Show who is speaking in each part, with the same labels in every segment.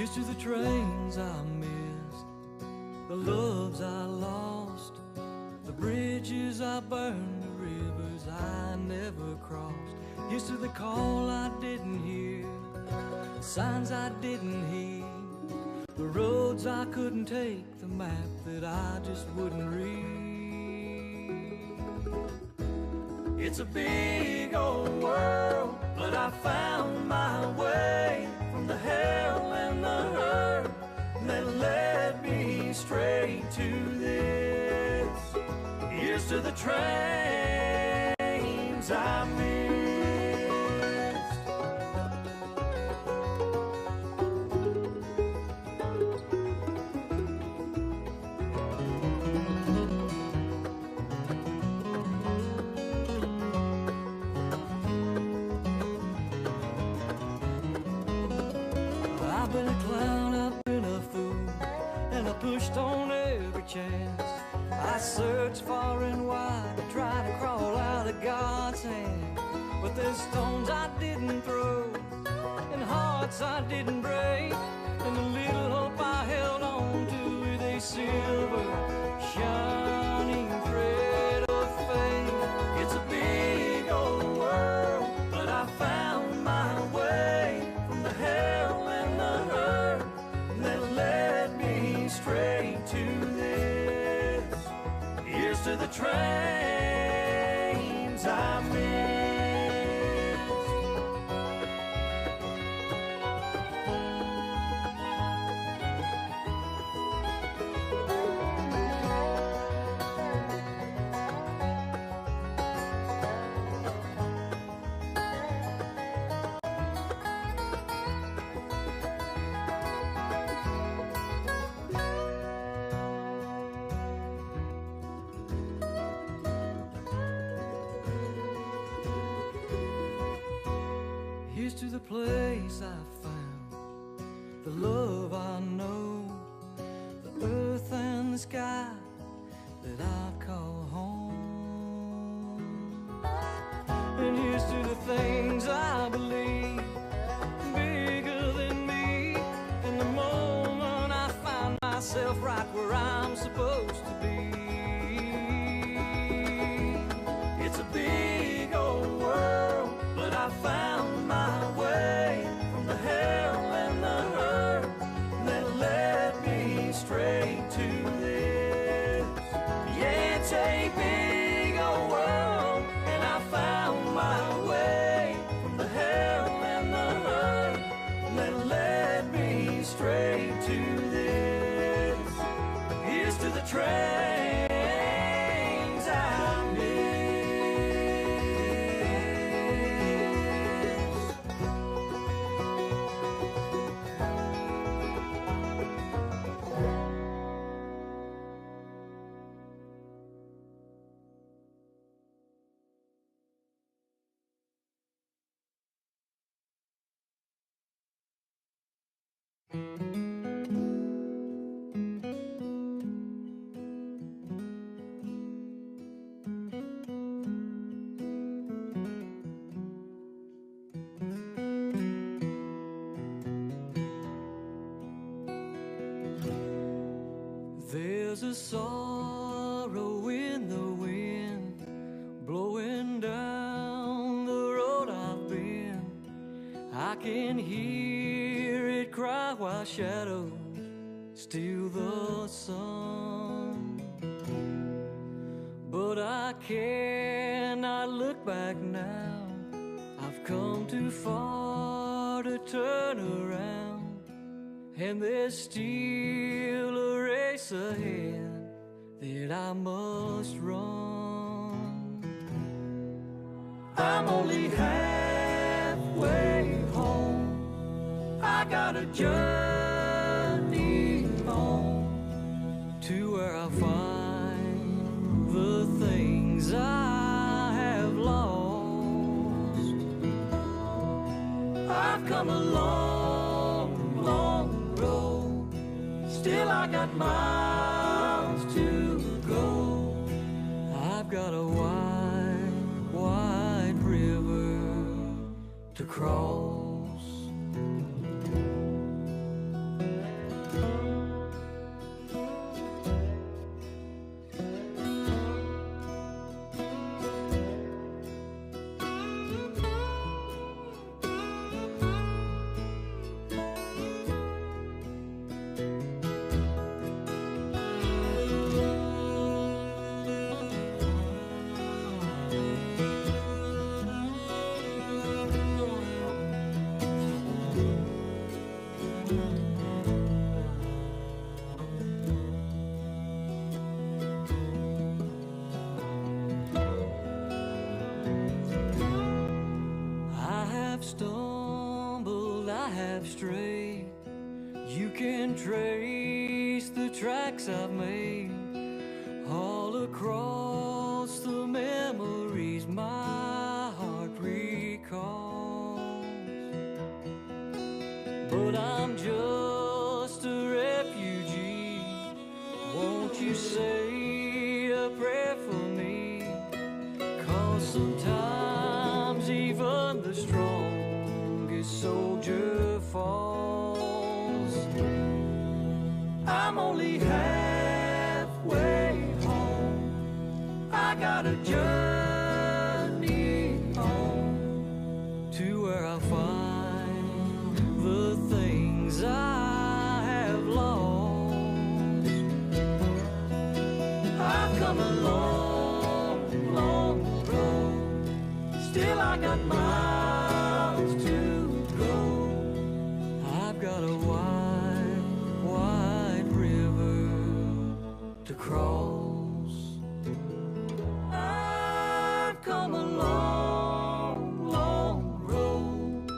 Speaker 1: Here's to the trains I missed, the loves I lost, the bridges I burned, the rivers I never crossed. Here's to the call I didn't hear, signs I didn't heed, the roads I couldn't take, the map that I just wouldn't read. It's a big old world, but I found my way from the hell and the hurt that led me straight to this. Here's to the trains I missed. I've been a clown, I've been a fool, and I pushed on every chance. I searched far and wide to try to crawl out of God's hand. But there's stones I didn't throw, and hearts I didn't break, and the little hope I held on to with a silver shining thread of faith. It's a big old world, but I found my way from the hell and the hurt that led me straight to this. Here's to the trains I missed. Here's to the place I found, the love I know, the earth and the sky that I call home. And here's to the things I believe, bigger than me, and the moment I find myself right where I'm supposed to be. It's a big old world, but I found my way from the hell and the hurt that led me straight to this. Yeah, it's a big old world, and I found my way from the hell and the hurt that led me straight to this. Here's to the trains I missed. There's a sorrow in the wind, blowing down the road I've been. I can hear it cry while shadows steal the sun. But I cannot look back now. I've come too far to turn around, and there's still a race ahead that I must run. I'm only halfway home. I got a journey on to where I'll find the things I have lost. I've come a long, long road, still I got miles to go. I've got a wide, wide river to cross. have strayed. You can trace the tracks I've made all across the memories my heart recalls. But I'm just a refugee. Won't you say a prayer for me? 'Cause sometimes even the strongest soldier falls. I'm only halfway home. I got a journey home to where I'll find the things I have lost. I've come a long, long road. Still I got miles to go. I've got a wide, wide river to cross. I've come a long, long road.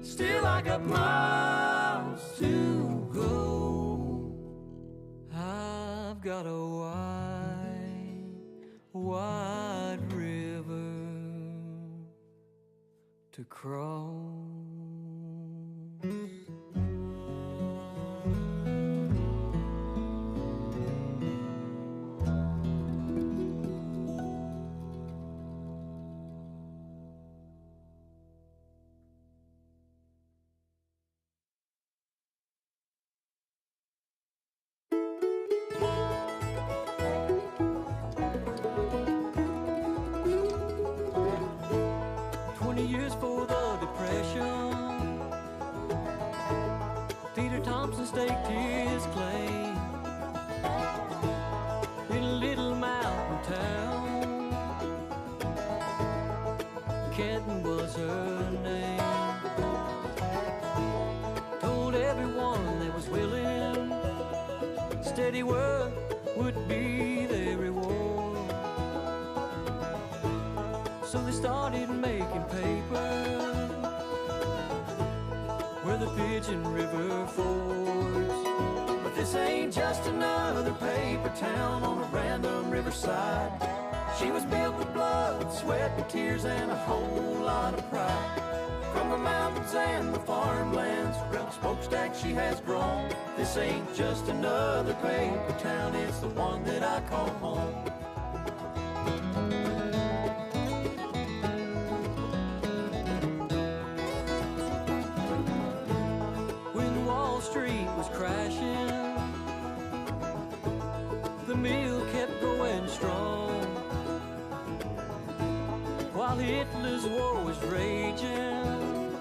Speaker 1: Still I got miles to go. I've got a wide, wide river to cross. Years for the Depression, Peter Thompson staked his claim in a little mountain town. Kenton was her name. Told everyone that was willing, steady work would be their reward. So they started making paper where the Pigeon River fords. But this ain't just another paper town on a random riverside. She was built with blood, sweat, and tears, and a whole lot of pride. From the mountains and the farmlands, around the smokestack she has grown. This ain't just another paper town, it's the one that I call home. Street was crashing, the mill kept going strong, while Hitler's war was raging.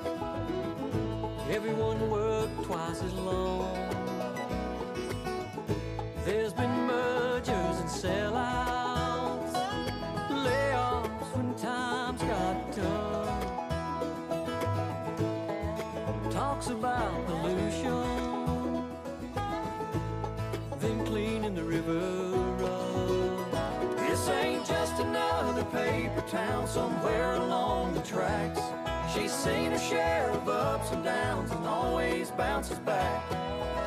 Speaker 1: Everyone worked twice as long. There's been mergers and sellouts, layoffs when times got tough. Talks about pollution, then cleaning the river up. This ain't just another paper town somewhere along the tracks. She's seen her share of ups and downs and always bounces back.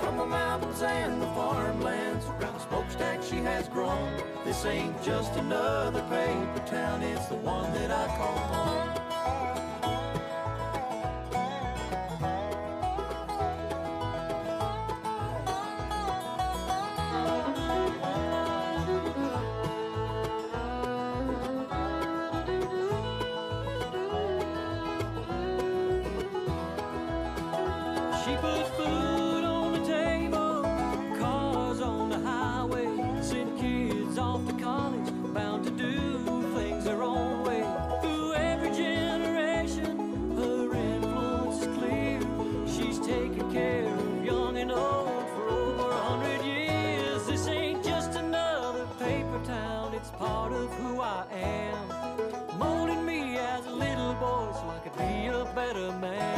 Speaker 1: From the mountains and the farmlands, around the smokestack she has grown. This ain't just another paper town, it's the one that I call home. She put food on the table, cars on the highway, sent kids off to college, bound to do things their own way. Through every generation, her influence is clear. She's taken care of young and old for over 100 years. This ain't just another paper town, it's part of who I am. Molding me as a little boy so I could be a better man.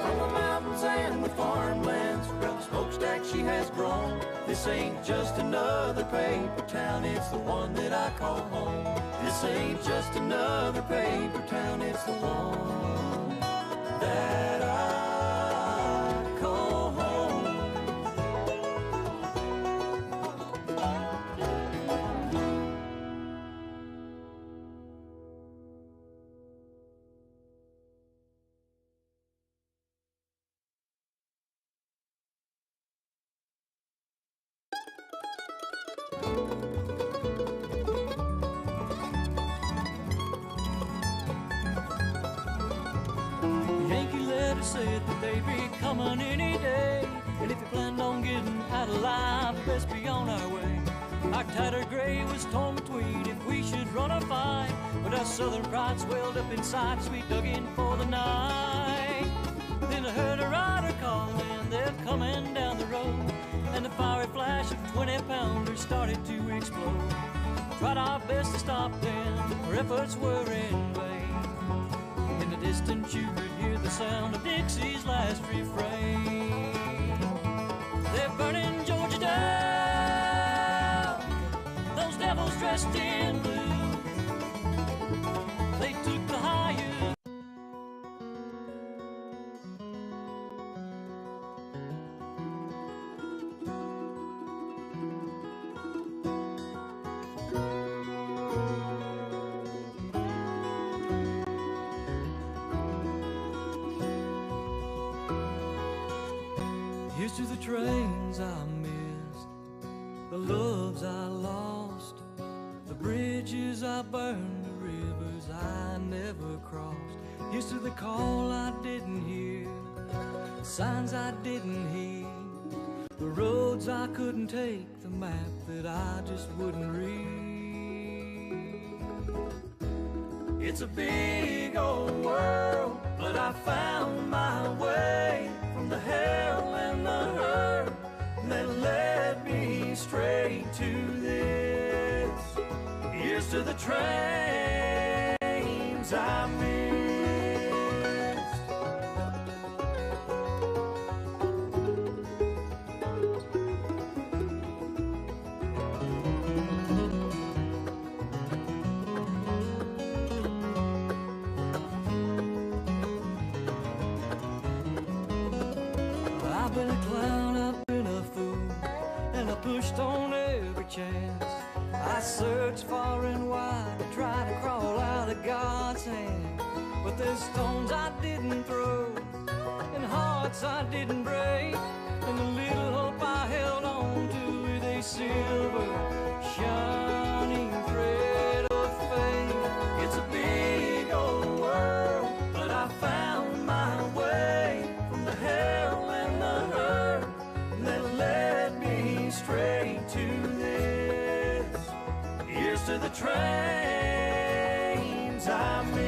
Speaker 1: From the mountains and the farmlands, around the smokestack she has grown. This ain't just another paper town, it's the one that I call home. This ain't just another paper town, it's the one that I said that they'd be coming any day. And if you planned on getting out alive, we best be on our way. Our tattered gray was torn between if we should run or fight, but our southern pride swelled up inside as we dug in for the night. Then I heard a rider calling, they're coming down the road, and the fiery flash of 20-pounders started to explode. Tried our best to stop them, our efforts were in vain. In the distance you could hear the sound of Dixie's last refrain. They're burning Georgia down, those devils dressed in blue. They took the highest. Here's to the trains I missed, the loves I lost, the bridges I burned, the rivers I never crossed. Here's to the call I didn't hear, the signs I didn't heed, the roads I couldn't take, the map that I just wouldn't read. It's a big old world, but I found my way from the hell and the hurt that led me straight to this. Here's to the trains I missed. I've been a clown, I've been a fool, and I pushed on every chance. I searched far and wide to try to crawl out of God's hand. But there's stones I didn't throw, and hearts I didn't break, and the little hope I held on to with a silver shining thread of faith. It's a big old world, but I found my way from the hell and the hurt that led me straight to this. Here's to the trains I missed.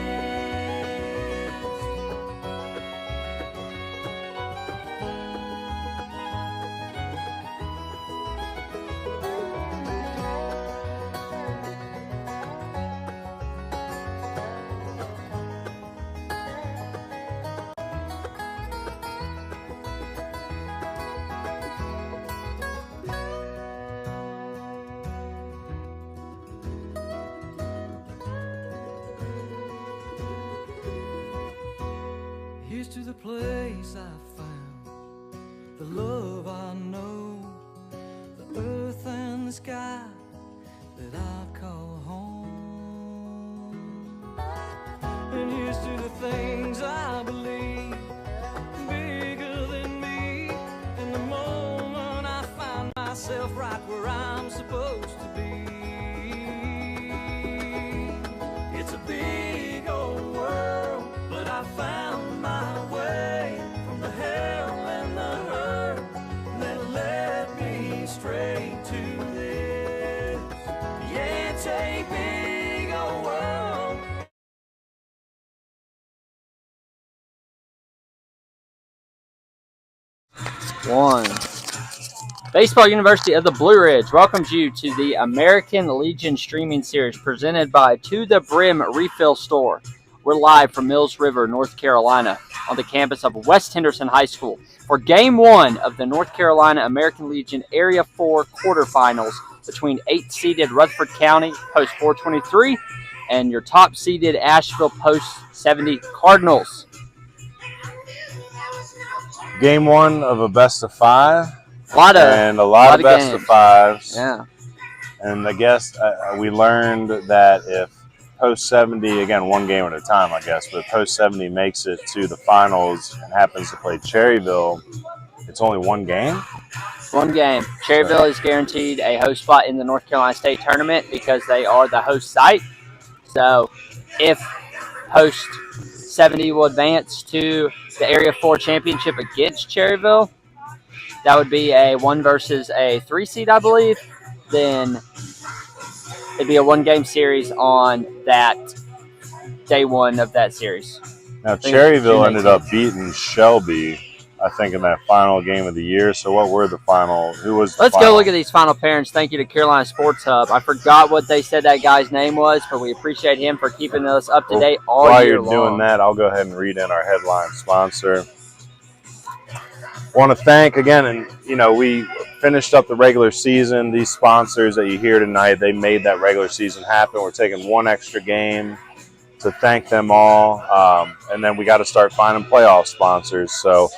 Speaker 1: Here's to the place I found, the love I know, the earth and the sky that I call home. And here's to the things I believe, bigger than me, and the moment I find myself right where I'm supposed to be. It's a big old world, but I found my way from the hell and the hurt that led me straight to this. Yeah, it's a big old world.
Speaker 2: One. Baseball University of the Blue Ridge welcomes you to the American Legion streaming series presented by To the Brim Refill Store. We're live from Mills River, North Carolina, on the campus of West Henderson High School for Game 1 of the North Carolina American Legion Area IV Quarterfinals between 8th-seeded Rutherford County Post 423 and your top-seeded Asheville Post 70 Cardinals.
Speaker 3: Game 1 of a best-of-5.
Speaker 2: A lot of
Speaker 3: best
Speaker 2: games.
Speaker 3: of fives.
Speaker 2: Yeah.
Speaker 3: And I guess we learned that if Post 70, again, one game at a time, I guess, but if Post 70 makes it to the finals and happens to play Cherryville, it's only one game?
Speaker 2: One game. Cherryville is guaranteed a host spot in the North Carolina State Tournament because they are the host site. So if Post 70 will advance to the Area 4 championship against Cherryville. That would be a 1 versus a 3 seed, I believe. Then it'd be a 1-game series on that day 1 of that series.
Speaker 3: Now, Cherryville ended up beating Shelby, I think, in that final game of the year. So what were the final? Who was the
Speaker 2: Let's
Speaker 3: final?
Speaker 2: go look at these final pairings. Thank you to Carolina Sports Hub. I forgot what they said that guy's name was, but we appreciate him for keeping us up to date all year long.
Speaker 3: While you're doing that, I'll go ahead and read in our headline sponsor. Want to thank again, and we finished up the regular season. These sponsors that you hear tonight, they made that regular season happen. We're taking one extra game to thank them all, and then we got to start finding playoff sponsors. So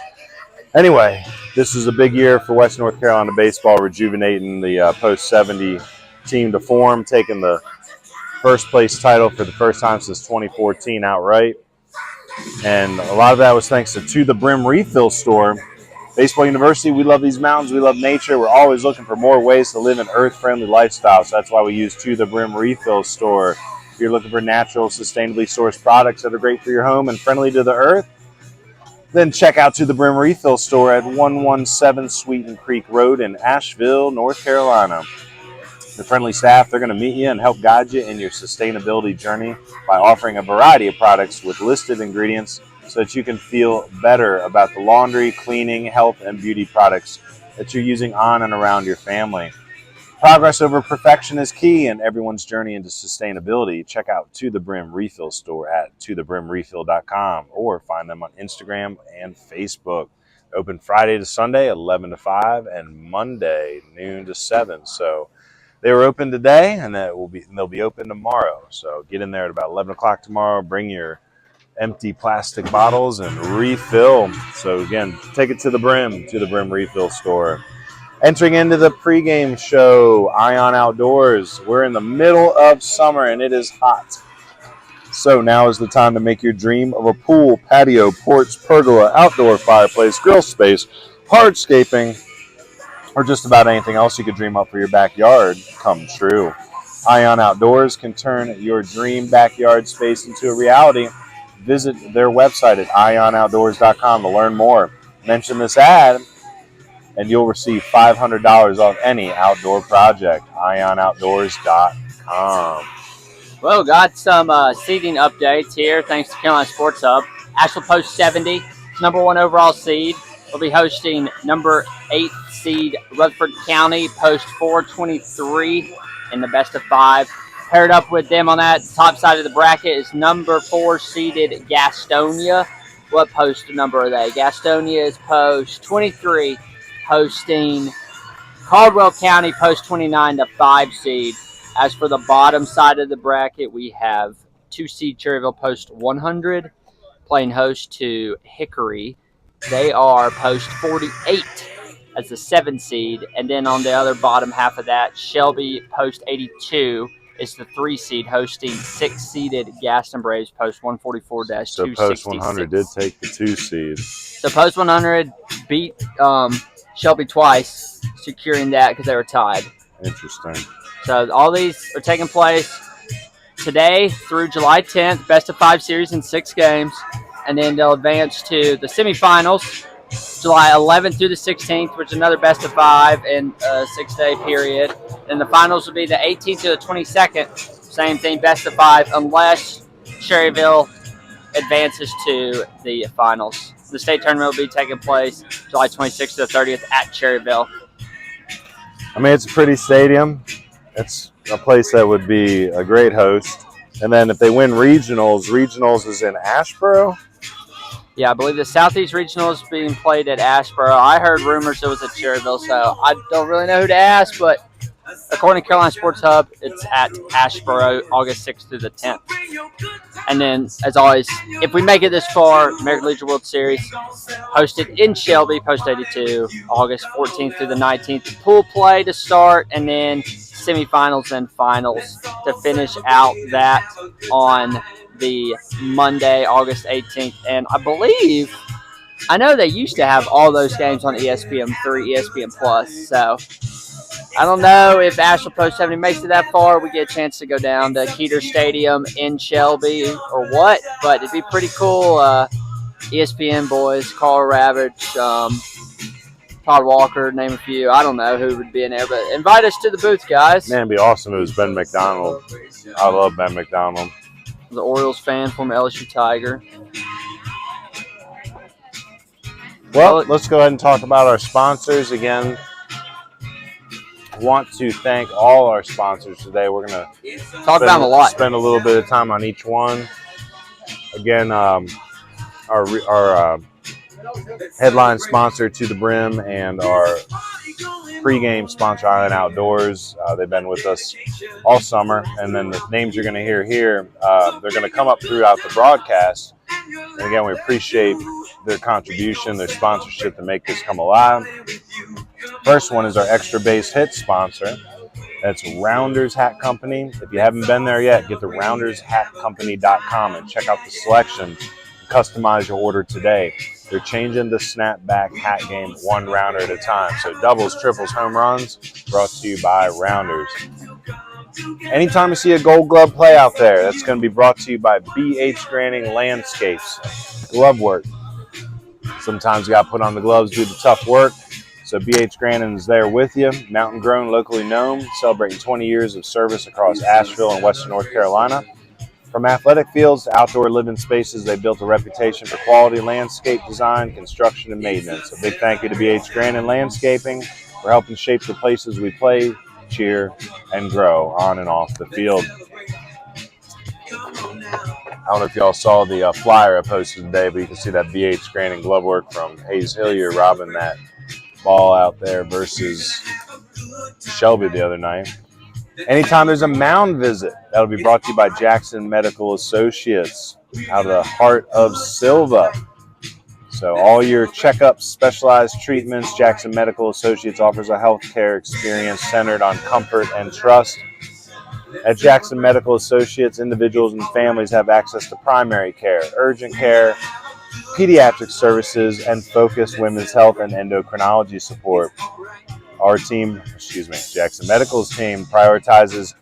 Speaker 3: anyway, this is a big year for West North Carolina baseball, rejuvenating the Post 70 team to form, taking the first place title for the first time since 2014 outright. And a lot of that was thanks to the Brim Refill Store. Baseball University, we love these mountains, we love nature. We're always looking for more ways to live an earth-friendly lifestyle. So that's why we use the Brim Refill Store. If you're looking for natural, sustainably sourced products that are great for your home and friendly to the earth, then check out the Brim Refill Store at 117 Sweeten Creek Road in Asheville, North Carolina. The friendly staff, they're going to meet you and help guide you in your sustainability journey by offering a variety of products with listed ingredients so that you can feel better about the laundry, cleaning, health, and beauty products that you're using on and around your family. Progress over perfection is key in everyone's journey into sustainability. Check out the Brim Refill Store at tothebrimrefill.com or find them on Instagram and Facebook. Open Friday to Sunday, 11 to 5, and Monday, noon to 7. So they were open today, and they'll be open tomorrow. So get in there at about 11 o'clock tomorrow. Bring your empty plastic bottles and refill. So again, take it to the Brim Refill Store. Entering into the pregame show, Ion Outdoors. We're in the middle of summer and it is hot. So now is the time to make your dream of a pool, patio, porch, pergola, outdoor fireplace, grill space, hardscaping, or just about anything else you could dream up for your backyard come true. Ion Outdoors can turn your dream backyard space into a reality. Visit their website at ionoutdoors.com to learn more. Mention this ad, and you'll receive $500 off any outdoor project. ionoutdoors.com.
Speaker 2: Well, got some seeding updates here thanks to Carolina Sports Hub. Asheville Post 70, number 1 overall seed, will be hosting number 8 seed Rutherford County Post 423 in the best of 5. Paired up with them on that top side of the bracket is number 4 seeded Gastonia. What post number are they? Gastonia is post 23, hosting Caldwell County Post 29, the 5 seed. As for the bottom side of the bracket, we have 2 seed Cherryville Post 100 playing host to Hickory. They are post 48 as the 7 seed. And then on the other bottom half of that, Shelby Post 82 is the 3 seed hosting 6-seeded Gaston Braves Post 144-266.
Speaker 3: So Post 100 did take the 2 seed.
Speaker 2: So Post 100 beat Shelby twice, securing that because they were tied.
Speaker 3: Interesting.
Speaker 2: So all these are taking place today through July 10th, best of 5 series in 6 games. And then they'll advance to the semifinals, July 11th through the 16th, which is another best of 5 in a 6-day period. And the finals will be the 18th to the 22nd. Same thing, best of 5, unless Cherryville advances to the finals. The state tournament will be taking place July 26th to the 30th at Cherryville.
Speaker 3: I mean, it's a pretty stadium. It's a place that would be a great host. And then if they win regionals is in Asheboro?
Speaker 2: Yeah, I believe the Southeast Regional is being played at Asheboro. I heard rumors it was at Cherryville, so I don't really know who to ask, but according to Carolina Sports Hub, it's at Asheboro, August 6th through the 10th. And then, as always, if we make it this far, American Legion World Series hosted in Shelby, Post 82, August 14th through the 19th. Pool play to start, and then semifinals and finals to finish out that on the Monday, August 18th. And I know they used to have all those games on ESPN3, ESPN Plus. So I don't know if Asheville Post 70 makes it that far. We get a chance to go down to Keeter Stadium in Shelby or what, but it'd be pretty cool. ESPN boys, Carl Ravitch, Todd Walker, name a few. I don't know who would be in there, but invite us to the booth, guys.
Speaker 3: Man, it'd be awesome if it was Ben McDonald. I love Ben McDonald.
Speaker 2: The Orioles fan, former LSU Tiger.
Speaker 3: Well, let's go ahead and talk about our sponsors again. Want to thank all our sponsors today. We're going to
Speaker 2: talk about them a lot.
Speaker 3: Spend a little bit of time on each one. Again, our headline sponsor to the Brim and our pregame sponsor, Island Outdoors. They've been with us all summer. And then the names you're going to hear here, they're going to come up throughout the broadcast. And again, we appreciate their contribution, their sponsorship to make this come alive. First one is our Extra Base Hits sponsor. That's Rounders Hat Company. If you haven't been there yet, get to roundershatcompany.com and check out the selection. Customize your order today. They're changing the snapback hat game one rounder at a time. So doubles, triples, home runs, brought to you by Rounders. Anytime you see a Gold Glove play out there, that's going to be brought to you by B.H. Granning Landscapes. Glove work. Sometimes you got to put on the gloves, do the tough work. So B.H. Granning is there with you. Mountain grown, locally known, celebrating 20 years of service across Asheville and Western North Carolina. From athletic fields to outdoor living spaces, they built a reputation for quality landscape design, construction, and maintenance. A big thank you to B.H. Granning Landscaping for helping shape the places we play, cheer, and grow on and off the field. I don't know if y'all saw the flyer I posted today, but you can see that B.H. Granning glove work from Hayes Hillier robbing that ball out there versus Shelby the other night. Anytime there's a mound visit, that'll be brought to you by Jackson Medical Associates out of the heart of Silva. So all your checkups, specialized treatments, Jackson Medical Associates offers a healthcare experience centered on comfort and trust. At Jackson Medical Associates, individuals and families have access to primary care, urgent care, pediatric services, and focused women's health and endocrinology support. Jackson Medical's team prioritizes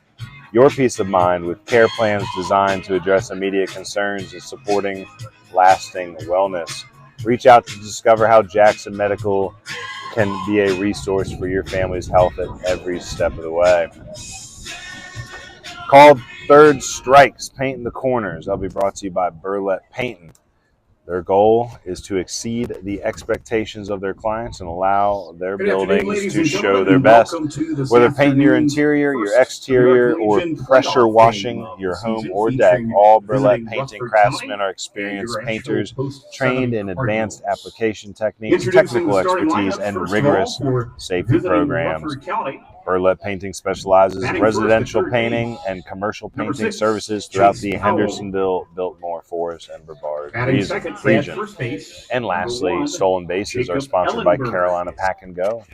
Speaker 3: your peace of mind with care plans designed to address immediate concerns and supporting lasting wellness. Reach out to discover how Jackson Medical can be a resource for your family's health at every step of the way. Called Third Strikes, Painting the Corners. That'll be brought to you by Burlette Painting. Their goal is to exceed the expectations of their clients and allow their buildings to show their best. Whether painting your interior, your exterior, or pressure washing your home or deck, all Burlette Painting craftsmen are experienced painters trained in advanced application techniques, technical expertise, and rigorous safety programs. Burlette Painting specializes in residential painting and commercial painting services throughout the Hendersonville, Biltmore, Forest, and Brevard region. And lastly, Stolen Bases are sponsored by Carolina Pack and Go.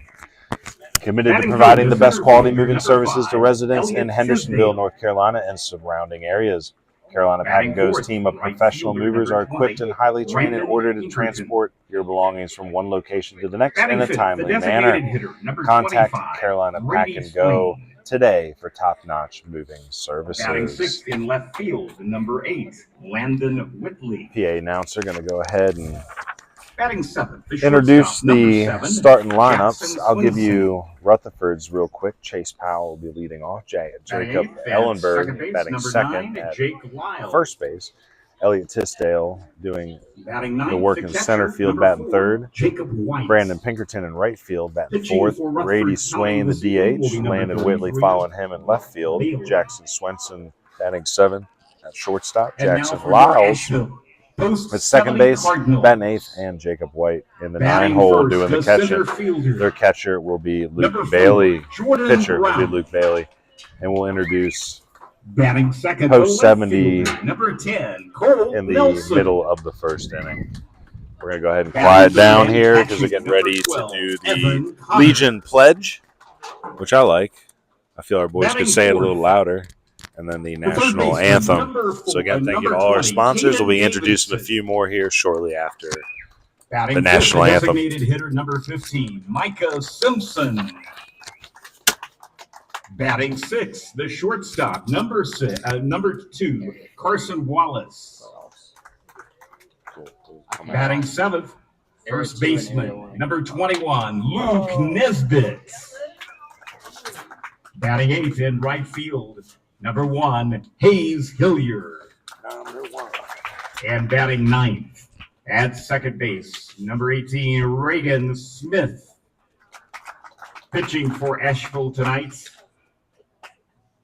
Speaker 3: Committed to providing the best quality moving services to residents in Hendersonville, North Carolina, and surrounding areas. Carolina Pack and Go's team of professional movers are equipped and highly trained in order to transport your belongings from one location to the next in a timely manner. Contact Carolina Pack and Go today for top-notch moving services.
Speaker 4: Batting sixth in left field, number 8, Landon Whitley.
Speaker 3: PA announcer going to go ahead and
Speaker 4: Batting seventh,
Speaker 3: introduce the starting lineups. I'll give you Rutherford's real quick. Chase Powell will be leading off. Jacob Ellenberg batting second at first base. Elliott Tisdale doing the work in center field, batting third. Brandon Pinkerton in right field, batting fourth. Brady Swain, the DH. Landon Whitley following him in left field. Jackson Swenson batting seventh at shortstop. Jackson Lyles at second base, batting eighth, and Jacob White in the 9-hole doing the catching. Their catcher will be Luke Bailey. Pitcher will be Luke Bailey. And we'll introduce
Speaker 4: batting second,
Speaker 3: Post 70
Speaker 4: number 10, Cole
Speaker 3: in the
Speaker 4: Nelson.
Speaker 3: middle of the first inning. We're going to go ahead and quiet down here because we're getting ready to do the Legion Pledge, which I like. I feel our boys could say it a little louder. And then the national anthem. So again, thank you to all our sponsors. We'll be introducing a few more here shortly after the national anthem.
Speaker 4: Designated hitter number 15, Micah Simpson. Batting 6, the shortstop, number 2, Carson Wallace. Batting 7th, first baseman, number 21, Luke Nesbitt. Batting 8th in right field, number 1, Hayes Hilliard. And batting 9th at second base, number 18, Reagan Smith. Pitching for Asheville tonight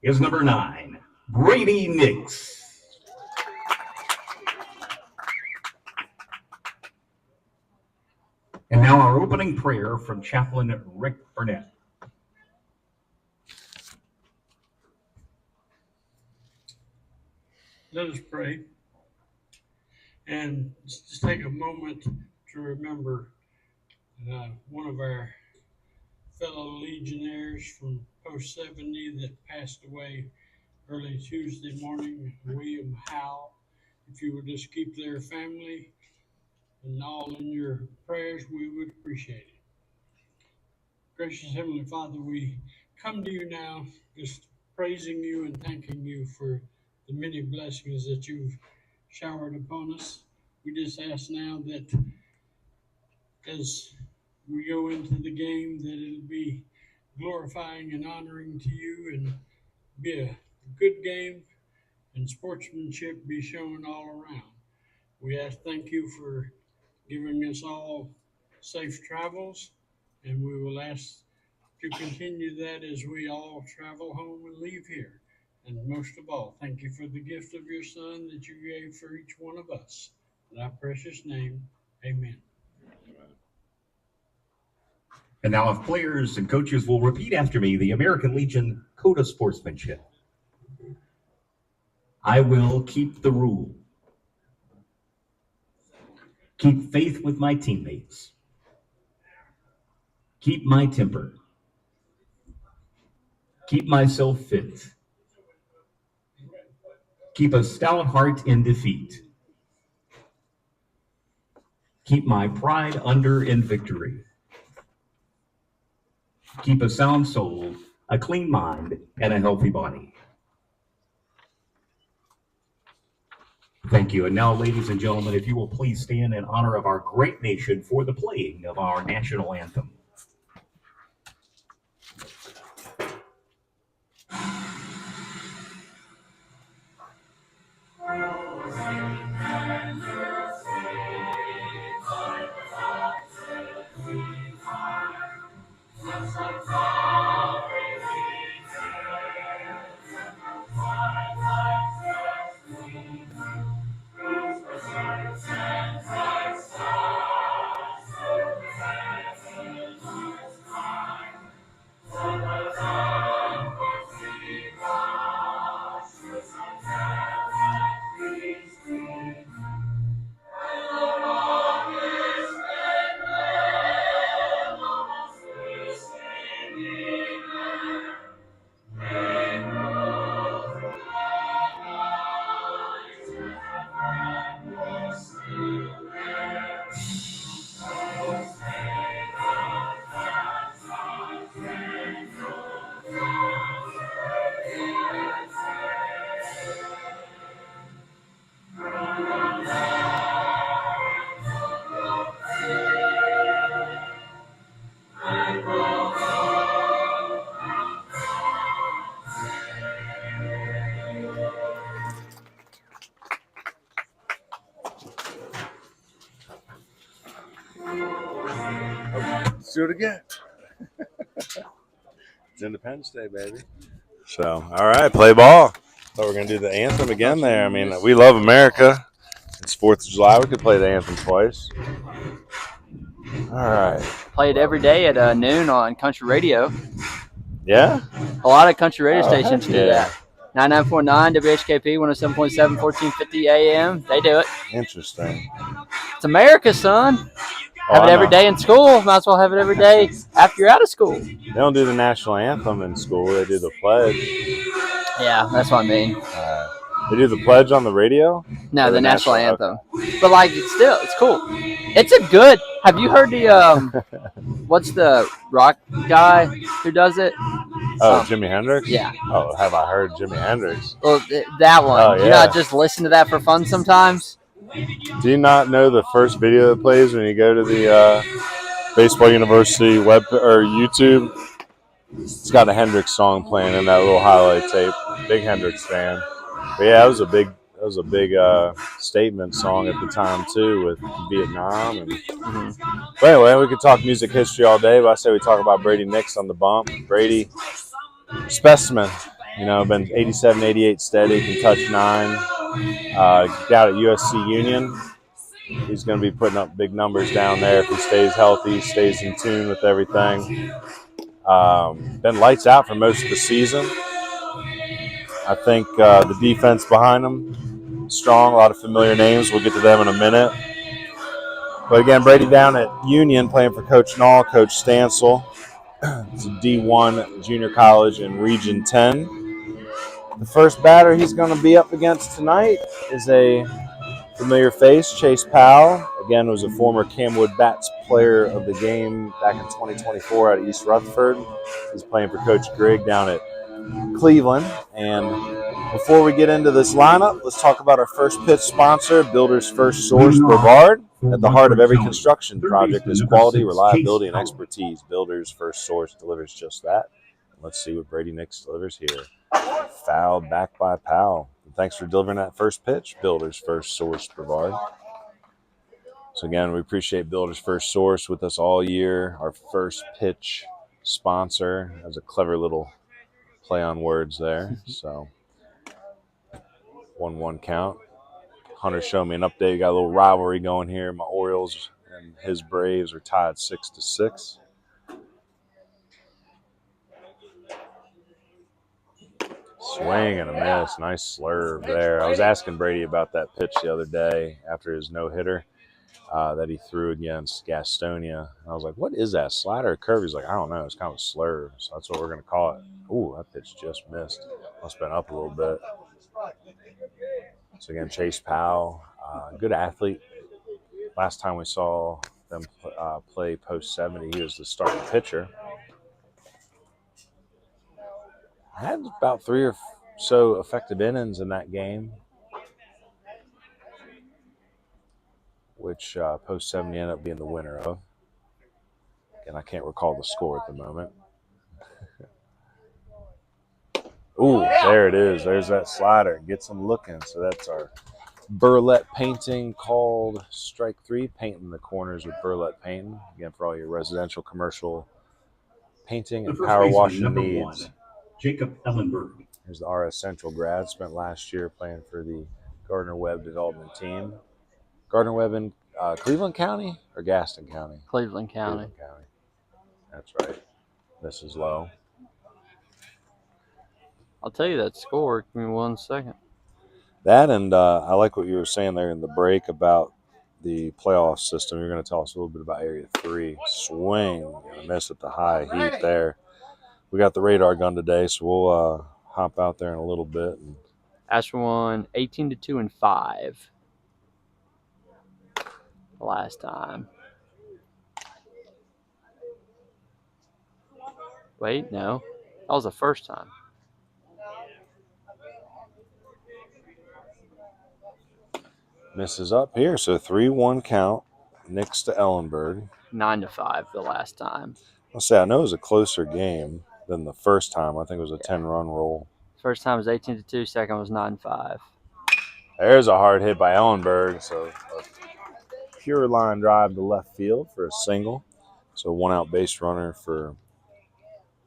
Speaker 4: is number 9, Brady Nix. And now our opening prayer from Chaplain Rick Burnett.
Speaker 5: Let us pray and just take a moment to remember one of our fellow legionnaires from Post 70 that passed away early Tuesday morning, William Howe. If you would just keep their family and all in your prayers, we would appreciate it. Gracious Heavenly Father, we come to you now just praising you and thanking you for the many blessings that you've showered upon us. We just ask now that as we go into the game, that it'll be glorifying and honoring to you and be a good game and sportsmanship be shown all around. We thank you for giving us all safe travels, and we will ask to continue that as we all travel home and leave here. And most of all, thank you for the gift of your Son that you gave for each one of us. In thy precious name, amen.
Speaker 4: And now if players and coaches will repeat after me the American Legion Code of Sportsmanship. I will keep the rule. Keep faith with my teammates. Keep my temper. Keep myself fit. Keep a stout heart in defeat. Keep my pride under in victory. Keep a sound soul, a clean mind, and a healthy body. Thank you. And now, ladies and gentlemen, if you will please stand in honor of our great nation for the playing of our national anthem.
Speaker 3: Let's do it again. It's Independence Day, baby. So, all right, play ball. Thought we were going to do the anthem again there. I mean, we love America. It's 4th of July. We could play the anthem twice. All right.
Speaker 2: Play it every day at noon on country radio.
Speaker 3: Yeah?
Speaker 2: A lot of country radio stations
Speaker 3: heck
Speaker 2: do that. 99.9 WHKP, 107.7, 1450 AM. They do it.
Speaker 3: Interesting.
Speaker 2: It's America, son. Have it every day in school. Might as well have it every day after you're out of school.
Speaker 3: They don't do the national anthem in school. They do the pledge.
Speaker 2: Yeah, that's what I mean.
Speaker 3: They do the pledge on the radio?
Speaker 2: No, the national anthem. But, like, it's cool. It's a good – have you heard the what's the rock guy who does it?
Speaker 3: Oh, Jimi Hendrix?
Speaker 2: Yeah.
Speaker 3: Oh, have I heard Jimi Hendrix?
Speaker 2: Well, that one.
Speaker 3: Oh,
Speaker 2: Do you
Speaker 3: yeah.
Speaker 2: not just listen to that for fun sometimes?
Speaker 3: Do you not know the first video that plays when you go to the Baseball University web or YouTube? It's got a Hendrix song playing in that little highlight tape. Big Hendrix fan. But yeah, that was a big statement song at the time too, with Vietnam. And but anyway, we could talk music history all day, but I say we talk about Brady Nix on the bump. Brady, specimen. Been 87, 88 steady, can touch 9. Down at USC Union, he's going to be putting up big numbers down there if he stays healthy, stays in tune with everything. Been lights out for most of the season. I think the defense behind him, strong, a lot of familiar names. We'll get to them in a minute. But again, Brady down at Union playing for Coach Nall, Coach Stansel. It's a D1 junior college in Region 10. The first batter he's going to be up against tonight is a familiar face, Chase Powell. Again, was a former Camwood Bats player of the game back in 2024 out of East Rutherford. He's playing for Coach Grigg down at Cleveland. And before we get into this lineup, let's talk about our first pitch sponsor, Builder's First Source, Brevard. At the heart of every construction project is quality, reliability, and expertise. Builder's First Source delivers just that. Let's see what Brady Nix delivers here. Fouled back by Powell. Thanks for delivering that first pitch, Builder's First Source, Brevard. So again, we appreciate Builder's First Source with us all year. Our first pitch sponsor. That was a clever little play on words there. So 1-1 count. Hunter showed me an update. We got a little rivalry going here. My Orioles and his Braves are tied 6-6. Swing and a miss. Nice slurve there. I was asking Brady about that pitch the other day after his no-hitter that he threw against Gastonia. And I was like, what is that, slider or curve? He's like, I don't know. It's kind of a slurve. So that's what we're going to call it. Ooh, that pitch just missed. Must have been up a little bit. So again, Chase Powell, good athlete. Last time we saw them play post 70, he was the starting pitcher. I had about 3 or so effective innings in that game, which post 70 ended up being the winner of. And I can't recall the score at the moment. Ooh, there it is. There's that slider. Gets him looking. So that's our burlap painting called Strike 3. Painting the corners with burlap painting. Again, for all your residential, commercial painting and power washing needs.
Speaker 4: 1, Jacob Ellenberg.
Speaker 3: Here's the RS Central grad. Spent last year playing for the Gardner-Webb development team. Gardner-Webb in Cleveland County or Gaston County?
Speaker 2: Cleveland County.
Speaker 3: Cleveland County. That's right. This is low.
Speaker 2: I'll tell you that score. Give me 1 second.
Speaker 3: That and I like what you were saying there in the break about the playoff system. You're going to tell us a little bit about Area 3. Swing and a miss at the high heat there. We got the radar gun today, so we'll hop out there in a little bit.
Speaker 2: Asheville won 18-2 and 5 the last time. Wait, no. That was the first time.
Speaker 3: Misses up here, so 3-1 count. Nix to Ellenberg.
Speaker 2: 9-5 the last time.
Speaker 3: I'll say I know it was a closer game than the first time. I think it was a 10-run roll.
Speaker 2: First time was 18-2. Second was 9-5.
Speaker 3: There's a hard hit by Ellenberg. So a pure line drive to left field for a single. So 1 out base runner for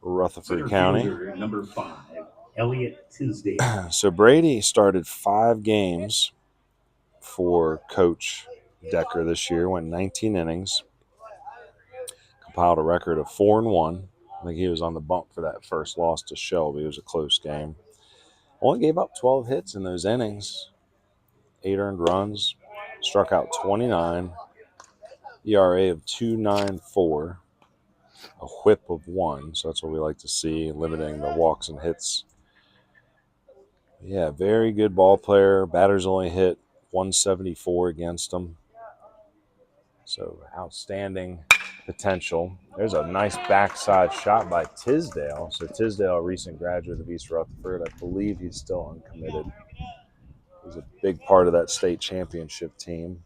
Speaker 3: Rutherford County.
Speaker 4: Number 5, Elliott Tisdale.
Speaker 3: So Brady started 5 games for Coach Decker this year. Went 19 innings. Compiled a record of 4-1. I think he was on the bump for that first loss to Shelby. It was a close game. Only gave up 12 hits in those innings. 8 earned runs. Struck out 29. ERA of 2.94. A whip of 1. So that's what we like to see, limiting the walks and hits. Yeah, very good ball player. Batters only hit 174 against him. So outstanding potential. There's a nice backside shot by Tisdale. So Tisdale, a recent graduate of East Rutherford, I believe he's still uncommitted. He's a big part of that state championship team.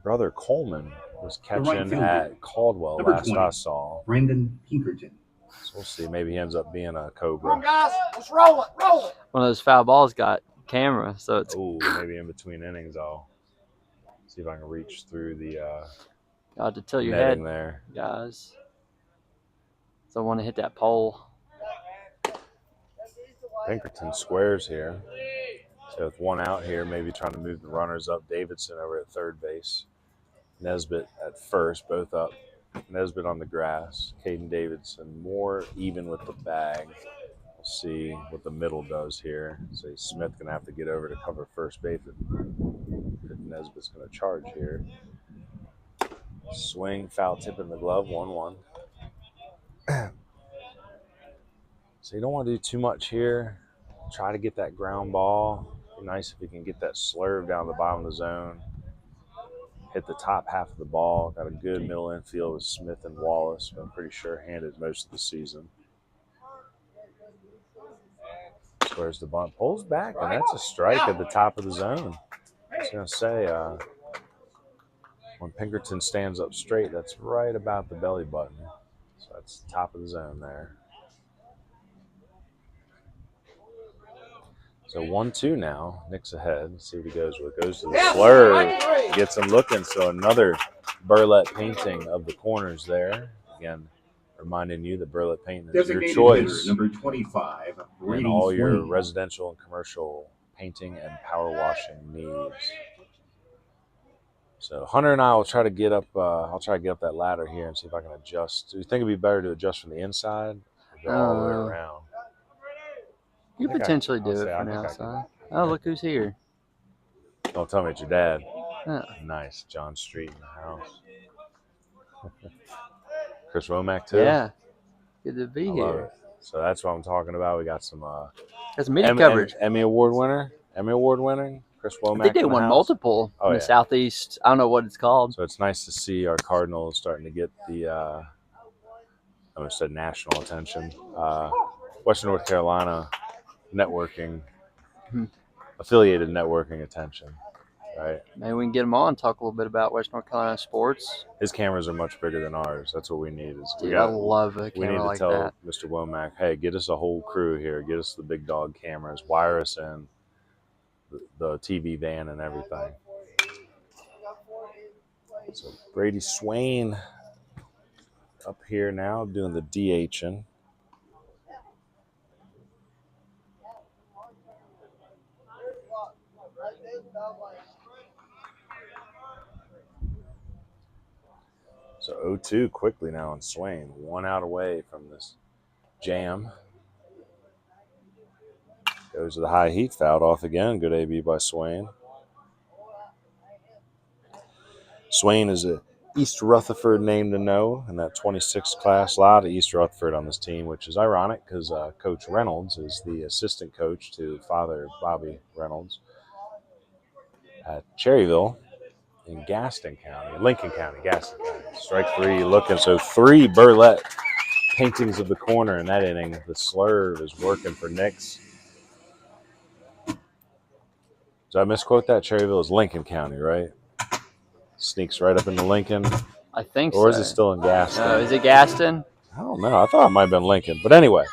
Speaker 3: Brother Coleman was catching at Caldwell
Speaker 4: Number
Speaker 3: last
Speaker 4: 20,
Speaker 3: I saw.
Speaker 4: Brendan Pinkerton.
Speaker 3: So we'll see. Maybe he ends up being a Cobra.
Speaker 6: Come on, guys. Let's roll it. Roll it.
Speaker 2: One of those foul balls got camera, so it's
Speaker 3: Maybe in between innings I'll see if I can reach through the
Speaker 2: got to tilt your head,
Speaker 3: netting there.
Speaker 2: guys. So I want to hit that pole.
Speaker 3: Pinkerton squares here. So with one out here, maybe trying to move the runners up. Davidson over at third base. Nesbitt at first, both up. Nesbitt on the grass. Caden Davidson more even with the bag. We'll see what the middle does here. So Smith going to have to get over to cover first base. Nesbitt's going to charge here. Swing, foul tip in the glove, 1-1. So you don't want to do too much here. Try to get that ground ball. Be nice if you can get that slurve down the bottom of the zone. Hit the top half of the ball. Got a good middle infield with Smith and Wallace. I'm pretty sure handed most of the season. Squares the bunt. Pulls back, and that's a strike at the top of the zone. I was going to say, when Pinkerton stands up straight, that's right about the belly button. So that's the top of the zone there. So 1-2 now. Nick's ahead. Let's see what he goes with. Goes to the slurve. Gets him looking. So another burlap painting of the corners there. Again, reminding you that burlap painting is your choice.
Speaker 4: Number 25.
Speaker 3: In all your residential and commercial painting and power washing needs. So Hunter and I will try to get up. I'll try to get up that ladder here and see if I can adjust. Do you think it'd be better to adjust from the inside or go all the way around?
Speaker 2: You potentially do it from the outside. Oh, look who's here.
Speaker 3: Don't tell me it's your dad.
Speaker 2: Oh.
Speaker 3: Nice. John Street in the house. Chris Womack, too?
Speaker 2: Yeah. Good to be
Speaker 3: I love
Speaker 2: here.
Speaker 3: it. So that's what I'm talking about. We got some
Speaker 2: That's media coverage.
Speaker 3: Emmy Award winning. Chris Womack.
Speaker 2: I think they
Speaker 3: in the
Speaker 2: won
Speaker 3: house.
Speaker 2: multiple in the Southeast. I don't know what it's called.
Speaker 3: So it's nice to see our Cardinals starting to get the, I almost said national attention. Western North Carolina networking, affiliated networking attention, right?
Speaker 2: Maybe we can get him on, talk a little bit about Western North Carolina sports.
Speaker 3: His cameras are much bigger than ours. That's what we need.
Speaker 2: Dude, I love a camera like that.
Speaker 3: We need to tell Mr. Womack, hey, get us a whole crew here. Get us the big dog cameras. Wire us in the TV van and everything. So Brady Swain up here now doing the DHing. So 0-2 quickly now on Swain. 1 out away from this jam. Goes to the high heat, fouled off again. Good AB by Swain. Swain is a East Rutherford name to know in that 26th class. A lot of East Rutherford on this team, which is ironic because Coach Reynolds is the assistant coach to Father Bobby Reynolds at Cherryville in Gaston County, Lincoln County, Gaston County. Strike three looking. So 3 burlap paintings of the corner in that inning. The slurve is working for Nix. Did I misquote that? Cherryville is Lincoln County, right? Sneaks right up into Lincoln.
Speaker 2: I think so.
Speaker 3: Or is it still in Gaston?
Speaker 2: Is it Gaston?
Speaker 3: I don't know. I thought it might have been Lincoln. But anyway,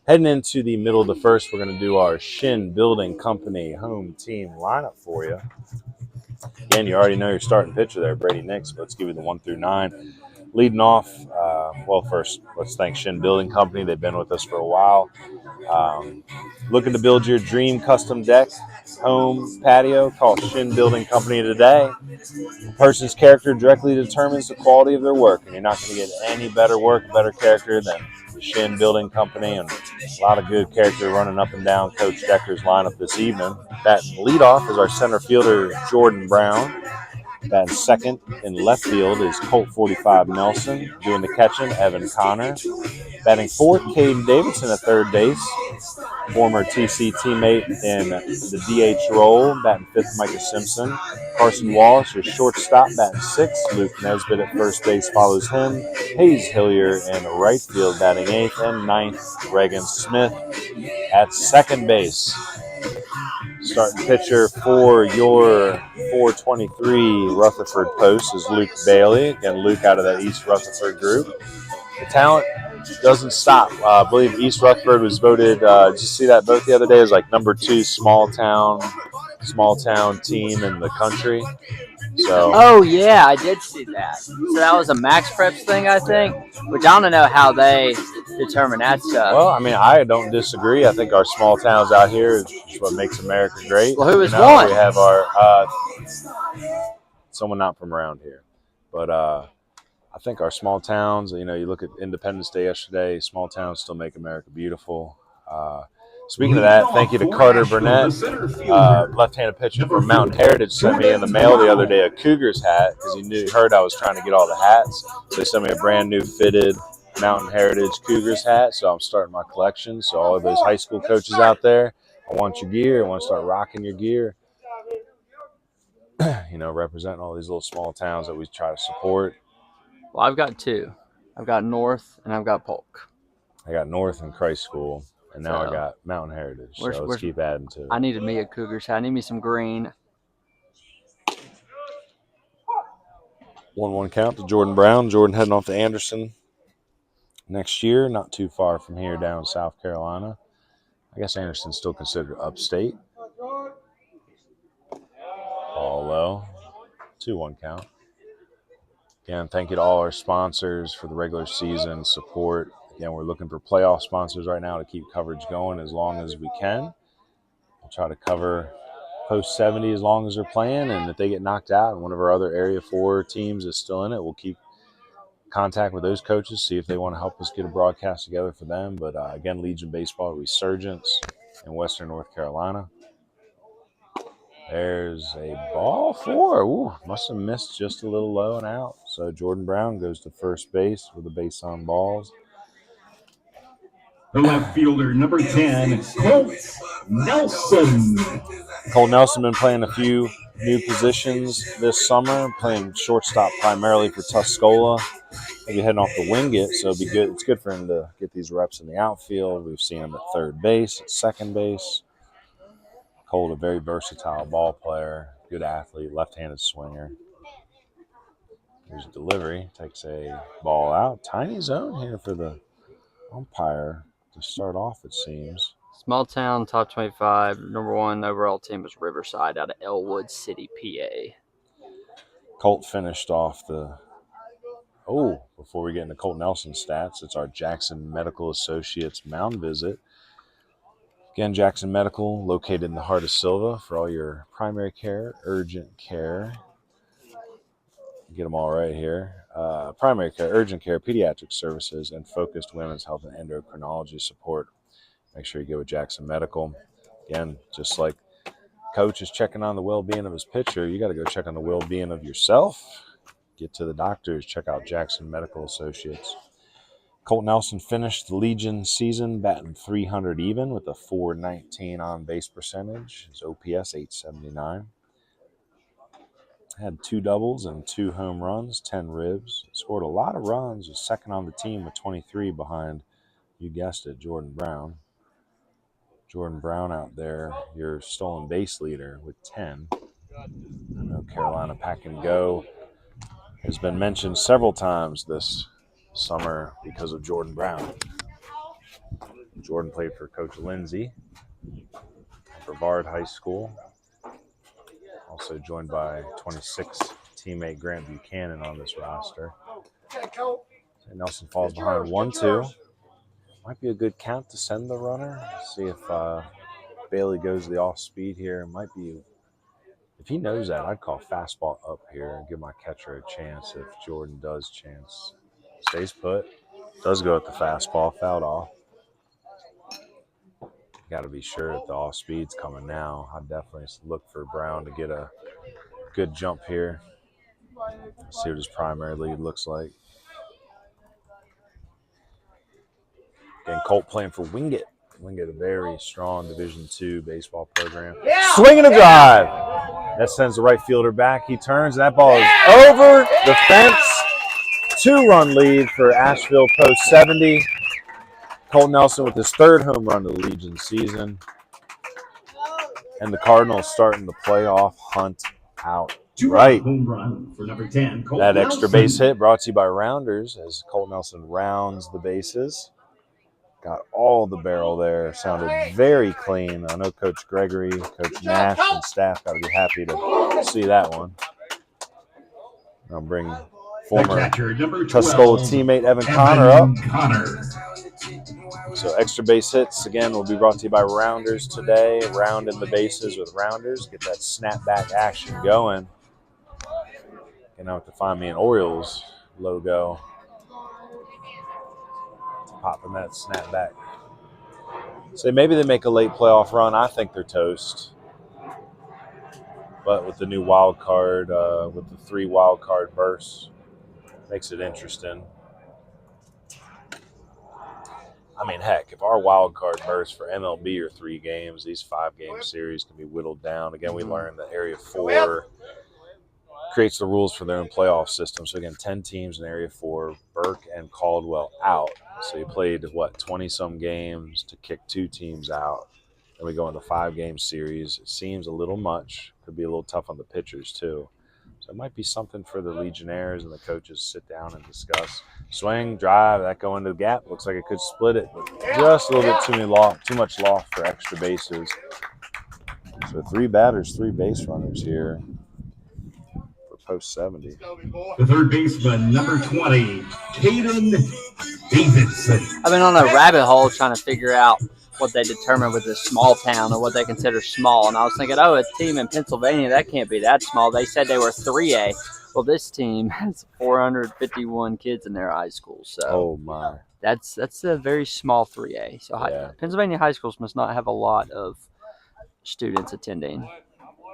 Speaker 3: heading into the middle of the first, we're going to do our Shin Building Company home team lineup for you. Again, you already know your starting pitcher there, Brady Nix. Let's give you the 1 through 9. Leading off, first, let's thank Shin Building Company. They've been with us for a while. Looking to build your dream custom deck, home, patio, call Shin Building Company today. A person's character directly determines the quality of their work, and you're not going to get any better work, better character than Shin Building Company, and a lot of good character running up and down Coach Decker's lineup this evening. Batting leadoff is our center fielder, Jordan Brown. Batting second in left field is Colt 45 Nelson. Doing the catching, Evan Connor. Batting fourth, Caden Davidson at third base. former TC teammate in the DH role, batting fifth, Micah Simpson. Carson Walsh is shortstop, batting sixth. Luke Nesbitt at first base follows him. Hayes Hillier in right field, batting eighth. And ninth, Regan Smith at second base. Starting pitcher for your 423 Rutherford Post is Luke Bailey. Again, Luke out of that East Rutherford group. The talent doesn't stop. I believe East Rutherford was voted, did you see that vote the other day? It was like number 2 small town team in the country. So,
Speaker 2: Oh, yeah, I did see that. So that was a Max Preps thing, I think, which I don't know how they determine that stuff.
Speaker 3: well, I mean, I don't disagree. I think our small towns out here is what makes America great.
Speaker 2: Well, who was one?
Speaker 3: We have our someone not from around here, but I think our small towns. You look at Independence Day yesterday. Small towns still make America beautiful. Speaking of that, thank you to Carter Burnett, left-handed pitcher from Mountain Heritage, sent me in the mail the other day a Cougars hat because he heard I was trying to get all the hats. So they sent me a brand new fitted Mountain Heritage Cougars hat. So I'm starting my collection. So all of those high school coaches out there, I want your gear. I want to start rocking your gear. Representing all these little small towns that we try to support.
Speaker 2: Well, I've got 2. I've got North and I've got Polk.
Speaker 3: I got North and Christ School, and now I got Mountain Heritage. So let's keep adding to it.
Speaker 2: I needed me a Cougars hat. I need me some green.
Speaker 3: 1-1 count to Jordan Brown. Jordan heading off to Anderson next year, not too far from here down in South Carolina. I guess Anderson's still considered upstate. All low. 2-1 count. Again, thank you to all our sponsors for the regular season support. Again, we're looking for playoff sponsors right now to keep coverage going as long as we can. We'll try to cover Post 70 as long as they're playing, and if they get knocked out and one of our other Area 4 teams is still in it, we'll keep contact with those coaches, see if they want to help us get a broadcast together for them. But again, Legion Baseball Resurgence in Western North Carolina. There's a ball 4. Ooh, must have missed just a little low and out. So Jordan Brown goes to first base with a base on balls.
Speaker 4: The left fielder, number 10, Colt Nelson.
Speaker 3: Colt Nelson been playing a few new positions this summer, playing shortstop primarily for Tuscola. Maybe heading off the Wingate, so it'd be good. It's good for him to get these reps in the outfield. We've seen him at third base, at second base. Colt, a very versatile ball player, good athlete, left-handed swinger. Here's a delivery, takes a ball out. Tiny zone here for the umpire to start off, it seems.
Speaker 2: Small town, top 25. Number 1 overall team was Riverside out of Elwood City, PA.
Speaker 3: Colt finished off the... Oh, before we get into Colt Nelson stats, it's our Jackson Medical Associates mound visit. Again, Jackson Medical, located in the heart of Silva for all your primary care, urgent care. Get them all right here. Primary care, urgent care, pediatric services, and focused women's health and endocrinology support. Make sure you go with Jackson Medical. Again, just like coach is checking on the well-being of his pitcher, you got to go check on the well-being of yourself. Get to the doctors. Check out Jackson Medical Associates. Colt Nelson finished the Legion season batting .300 even with a .419 on-base percentage. His OPS, .879. Had 2 doubles and 2 home runs, 10 ribs. Scored a lot of runs. Was second on the team with 23 behind, you guessed it, Jordan Brown. Jordan Brown out there, your stolen base leader with 10. I know Carolina Pack and Go has been mentioned several times this summer because of Jordan Brown. Jordan played for Coach Lindsay for Brevard High School. Also joined by 26 teammate Grant Buchanan on this roster. Nelson falls behind 1-2. Might be a good count to send the runner. See if Bailey goes the off speed here. Might be. If he knows that, I'd call fastball up here and give my catcher a chance if Jordan does chance. Stays put. Does go at the fastball. Fouled off. Got to be sure that the off speed's coming now. I'd definitely look for Brown to get a good jump here. See what his primary lead looks like. Again, Colt playing for Wingate We get a very strong Division II baseball program. Swinging a drive. That sends the right fielder back. He turns, and that ball is over the fence. 2-run lead for Asheville Post 70. Colt Nelson with his 3rd home run of the Legion season. And the Cardinals starting the playoff hunt out. Right.
Speaker 4: Home run for number 10, Colt
Speaker 3: That
Speaker 4: Nelson.
Speaker 3: extra base hit brought to you by Rounders as Colt Nelson rounds the bases. Got all the barrel there. Sounded very clean. I know Coach Gregory, Coach Nash, and staff got to be happy to see that one. I'll bring former
Speaker 4: catcher, number 12,
Speaker 3: Tuscola teammate Evan Connor up.
Speaker 4: Connor.
Speaker 3: So extra base hits, again, will be brought to you by Rounders today. Rounding the bases with Rounders. Get that snapback action going. And now have to find me an Orioles logo. Popping that snapback. So maybe they make a late playoff run. I think they're toast. But with the new wild card, with the 3 wild card bursts, makes it interesting. I mean, heck, if our wild card bursts for MLB are 3 games, these 5-game series can be whittled down. Again, we learned that Area 4 creates the rules for their own playoff system. So again, 10 teams in Area 4, Burke and Caldwell out. So you played, 20-some games to kick 2 teams out. Then we go into 5-game series. It seems a little much. Could be a little tough on the pitchers, too. So it might be something for the Legionnaires and the coaches to sit down and discuss. Swing, drive, that go into the gap. Looks like it could split it, but just a little bit too much loft for extra bases. So 3 batters, 3 base runners here for Post 70.
Speaker 4: The 3rd baseman, number 20, Caden Davidson.
Speaker 2: I've been on a rabbit hole trying to figure out what they determine with a small town or what they consider small. And I was thinking, a team in Pennsylvania, that can't be that small. They said they were 3A. Well, this team has 451 kids in their high school. So
Speaker 3: oh my,
Speaker 2: that's a very small 3A. So Pennsylvania high schools must not have a lot of students attending.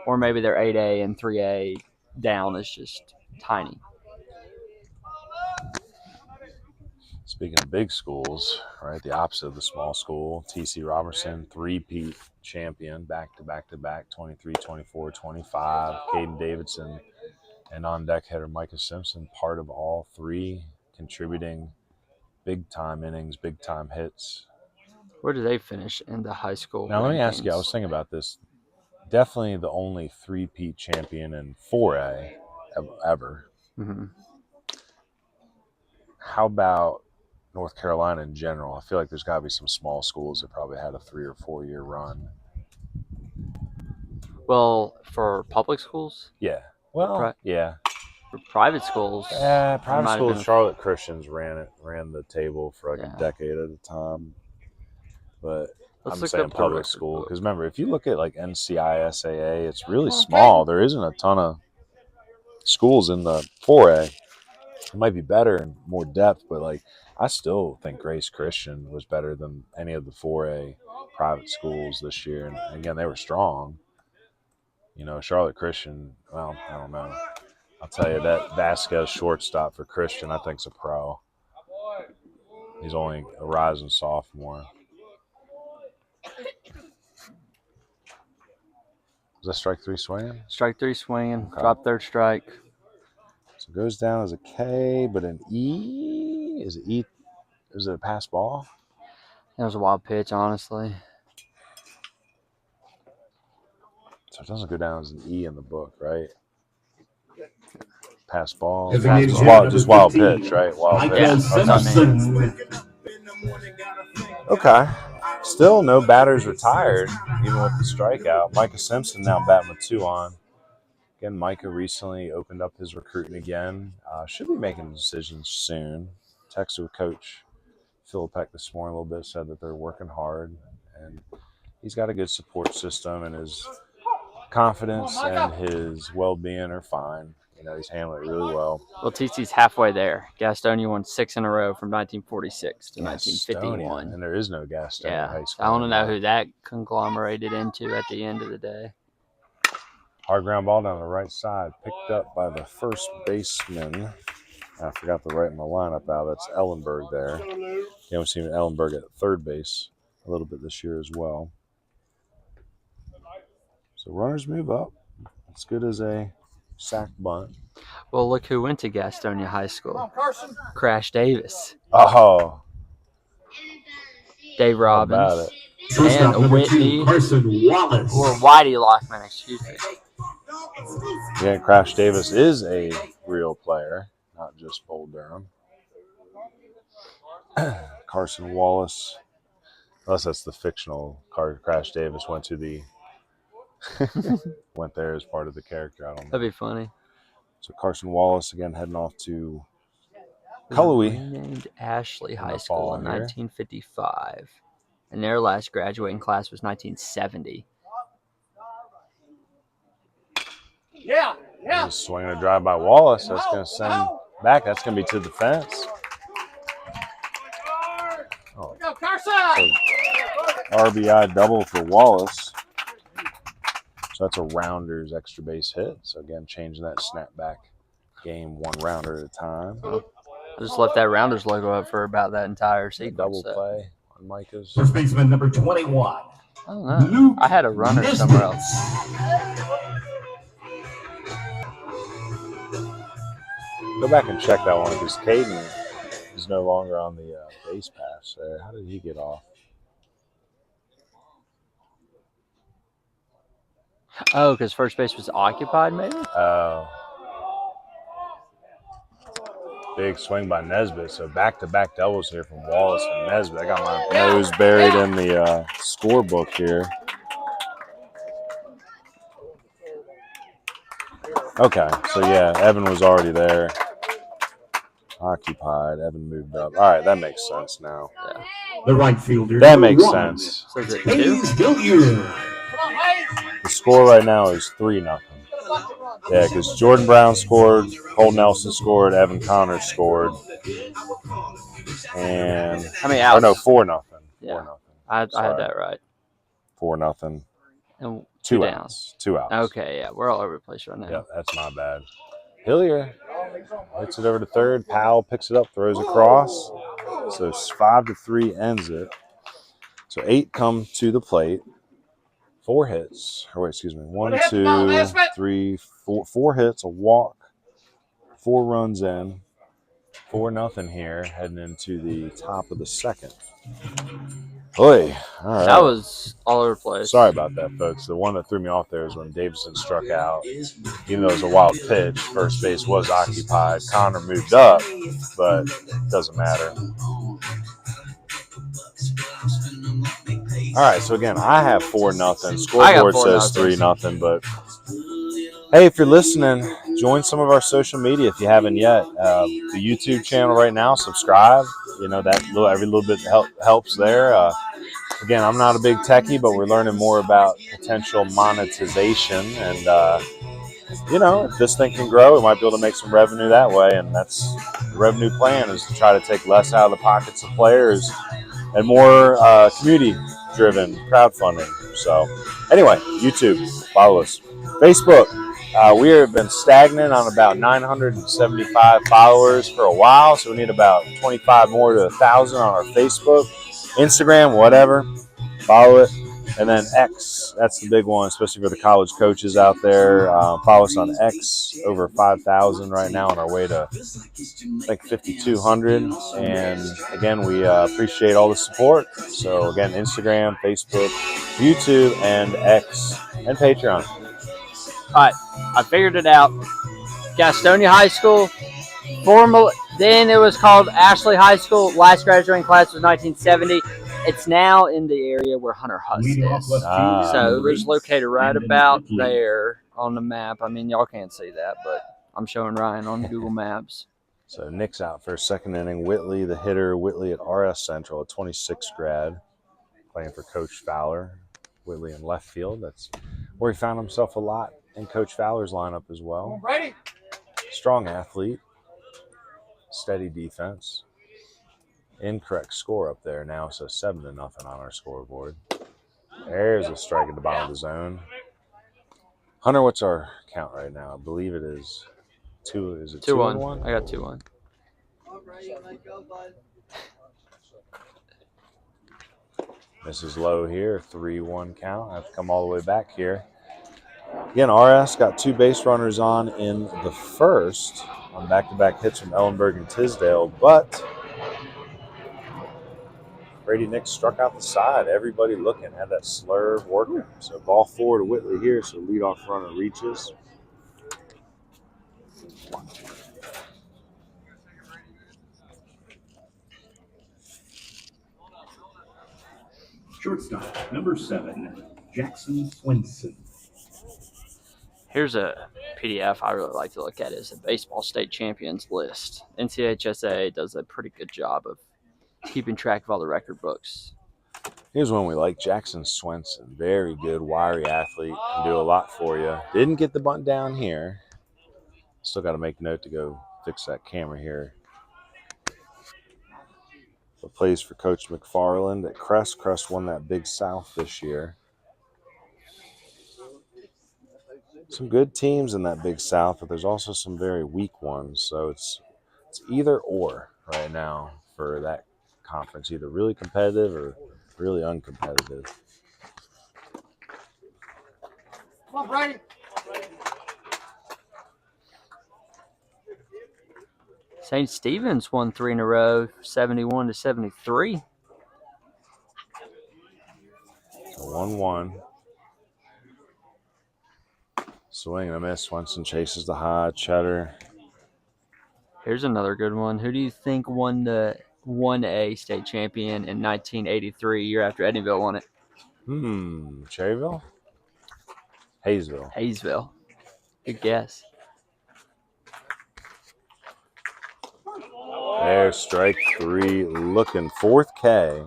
Speaker 2: Or maybe they're 8A and 3A down is just tiny.
Speaker 3: Speaking of big schools, right, the opposite of the small school, T.C. Robertson, 3-peat champion, back-to-back, 23, 24, 25. Caden Davidson and on-deck hitter Micah Simpson, part of all 3, contributing big-time innings, big-time hits.
Speaker 2: Where do they finish in the high school?
Speaker 3: Now, let me ask you, I was thinking about this. Definitely the only 3-peat champion in 4A ever.
Speaker 2: Mm-hmm.
Speaker 3: How about North Carolina in general? I feel like there's got to be some small schools that probably had a 3 or 4 year run.
Speaker 2: Well, for public schools?
Speaker 3: Yeah. Well, yeah.
Speaker 2: For private schools?
Speaker 3: Yeah, private schools, Charlotte Christians ran the table for like a decade at a time. But I'm saying public school. Because remember, if you look at like NCISAA, it's really small. There isn't a ton of schools in the 4A. It might be better and more depth, but like I still think Grace Christian was better than any of the 4A private schools this year. And again, they were strong. Charlotte Christian, well, I don't know. I'll tell you that Vasquez shortstop for Christian, I think, is a pro. He's only a rising sophomore. Was that strike 3 swinging?
Speaker 2: Strike 3 swinging. Okay. Drop 3rd strike.
Speaker 3: So it goes down as a K, but an E. Is it a pass ball?
Speaker 2: It was a wild pitch, honestly.
Speaker 3: So it doesn't go down as an E in the book, right? Pass ball. Just wild pitch, right? Wild pitch. Okay. Still no batters retired, even with the strikeout. Micah Simpson now batting with 2 on. Again, Micah recently opened up his recruiting again. Should be making decisions soon. Texted with Coach Philippek this morning a little bit, said that they're working hard. And he's got a good support system, and his confidence and his well-being are fine. He's handling it really well.
Speaker 2: Well, TC's halfway there. Gastonia won 6 in a row from 1946 to 1951.
Speaker 3: And there is no Gastonia high school.
Speaker 2: I want to know who that conglomerated into at the end of the day.
Speaker 3: Hard ground ball down the right side, picked up by the first baseman. I forgot to write my lineup out. That's Ellenberg there. We've seen Ellenberg at 3rd base. a little bit this year as well. So runners move up. As good as a sack bunt.
Speaker 2: Well, look who went to Gastonia High School. Crash Davis.
Speaker 3: Oh,
Speaker 2: Dave
Speaker 3: how about
Speaker 2: Robbins.
Speaker 3: it?
Speaker 4: Shortstop
Speaker 2: And
Speaker 4: number 2,
Speaker 2: Whitney.
Speaker 4: Carson Wallace.
Speaker 2: Or Whitey Lockman, excuse me.
Speaker 3: Yeah, Crash Davis is a real player, not just Bull Durham. Carson Wallace. Unless that's the fictional Crash Davis went to the went there as part of the character. I don't know.
Speaker 2: That'd be funny.
Speaker 3: So Carson Wallace again heading off to
Speaker 2: It was
Speaker 3: Cullowhee.
Speaker 2: renamed Ashley
Speaker 3: in
Speaker 2: High
Speaker 3: the
Speaker 2: School
Speaker 3: fall
Speaker 2: in
Speaker 3: here.
Speaker 2: 1955. And their last graduating class was 1970.
Speaker 6: Yeah.
Speaker 3: Just swinging a drive by Wallace. That's going to send back. That's going to be to the fence. Oh,
Speaker 6: Go, Carson!
Speaker 3: so RBI double for Wallace. So that's a Rounders extra base hit. So again, changing that snapback game 1 rounder at a time.
Speaker 2: I just left that Rounders logo up for about that entire sequence.
Speaker 3: Double
Speaker 2: so.
Speaker 3: play on Micah's.
Speaker 4: First baseman number 21.
Speaker 2: I don't know. I had a runner somewhere else.
Speaker 3: Go back and check that one because Caden is no longer on the base pass there. How did he get off?
Speaker 2: Oh, because first base was occupied, maybe?
Speaker 3: Big swing by Nesbitt. So back-to-back doubles here from Wallace and Nesbitt. I got my nose buried in the scorebook here. Okay, so yeah, Evan was already there. Occupied. Evan moved up. All right, that makes sense now.
Speaker 2: Yeah.
Speaker 4: The right fielder.
Speaker 3: That
Speaker 4: number
Speaker 3: makes
Speaker 4: 1.
Speaker 3: sense.
Speaker 2: So is it 2?
Speaker 4: Hayes Hilliard.
Speaker 3: The score right now is 3-0. Yeah, because Jordan Brown scored, Cole Nelson scored, Evan Connors scored, and
Speaker 2: How many outs?
Speaker 3: Oh no, 4-0.
Speaker 2: Yeah.
Speaker 3: 4-0.
Speaker 2: I had that right.
Speaker 3: 4-0.
Speaker 2: And
Speaker 3: 2
Speaker 2: down.
Speaker 3: outs. 2 outs.
Speaker 2: Okay, yeah, we're all over the place right now.
Speaker 3: Yep, that's my bad. Hilliard hits it over to third. Powell picks it up, throws across. So 5-3 ends it. So 8 come to the plate. 4 hits. Or wait, excuse me. 1, 2, 3, 4. 4 hits, a walk, 4 runs in. 4-0 here, heading into the top of the second. Oy, all right.
Speaker 2: That was all over the place.
Speaker 3: Sorry about that, folks. The one that threw me off there is when Davidson struck out. Even though it was a wild pitch, first base was occupied. Connor moved up, but it doesn't matter. All right, so again, I have 4-0. Scoreboard says 3-0, but hey, if you're listening, join some of our social media if you haven't yet. The YouTube channel right now, subscribe. You know, that every little bit helps there. Again, I'm not a big techie, but we're learning more about potential monetization. And, you know, if this thing can grow, we might be able to make some revenue that way. And that's the revenue plan, is to try to take less out of the pockets of players and more community-driven crowdfunding. So, anyway, YouTube, follow us. Facebook, we have been stagnant on about 975 followers for a while, so we need about 25 more to 1,000 on our Facebook. Instagram, whatever, follow it. And then X, that's the big one, especially for the college coaches out there. Follow us on X, over 5,000 right now, on our way to, I think, 5,200. And again, we appreciate all the support. So again, Instagram, Facebook, YouTube, and X, and Patreon.
Speaker 2: All right, I figured it out. Gastonia High School, then it was called Ashley High School. Last graduating class was 1970. It's now in the area where Hunter Huss is. So it was located right about there on the map. I mean, y'all can't see that, but I'm showing Ryan on Google Maps.
Speaker 3: So Nick's out for a second inning. Whitley, the hitter, Whitley at RS Central, a 26 grad, playing for Coach Fowler. Whitley in left field. That's where he found himself a lot in Coach Fowler's lineup as well. Strong athlete. Steady defense. Incorrect score up there now, so 7-0 on our scoreboard. There's a strike at the bottom of the zone. Hunter, what's our count right now? I believe it is 2. Is it 2-1?
Speaker 2: I got 2-1.
Speaker 3: Misses low here, 3-1 count. I have to come all the way back here. Again, RS got 2 base runners on in the first on back-to-back hits from Ellenberg and Tisdale, but Brady Nix struck out the side. Everybody looking, had that slurve working. So ball 4 to Whitley here, so leadoff runner reaches.
Speaker 4: Shortstop, number 7, Jackson Swenson.
Speaker 2: Here's a PDF I really like to look at is a baseball state champions list. NCHSA does a pretty good job of keeping track of all the record books.
Speaker 3: Here's one we like, Jackson Swenson. Very good, wiry athlete, can do a lot for you. Didn't get the bunt down here. Still got to make note to go fix that camera here. But plays for Coach McFarland at Crest. Crest won that Big South this year. Some good teams in that Big South, but there's also some very weak ones. So it's either or right now for that conference, either really competitive or really uncompetitive.
Speaker 6: Come on, Brady.
Speaker 2: St. Stephen's won 3 in a row, 71-73.
Speaker 3: So 1-1. Swing and a miss. Swenson chases the high. Cheddar.
Speaker 2: Here's another good one. Who do you think won the 1A state champion in 1983, year after Eddyville won it?
Speaker 3: Cherryville? Hayesville.
Speaker 2: Hayesville. Good guess.
Speaker 3: There's strike 3. Looking. 4th K.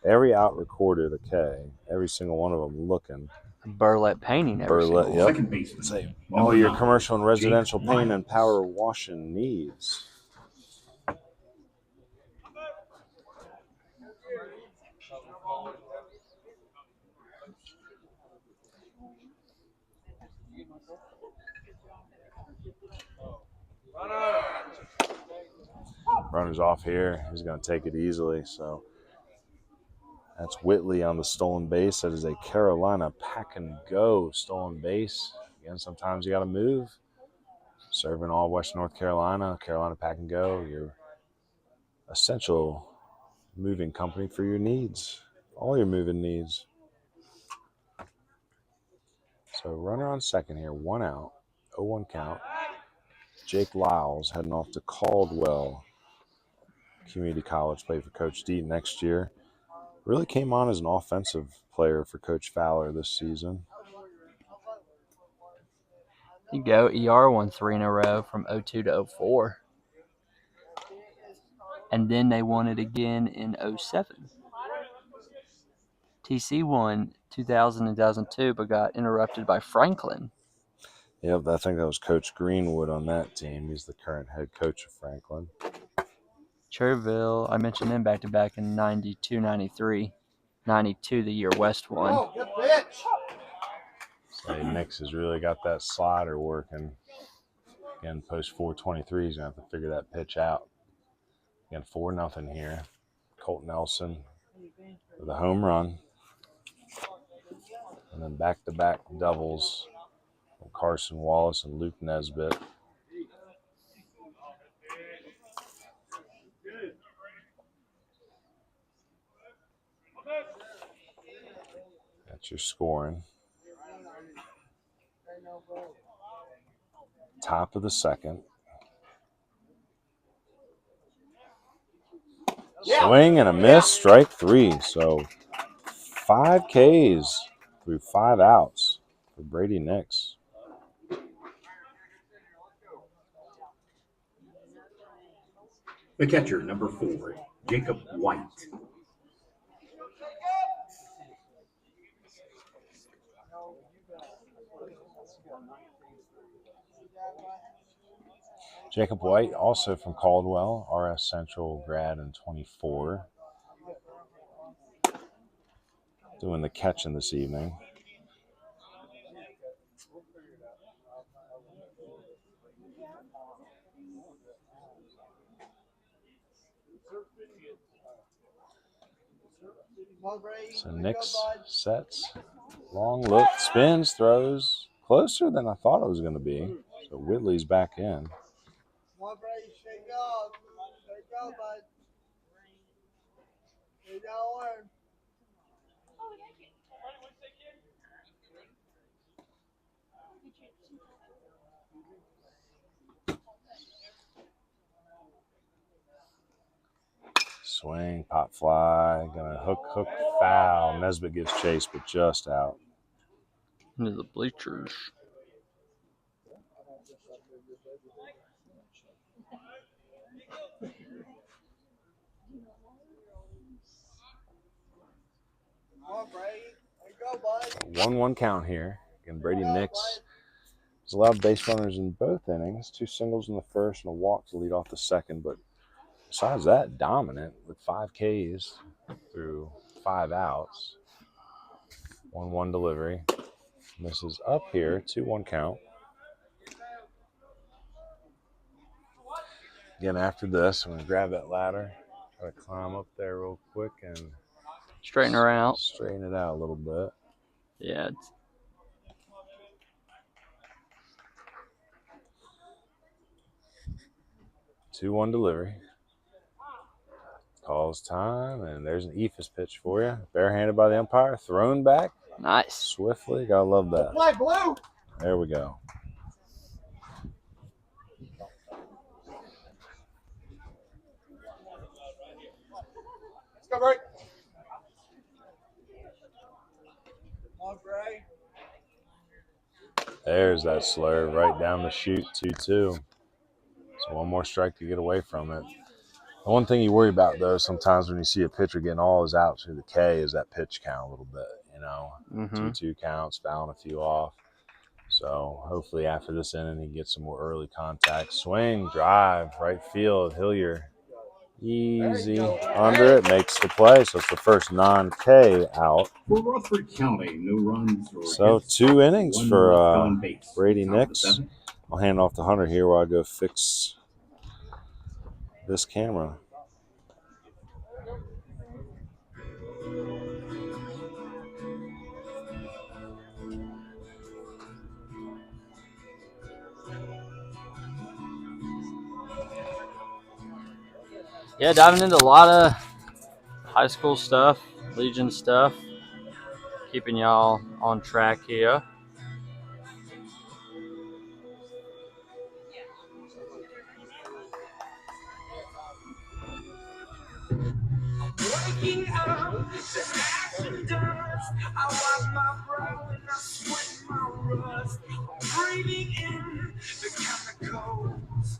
Speaker 3: Every out recorded a K. Every single one of them looking.
Speaker 2: Burlap painting.
Speaker 3: Burlap, yep.
Speaker 4: Second baseman.
Speaker 3: Say all your commercial and residential paint and power washing needs. Runner's off here. He's going to take it easily. So that's Whitley on the stolen base. That is a Carolina pack and go stolen base. Again, sometimes you got to move. Serving all Western North Carolina, Carolina pack and go. Your essential moving company for your needs. All your moving needs. So runner on second here. 1 out. 0-1 count. Jake Lyles heading off to Caldwell Community College, play for Coach D next year. Really came on as an offensive player for Coach Fowler this season.
Speaker 2: You go. ER won 3 in a row from 02 to 04. And then they won it again in 07. TC won 2000 and 2002, but got interrupted by Franklin.
Speaker 3: Yep, I think that was Coach Greenwood on that team. He's the current head coach of Franklin.
Speaker 2: Cherryville, I mentioned them back-to-back in 92, 93. 92, the year West won.
Speaker 6: Oh, good pitch.
Speaker 3: So Nix has really got that slider working. Again, post 423, he's going to have to figure that pitch out. Again, 4-0 here. Colt Nelson with a home run. And then back-to-back doubles from Carson Wallace and Luke Nesbitt. That's your scoring. Top of the second. Swing and a miss, strike 3. So 5 Ks through 5 outs for Brady Nix.
Speaker 4: The catcher, number 4, Jacob White.
Speaker 3: Jacob White, also from Caldwell, RS Central grad in 24. Doing the catching this evening. So Nix sets, long look, spins, throws, closer than I thought it was going to be. So Whitley's back in. Swing, pop fly, gonna hook, foul. Nesbitt gets chased, but just out.
Speaker 2: Into the bleachers.
Speaker 3: So 1-1 count here. Again, Brady Nix has allowed base runners in both innings, 2 singles in the first and a walk to lead off the second. But besides that, dominant with 5 Ks through 5 outs. 1-1 delivery. Misses up here, 2-1 count. Again, after this, I'm going to grab that ladder, try to climb up there real quick and
Speaker 2: straighten her out.
Speaker 3: Straighten it out a little bit.
Speaker 2: Yeah.
Speaker 3: 2-1 delivery. Calls time, and there's an Ephus pitch for you. Barehanded by the umpire, thrown back.
Speaker 2: Nice.
Speaker 3: Swiftly. Gotta love that.
Speaker 6: Play blue.
Speaker 3: There we go.
Speaker 6: Let's go, Bray.
Speaker 3: There's that slurve right down the chute, 2-2. So one more strike to get away from it. The one thing you worry about, though, sometimes when you see a pitcher getting all his outs through the K is that pitch count a little bit, you know. 2-2 counts, fouling a few off. So hopefully after this inning, he gets some more early contact. Swing, drive, right field, Hillier. Easy under it, makes the play. So it's the first non-K out.
Speaker 4: For Rutherford County, no runs.
Speaker 3: So 2 innings for Brady Nix. I'll hand off to Hunter here while I go fix this camera.
Speaker 2: Yeah, diving into a lot of high school stuff, Legion stuff, keeping y'all on track here.
Speaker 1: Waking up to ash and dust, I wipe my brow and I sweat my rust. I'm breathing in the chemicals.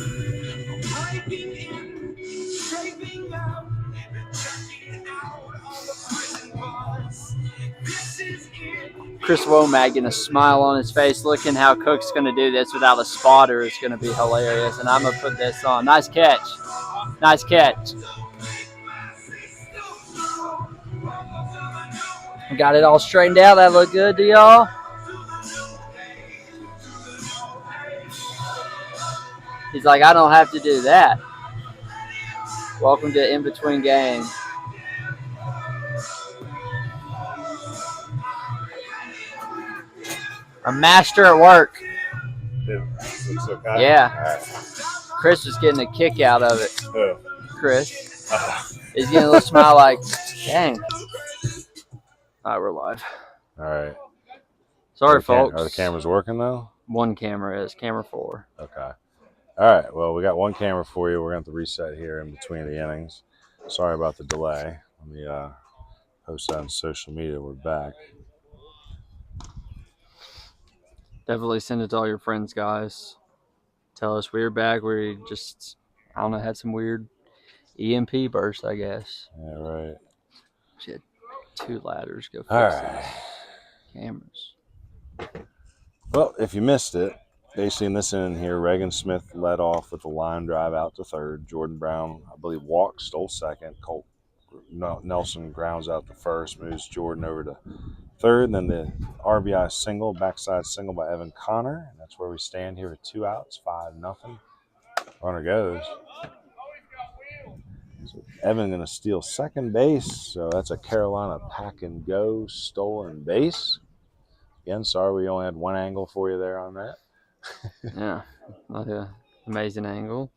Speaker 1: I'm breaking in, scraping up, and checking out all the prison bars. This is it.
Speaker 2: Chris Womack getting a smile on his face, looking how Cook's going to do this without a spotter is going to be hilarious. And I'm going to put this on. Nice catch. Nice catch. Got it all straightened out. That look good to y'all? He's like, I don't have to do that. Welcome to In Between Game. A master at work.
Speaker 3: Looks okay.
Speaker 2: Yeah.
Speaker 3: All right.
Speaker 2: Chris was getting a kick out of it.
Speaker 3: Who?
Speaker 2: Chris. He's getting a little smile like, dang. All right, we're live.
Speaker 3: All right.
Speaker 2: Sorry, folks.
Speaker 3: Are the cameras working, though?
Speaker 2: One camera is. Camera 4.
Speaker 3: Okay. All right. Well, we got one camera for you. We're going to have to reset here in between the innings. Sorry about the delay. Let me post that on social media. We're back.
Speaker 2: Definitely send it to all your friends, guys. Tell us we're back. We just, I don't know, had some weird EMP burst, I guess.
Speaker 3: Yeah, right.
Speaker 2: She had 2 ladders. Go fix
Speaker 3: All right.
Speaker 2: Cameras.
Speaker 3: Well, if you missed it, basically in this inning here, Reagan Smith led off with a line drive out to third. Jordan Brown, I believe, walked, stole second. Colt Nelson grounds out to first, moves Jordan over to third. And then the RBI single, backside single by Evan Connor. And that's where we stand here with 2 outs, 5-0. Runner goes. So Evan going to steal second base. So that's a Carolina pack and go stolen base. Again, sorry we only had one angle for you there on that.
Speaker 2: Yeah, not an amazing angle.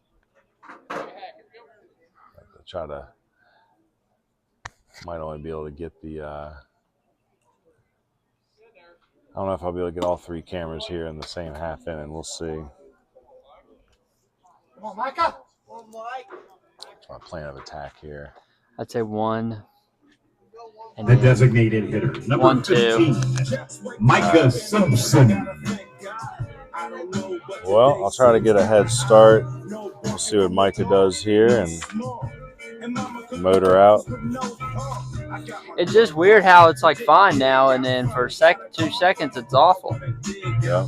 Speaker 3: Try to, might only be able to get the, I don't know if I'll be able to get all three cameras here in the same half inning. We'll see.
Speaker 6: Come on, Micah. Come on, Mike.
Speaker 3: That's my plan of attack here.
Speaker 2: I'd say 1. And
Speaker 4: The
Speaker 2: then
Speaker 4: designated hitter, number
Speaker 2: 1, 2.
Speaker 4: 15, Micah Simpson.
Speaker 3: Well, I'll try to get a head start. We'll see what Micah does here and motor out.
Speaker 2: It's just weird how it's like fine now, and then for 2 seconds it's awful.
Speaker 3: Yep.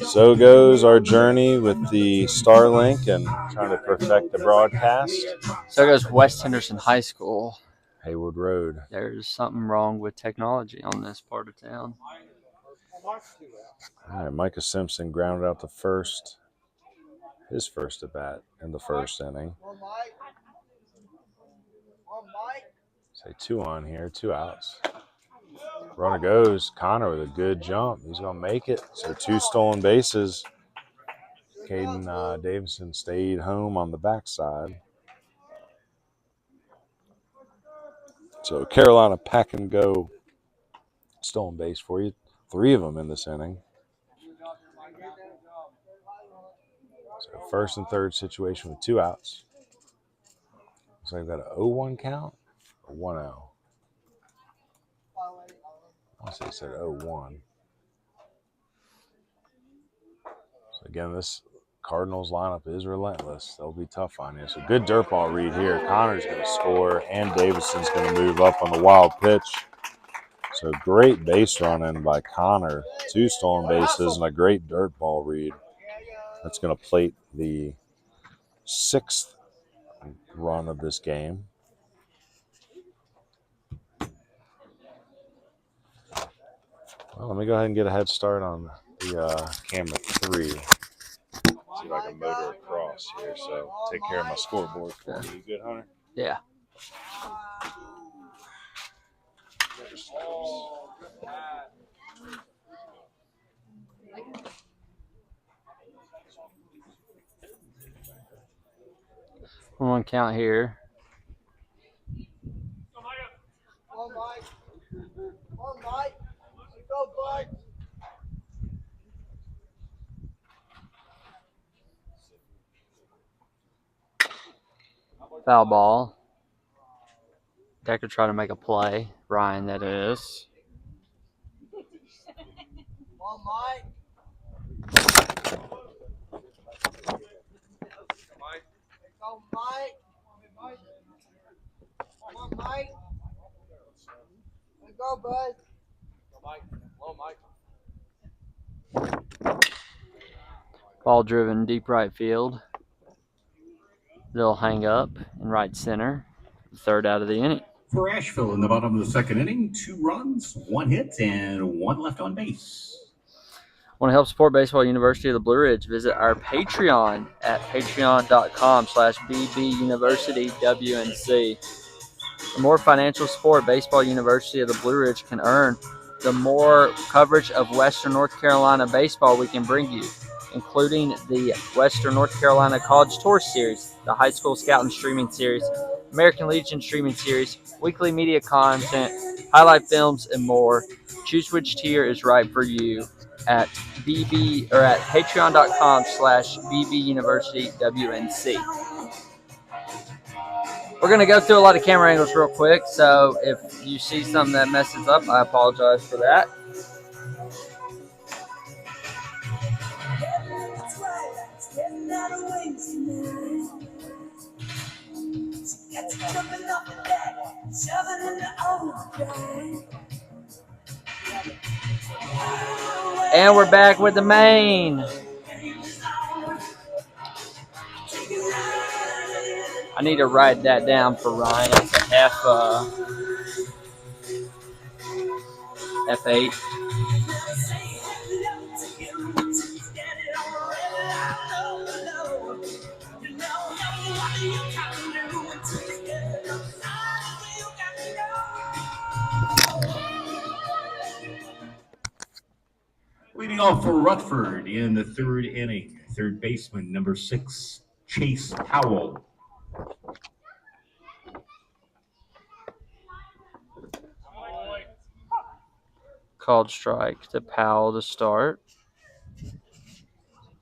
Speaker 3: So goes our journey with the Starlink and trying to perfect the broadcast.
Speaker 2: So goes West Henderson High School.
Speaker 3: Haywood Road.
Speaker 2: There's something wrong with technology on this part of town.
Speaker 3: All right, Micah Simpson grounded out the first, his first at bat in the first inning. Say 2 on here, 2 outs. Runner goes. Connor with a good jump. He's going to make it. So 2 stolen bases. Caden Davison stayed home on the backside. So Carolina pack and go stolen base for you. 3 of them in this inning. So first and third situation with 2 outs. Looks like we've got an 0-1 count or 1-0. I say it said 0-1. So again, this Cardinals lineup is relentless. They'll be tough on you. So good dirt ball read here. Connor's going to score, and Davison's going to move up on the wild pitch. So great base running by Connor. 2 stolen bases and a great dirt ball read. That's going to plate the 6th run of this game. Well, let me go ahead and get a head start on the camera 3. See if I can motor across here. So take care of my scoreboard for me. You good, Hunter?
Speaker 2: Yeah. One count here.
Speaker 6: Come on, Mike. Come on, Mike. Let's go, bud.
Speaker 2: Foul ball. Decker trying to make a play. Ryan, that is.
Speaker 6: Come on, Mike. Go, Mike. Come on, Mike. Let's go, bud. Go, Mike. Hello, Mike.
Speaker 2: Ball driven deep right field. They'll hang up in right center. 3rd out of the inning.
Speaker 4: For Asheville in the bottom of the 2nd inning, 2 runs, 1 hit, and 1 left on base.
Speaker 2: Want to help support Baseball University of the Blue Ridge? Visit our Patreon at patreon.com/bbuniversitywNC. The more financial support Baseball University of the Blue Ridge can earn, the more coverage of Western North Carolina baseball we can bring you, including the Western North Carolina College Tour Series, the High School Scouting Streaming Series, American Legion Streaming Series, weekly media content, highlight films, and more. Choose which tier is right for you at patreon.com/bbuniversitywNC. We're going to go through a lot of camera angles real quick, so if you see something that messes up, I apologize for that. And we're back with the main. I need to write that down for Ryan. It's an F8.
Speaker 4: Leading off for Rutherford in the third inning, third baseman, number 6, Chase Howell.
Speaker 2: Called strike to Powell to start.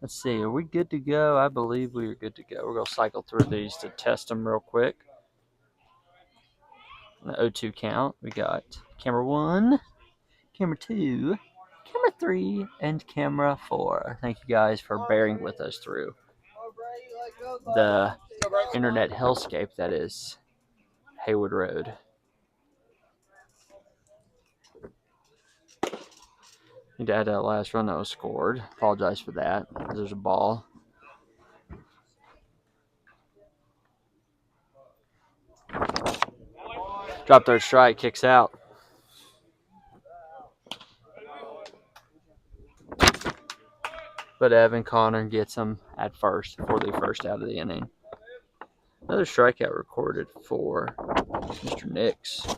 Speaker 2: Let's see, are we good to go? I believe we are good to go. We're going to cycle through these to test them real quick. The 0-2 count, we got camera 1, camera 2, camera 3, and camera 4. Thank you guys for bearing with us through the internet hellscape that is Haywood Road. Need to add that last run that was scored. Apologize for that. There's a ball. Drop third strike, kicks out. But Evan Connor gets him at first for the first out of the inning. Another strikeout recorded for Mr. Nix. I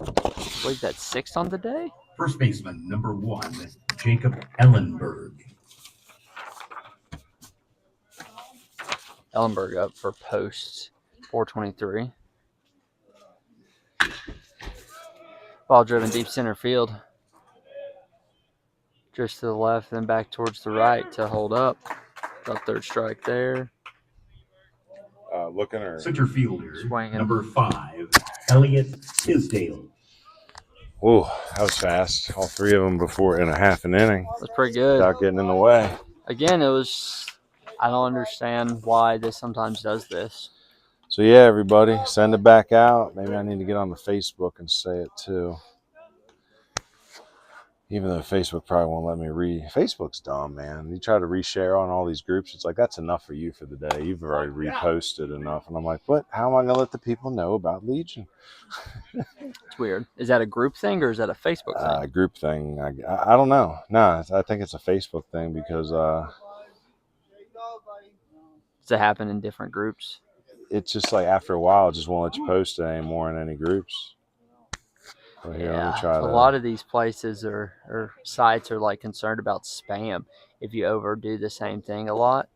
Speaker 2: believe that's 6th on the day.
Speaker 4: First baseman, number 1, Jacob Ellenberg.
Speaker 2: Ellenberg up for Post, 423. Ball driven deep center field. Just to the left, then back towards the right to hold up. Got third strike there.
Speaker 3: Looking or
Speaker 4: Center fielder,
Speaker 2: Swinging.
Speaker 4: number 5, Elliot Tisdale.
Speaker 3: oh, that was fast. All 3 of them before in a half an inning.
Speaker 2: That's pretty good.
Speaker 3: Without getting in the way.
Speaker 2: Again, it was. I don't understand why this sometimes does this.
Speaker 3: So yeah, everybody, send it back out. Maybe I need to get on the Facebook and say it too. Even though Facebook probably won't let me read. Facebook's dumb, man. You try to reshare on all these groups. It's like, that's enough for you for the day. You've already reposted enough. And I'm like, what? How am I going to let the people know about Legion?
Speaker 2: It's weird. Is that a group thing or is that a Facebook thing?
Speaker 3: Group thing. I don't know. No, I think it's a Facebook thing because
Speaker 2: Does it happen in different groups?
Speaker 3: it's just like after a while, it just won't let you post it anymore in any groups. So here, let me try
Speaker 2: a lot of these places or sites are like concerned about spam if you overdo the same thing a lot.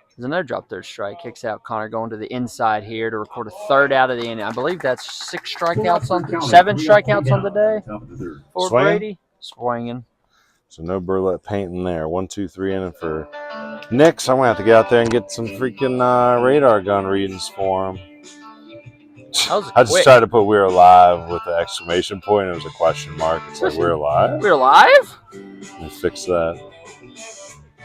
Speaker 2: There's another drop third strike, kicks out Connor going to the inside here to record a third out of the inning. I believe that's 7 strikeouts on the day for Brady. Swinging.
Speaker 3: So no burlap painting there. 1, 2, 3 inning for Nix. I'm gonna have to get out there and get some freaking radar gun readings for him. I just tried to put "We're alive" with the exclamation point. It was a question mark. It's like "We're alive."
Speaker 2: We're live.
Speaker 3: Let me fix that.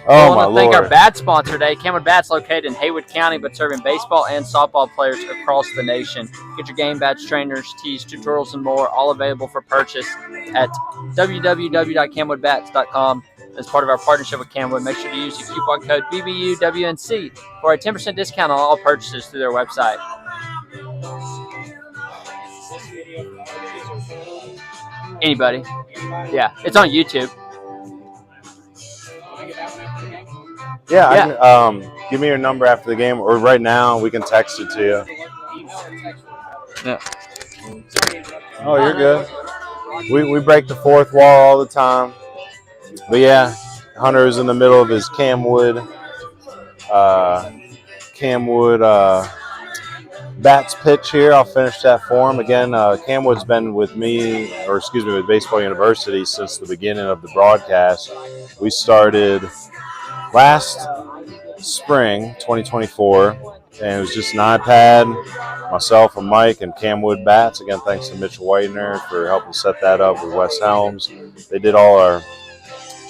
Speaker 2: Oh, I want to thank our bat sponsor today, Kenwood Bats, located in Haywood County, but serving baseball and softball players across the nation. Get your game bats, trainers, tees, tutorials, and more, all available for purchase at www.kenwoodbats.com. As part of our partnership with Kenwood, make sure to use the coupon code BBUWNC for a 10% discount on all purchases through their website. Anybody? Yeah, it's on YouTube.
Speaker 3: Yeah. Give me your number after the game, or right now we can text it to you.
Speaker 2: Yeah.
Speaker 3: Oh, you're good. We break the fourth wall all the time. But yeah, Hunter's in the middle of his Camwood bats pitch here. I'll finish that for him. Again, Camwood's been with me, with Baseball University since the beginning of the broadcast. We started last spring, 2024, and it was just an iPad, myself and Mike, and Camwood Bats. Again, thanks to Mitchell Whitener for helping set that up with Wes Helms. They did all our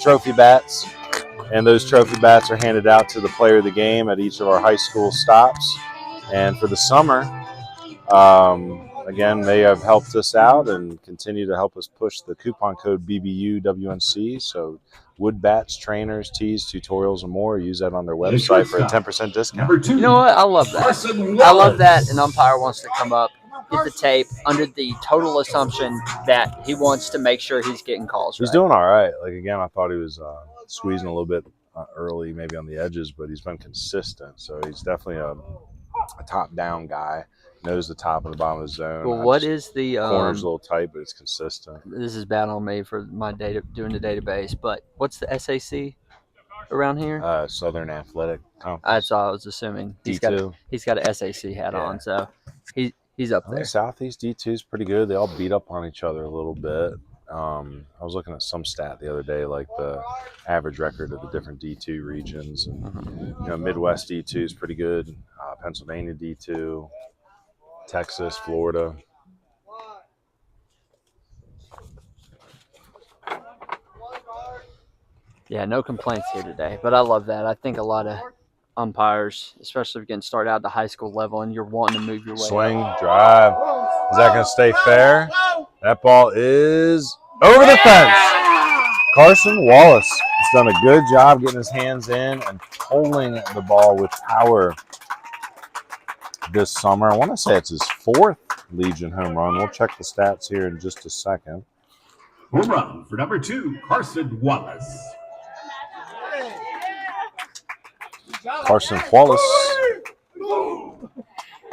Speaker 3: trophy bats, and those trophy bats are handed out to the player of the game at each of our high school stops. And for the summer, again, they have helped us out and continue to help us push the coupon code BBUWNC. So wood bats, trainers, tees, tutorials, and more. Use that on their website for a 10% discount.
Speaker 4: Number 2.
Speaker 2: You know what? I love that. I love that an umpire wants to come up, get the tape under the total assumption that he wants to make sure he's getting calls right.
Speaker 3: He's doing all right. Like, again, I thought he was squeezing a little bit early, maybe on the edges, but he's been consistent. So he's definitely a top-down guy. Knows the top and the bottom of the zone.
Speaker 2: Well, what is the
Speaker 3: corner's a little tight, but it's consistent.
Speaker 2: This is bad on me for my data doing the database. But what's the SAC? around here?
Speaker 3: Southern Athletic Conference.
Speaker 2: That's all I was assuming. He's got a SAC hat on, so he's up
Speaker 3: I
Speaker 2: there.
Speaker 3: think Southeast D2 is pretty good. They all beat up on each other a little bit. I was looking at some stat the other day, like the average record of the different D2 regions. And, Midwest D2 is pretty good. Pennsylvania D2, Texas, Florida.
Speaker 2: Yeah, no complaints here today, but I love that. I think a lot of umpires, especially if you're getting started out at the high school level and you're wanting to move your way
Speaker 3: Swing,
Speaker 2: up.
Speaker 3: drive. Is that going to stay fair? That ball is over the fence. Carson Wallace has done a good job getting his hands in and pulling the ball with power this summer. I want to say it's his 4th Legion home run. We'll check the stats here in just a second.
Speaker 4: Home run for number 2, Carson Wallace.
Speaker 3: Carson Wallace.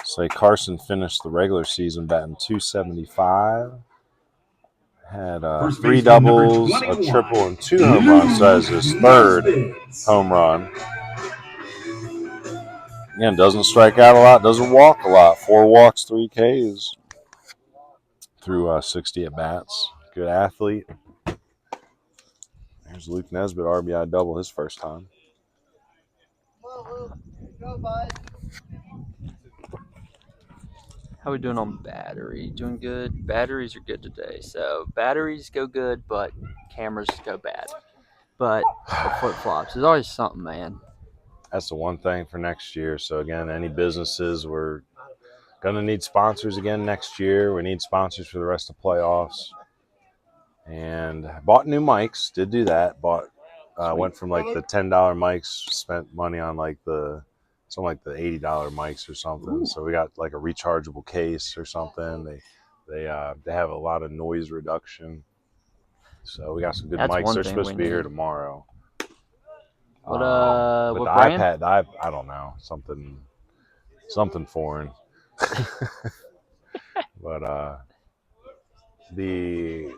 Speaker 3: Say Carson finished the regular season batting .275. Had 3 doubles, a triple, and 2 home runs. So that's his 3rd home run. Again, doesn't strike out a lot, doesn't walk a lot. 4 walks, 3 Ks through 60 at bats. Good athlete. There's Luke Nesbitt, RBI double his first time.
Speaker 6: Go, bud.
Speaker 2: How are we doing on battery? Doing good? Batteries are good today. So batteries go good, but cameras go bad. But the flip-flops is always something, man.
Speaker 3: That's the one thing for next year. So, again, any businesses, we're going to need sponsors again next year. We need sponsors for the rest of playoffs. And bought new mics. Did do that. Went from like the $10 mics, spent money on like the $80 mics or something. Ooh. So we got like a rechargeable case or something. They have a lot of noise reduction. So we got some good mics. They're supposed to be here tomorrow.
Speaker 2: What
Speaker 3: the
Speaker 2: brand?
Speaker 3: iPad, I don't know, something foreign. But the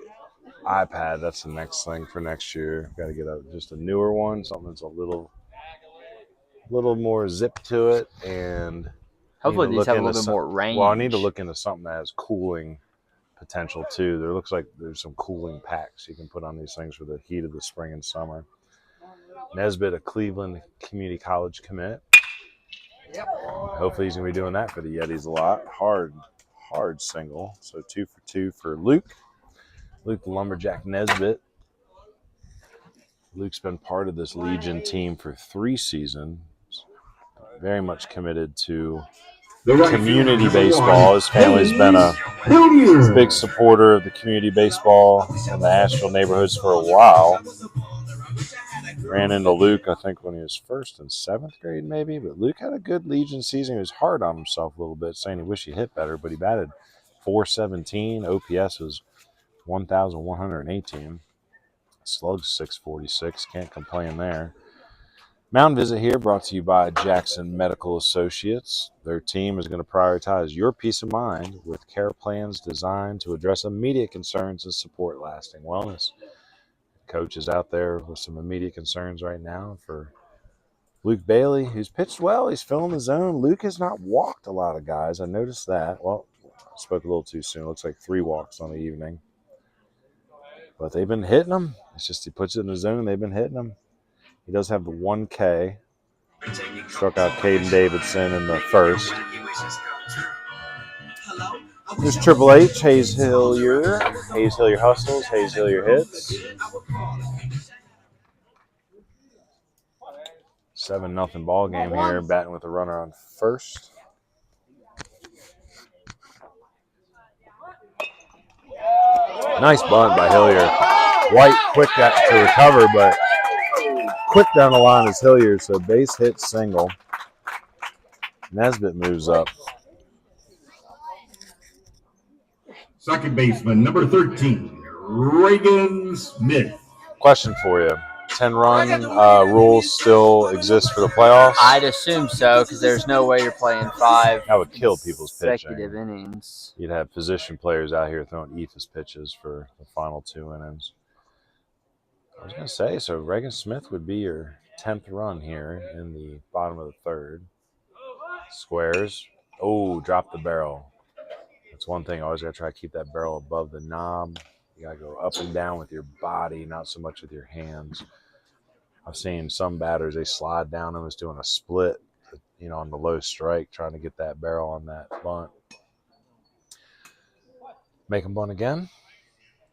Speaker 3: iPad, that's the next thing for next year. Got to get just a newer one, something that's a little more zip to it, and
Speaker 2: hopefully these have a little bit more range.
Speaker 3: Well, I need to look into something that has cooling potential too. There looks like there's some cooling packs you can put on these things for the heat of the spring and summer. Nesbitt, a Cleveland Community College commit. Hopefully he's going to be doing that for the Yetis a lot. Hard single. So 2 for 2 for Luke. Luke the Lumberjack Nesbitt. Luke's been part of this Legion team for 3 seasons. Very much committed to community baseball. His family's been a big supporter of the community baseball in the Asheville neighborhoods for a while. Ran into Luke, I think, when he was 1st and 7th grade, maybe. But Luke had a good Legion season. He was hard on himself a little bit, saying he wished he hit better. But he batted .417. OPS was 1,118. Slugs 646. Can't complain there. Mound visit here brought to you by Jackson Medical Associates. Their team is going to prioritize your peace of mind with care plans designed to address immediate concerns and support lasting wellness. Coach is out there with some immediate concerns right now for Luke Bailey, who's pitched well. He's filling the zone. Luke has not walked a lot of guys. I noticed that. Well, I spoke a little too soon. It looks like 3 walks on the evening. But they've been hitting him. It's just he puts it in the zone. They've been hitting him. He does have the 1K. Struck out Caden Davidson in the 1st. There's Triple H, Hayes Hillier. Hayes Hillier hustles, Hayes Hillier hits. 7-0 ball game here, batting with a runner on 1st. Nice bunt by Hillier. White quick to recover, but quick down the line is Hillier, so base hit single. Nesbitt moves up.
Speaker 4: Second baseman, number 13, Reagan Smith.
Speaker 3: Question for you. 10-run rules still exist for the playoffs?
Speaker 2: I'd assume so, because there's no way you're playing 5
Speaker 3: that would kill people's
Speaker 2: consecutive
Speaker 3: pitching.
Speaker 2: innings.
Speaker 3: You'd have position players out here throwing eephus pitches for the final 2 innings. I was going to say, so Reagan Smith would be your 10th run here in the bottom of the third. Squares. Oh, drop the barrel. That's one thing. Always got to try to keep that barrel above the knob. You got to go up and down with your body, not so much with your hands. I've seen some batters, they slide down and was doing a split, on the low strike, trying to get that barrel on that bunt. Make them bunt again?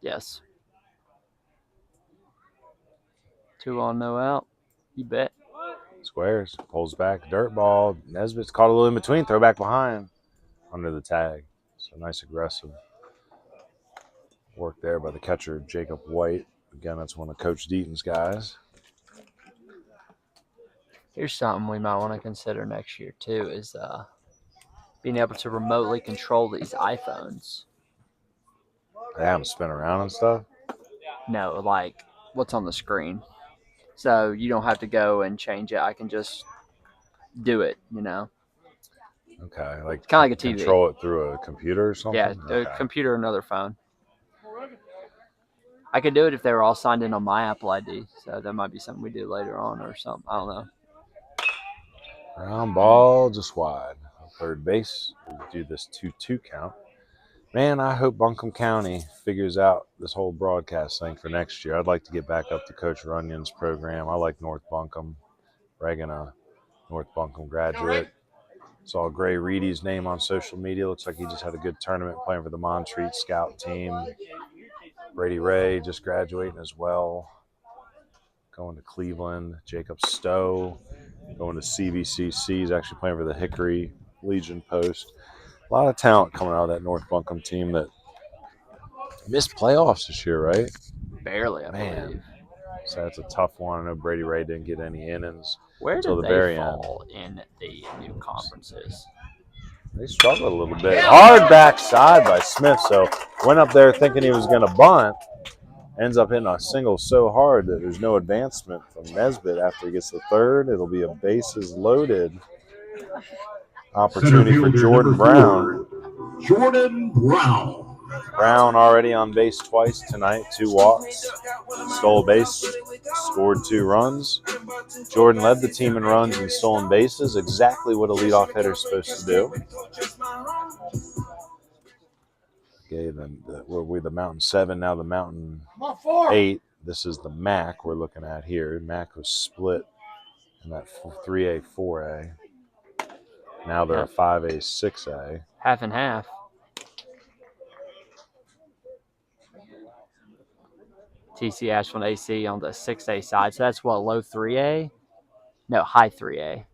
Speaker 2: Yes. 2 on, no out. You bet.
Speaker 3: Squares. Pulls back. Dirt ball. Nesbitt's caught a little in between. Throw back behind. Under the tag. So nice aggressive work there by the catcher, Jacob White. Again, that's one of Coach Deaton's guys.
Speaker 2: Here's something we might want to consider next year, too, is being able to remotely control these iPhones.
Speaker 3: They have them spin around and stuff?
Speaker 2: No, like what's on the screen. So you don't have to go and change it. I can just do it,
Speaker 3: Okay, like
Speaker 2: kind of like a TV.
Speaker 3: Control it through a computer or something?
Speaker 2: Yeah, a computer or another phone. I could do it if they were all signed in on my Apple ID. So that might be something we do later on or something. I don't know.
Speaker 3: Ground ball just wide. Third base. We'll do this 2-2 count. Man, I hope Buncombe County figures out this whole broadcast thing for next year. I'd like to get back up to Coach Runyon's program. I like North Buncombe. Reagan, a North Buncombe graduate. Saw Gray Reedy's name on social media. Looks like he just had a good tournament playing for the Montreat Scout team. Brady Ray just graduating as well. Going to Cleveland. Jacob Stowe going to CVCC. He's actually playing for the Hickory Legion Post. A lot of talent coming out of that North Buncombe team that missed playoffs this year, right?
Speaker 2: Barely, I believe.
Speaker 3: So that's a tough one. I know Brady Ray didn't get any innings
Speaker 2: until
Speaker 3: the
Speaker 2: they
Speaker 3: very
Speaker 2: fall in the new conferences?
Speaker 3: They struggled a little bit. Hard backside by Smith, so went up there thinking he was going to bunt. Ends up hitting a single so hard that there's no advancement from Nesbitt after he gets the third. It'll be a bases loaded opportunity for Jordan Brown.
Speaker 4: Jordan Brown.
Speaker 3: Brown already on base twice tonight, 2 walks, stole a base, scored 2 runs. Jordan led the team in runs and stolen bases, exactly what a leadoff hitter is supposed to do. Okay, then we're the Mountain 7, now the Mountain 8. This is the MAC we're looking at here. MAC was split in that 3A, 4A. Now they're a 5A, 6A.
Speaker 2: Half and half. TC Asheville and AC on the 6A side. So that's what, low 3A? No, high 3A.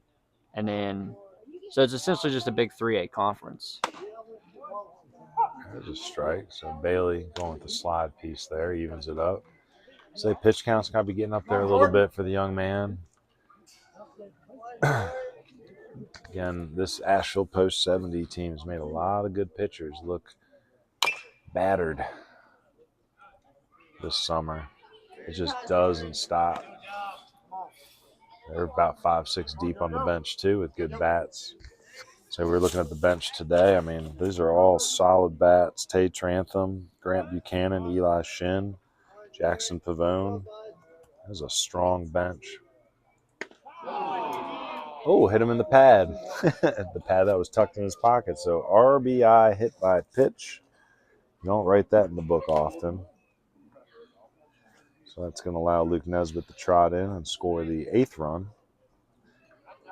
Speaker 2: And then, so it's essentially just a big 3A conference.
Speaker 3: There's a strike. So Bailey going with the slide piece there, evens it up. So pitch count's got to be getting up there a little bit for the young man. Again, this Asheville Post 70 team has made a lot of good pitchers look battered this summer. It just doesn't stop. They're about 5-6 deep on the bench, too, with good bats. So we're looking at the bench today. I mean, these are all solid bats. Tay Trantham, Grant Buchanan, Eli Shin, Jackson Pavone. There's a strong bench. Oh, hit him in the pad. The pad that was tucked in his pocket. So RBI hit by pitch. You don't write that in the book often. So that's going to allow Luke Nesbitt to trot in and score the 8th run.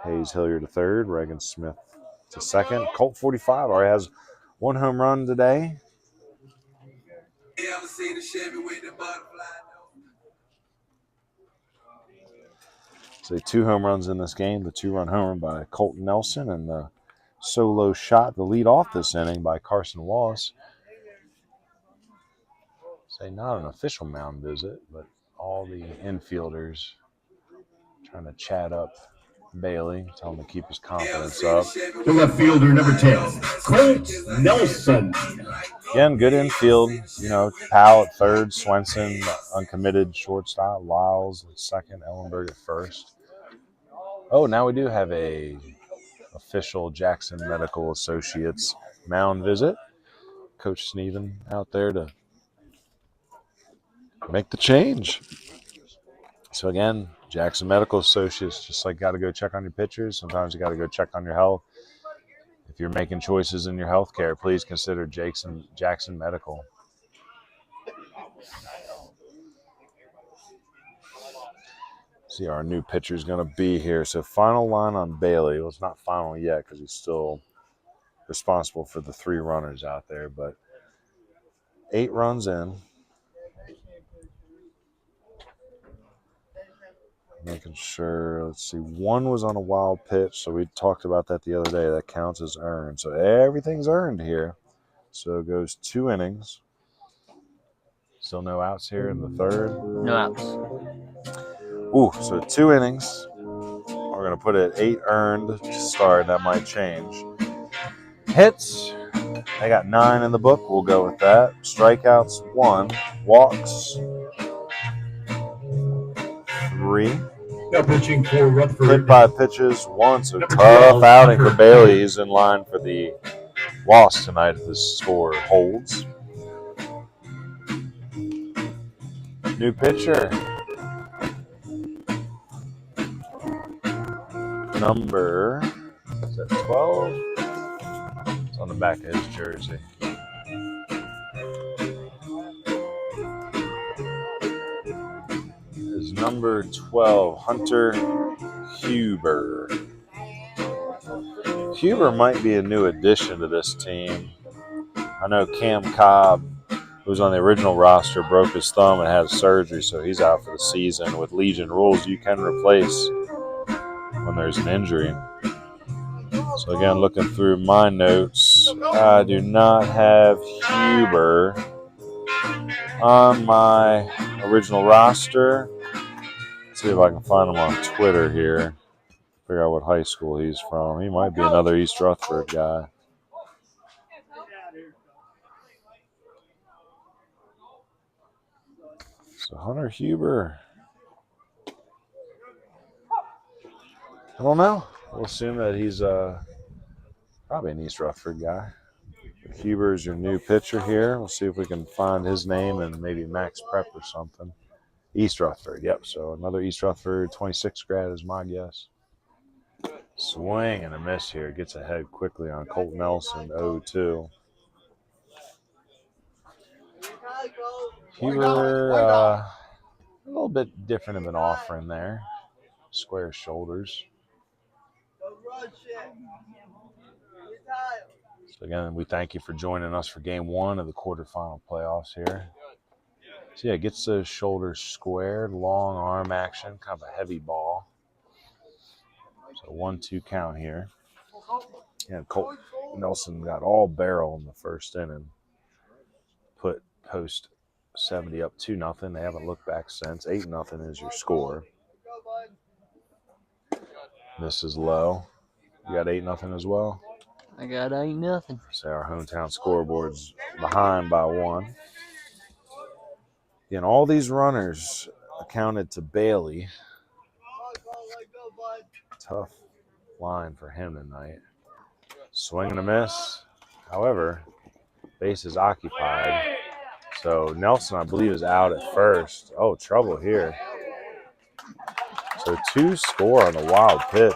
Speaker 3: Hayes Hilliard to third. Reagan Smith to second. Colt 45 already has 1 home run today. So 2 home runs in this game. The 2-run homer by Colton Nelson and the solo shot to lead off this inning by Carson Wallace. Say not an official mound visit, but all the infielders trying to chat up Bailey, tell him to keep his confidence up.
Speaker 4: The left fielder, number 10, Colt Nelson.
Speaker 3: Again, good infield. Powell at third, Swenson, uncommitted shortstop, Lyles at second, Ellenberg at first. Oh, now we do have a official Jackson Medical Associates mound visit. Coach Sneeden out there to make the change. So again, Jackson Medical Associates, just like got to go check on your pitchers. Sometimes you got to go check on your health. If you're making choices in your health care, please consider Jackson Medical. See, our new pitcher is going to be here. So final line on Bailey. Well, it's not final yet because he's still responsible for the 3 runners out there. But 8 runs in. Making sure, let's see, 1 was on a wild pitch. So we talked about that the other day. That counts as earned. So everything's earned here. So it goes 2 innings. Still no outs here in the 3rd.
Speaker 2: No outs.
Speaker 3: Ooh, so 2 innings. We're going to put it 8 earned to start. That might change. Hits. I got 9 in the book. We'll go with that. Strikeouts, 1. Walks, 3.
Speaker 4: Now pitching for Rutherford.
Speaker 3: Hit by pitches, 1. So
Speaker 4: Number
Speaker 3: tough
Speaker 4: 12,
Speaker 3: outing for
Speaker 4: Rutherford.
Speaker 3: Bailey. He's in line for the loss tonight if this score holds. New pitcher. Number, is that 12? It's on the back of his jersey. Is number 12, Hunter Huber. Huber might be a new addition to this team. I know Cam Cobb, who was on the original roster, broke his thumb and had surgery, so he's out for the season. With Legion rules, you can replace when there's an injury. So again, looking through my notes, I do not have Huber on my original roster. Let's see if I can find him on Twitter here. Figure out what high school he's from. He might be another East Rutherford guy. So Hunter Huber. I don't know. We'll assume that he's probably an East Rutherford guy. But Huber is your new pitcher here. We'll see if we can find his name and maybe Max Prep or something. East Rutherford, yep. So another East Rutherford 26 grad is my guess. Swing and a miss here. Gets ahead quickly on Colt Nelson, 0-2. Huber, a little bit different of an offering there. Square shoulders. So again, we thank you for joining us for game 1 of the quarterfinal playoffs here. So yeah, gets the shoulders squared, long arm action, kind of a heavy ball. So 1-2 count here. And Colt Nelson got all barrel in the first inning. Put Post 70 up 2-0. They haven't looked back since. 8-0 is your score. This is low. You got 8-0 as well?
Speaker 2: I got 8-0.
Speaker 3: So our hometown scoreboard's behind by 1. Again, all these runners accounted to Bailey. Tough line for him tonight. Swing and a miss. However, base is occupied. So Nelson, I believe, is out at first. Oh, trouble here. So 2 score on the wild pitch.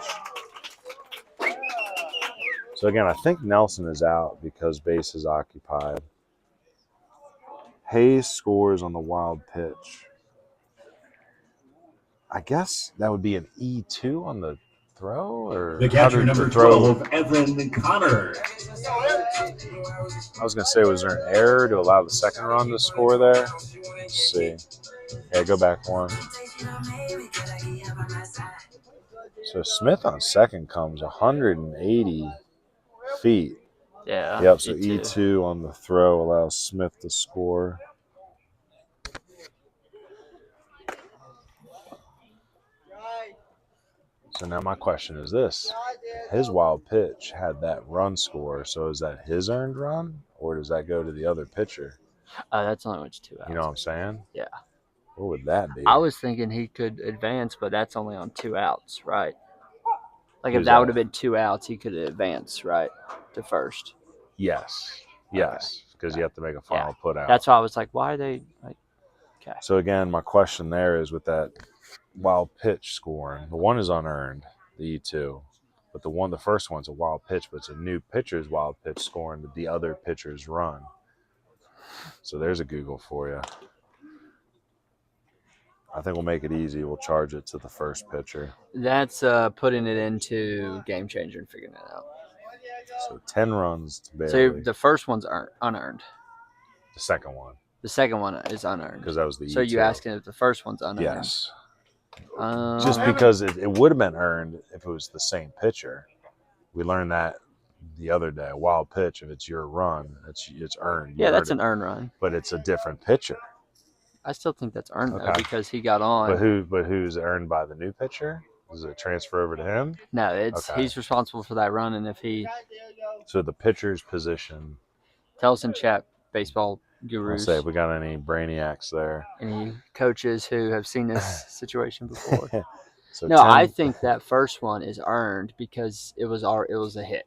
Speaker 3: So again, I think Nelson is out because base is occupied. Hayes scores on the wild pitch. I guess that would be an E2 on the throw, or
Speaker 4: the catcher, number 12, Evan Connor.
Speaker 3: I was going to say, was there an error to allow the second run to score there? Let's see. Yeah, go back 1. So Smith on second comes 180 feet.
Speaker 2: Yeah.
Speaker 3: Yep, so E2 on the throw allows Smith to score. So now my question is this. His wild pitch had that run score, so is that his earned run, or does that go to the other pitcher?
Speaker 2: That's only went to 2 outs.
Speaker 3: You know what I'm saying?
Speaker 2: Yeah.
Speaker 3: What would that be?
Speaker 2: I was thinking he could advance, but that's only on 2 outs, right? Like
Speaker 3: Who's
Speaker 2: if that
Speaker 3: that?
Speaker 2: would have been 2 outs, he could advance, right, to first.
Speaker 3: Yes, because you have to make a final put out.
Speaker 2: That's why I was like, why are they like? Okay.
Speaker 3: So again, my question there is with that wild pitch scoring. The one is unearned, the E2. But the first one's a wild pitch, but it's a new pitcher's wild pitch scoring the other pitcher's run. So there's a Google for you. I think we'll make it easy. We'll charge it to the first pitcher.
Speaker 2: That's putting it into Game Changer and figuring it out.
Speaker 3: So 10 runs to Bailey.
Speaker 2: So the first one's unearned.
Speaker 3: The second one.
Speaker 2: The second one is unearned.
Speaker 3: Because that was the E2.
Speaker 2: So you asking if the first one's unearned?
Speaker 3: Yes. Just because it would have been earned if it was the same pitcher. We learned that the other day. A wild pitch, if it's your run, it's earned.
Speaker 2: Yeah, that's an earned run.
Speaker 3: But it's a different pitcher.
Speaker 2: I still think that's earned though, because he got on.
Speaker 3: But who's earned by the new pitcher? Does it transfer over to him?
Speaker 2: No, he's responsible for that run, and if he.
Speaker 3: So the pitcher's position.
Speaker 2: Tell us in chat, baseball gurus.
Speaker 3: I'll say if we got any brainiacs there.
Speaker 2: Any coaches who have seen this situation before.
Speaker 3: So
Speaker 2: no, 10. I think that first one is earned because it was a hit.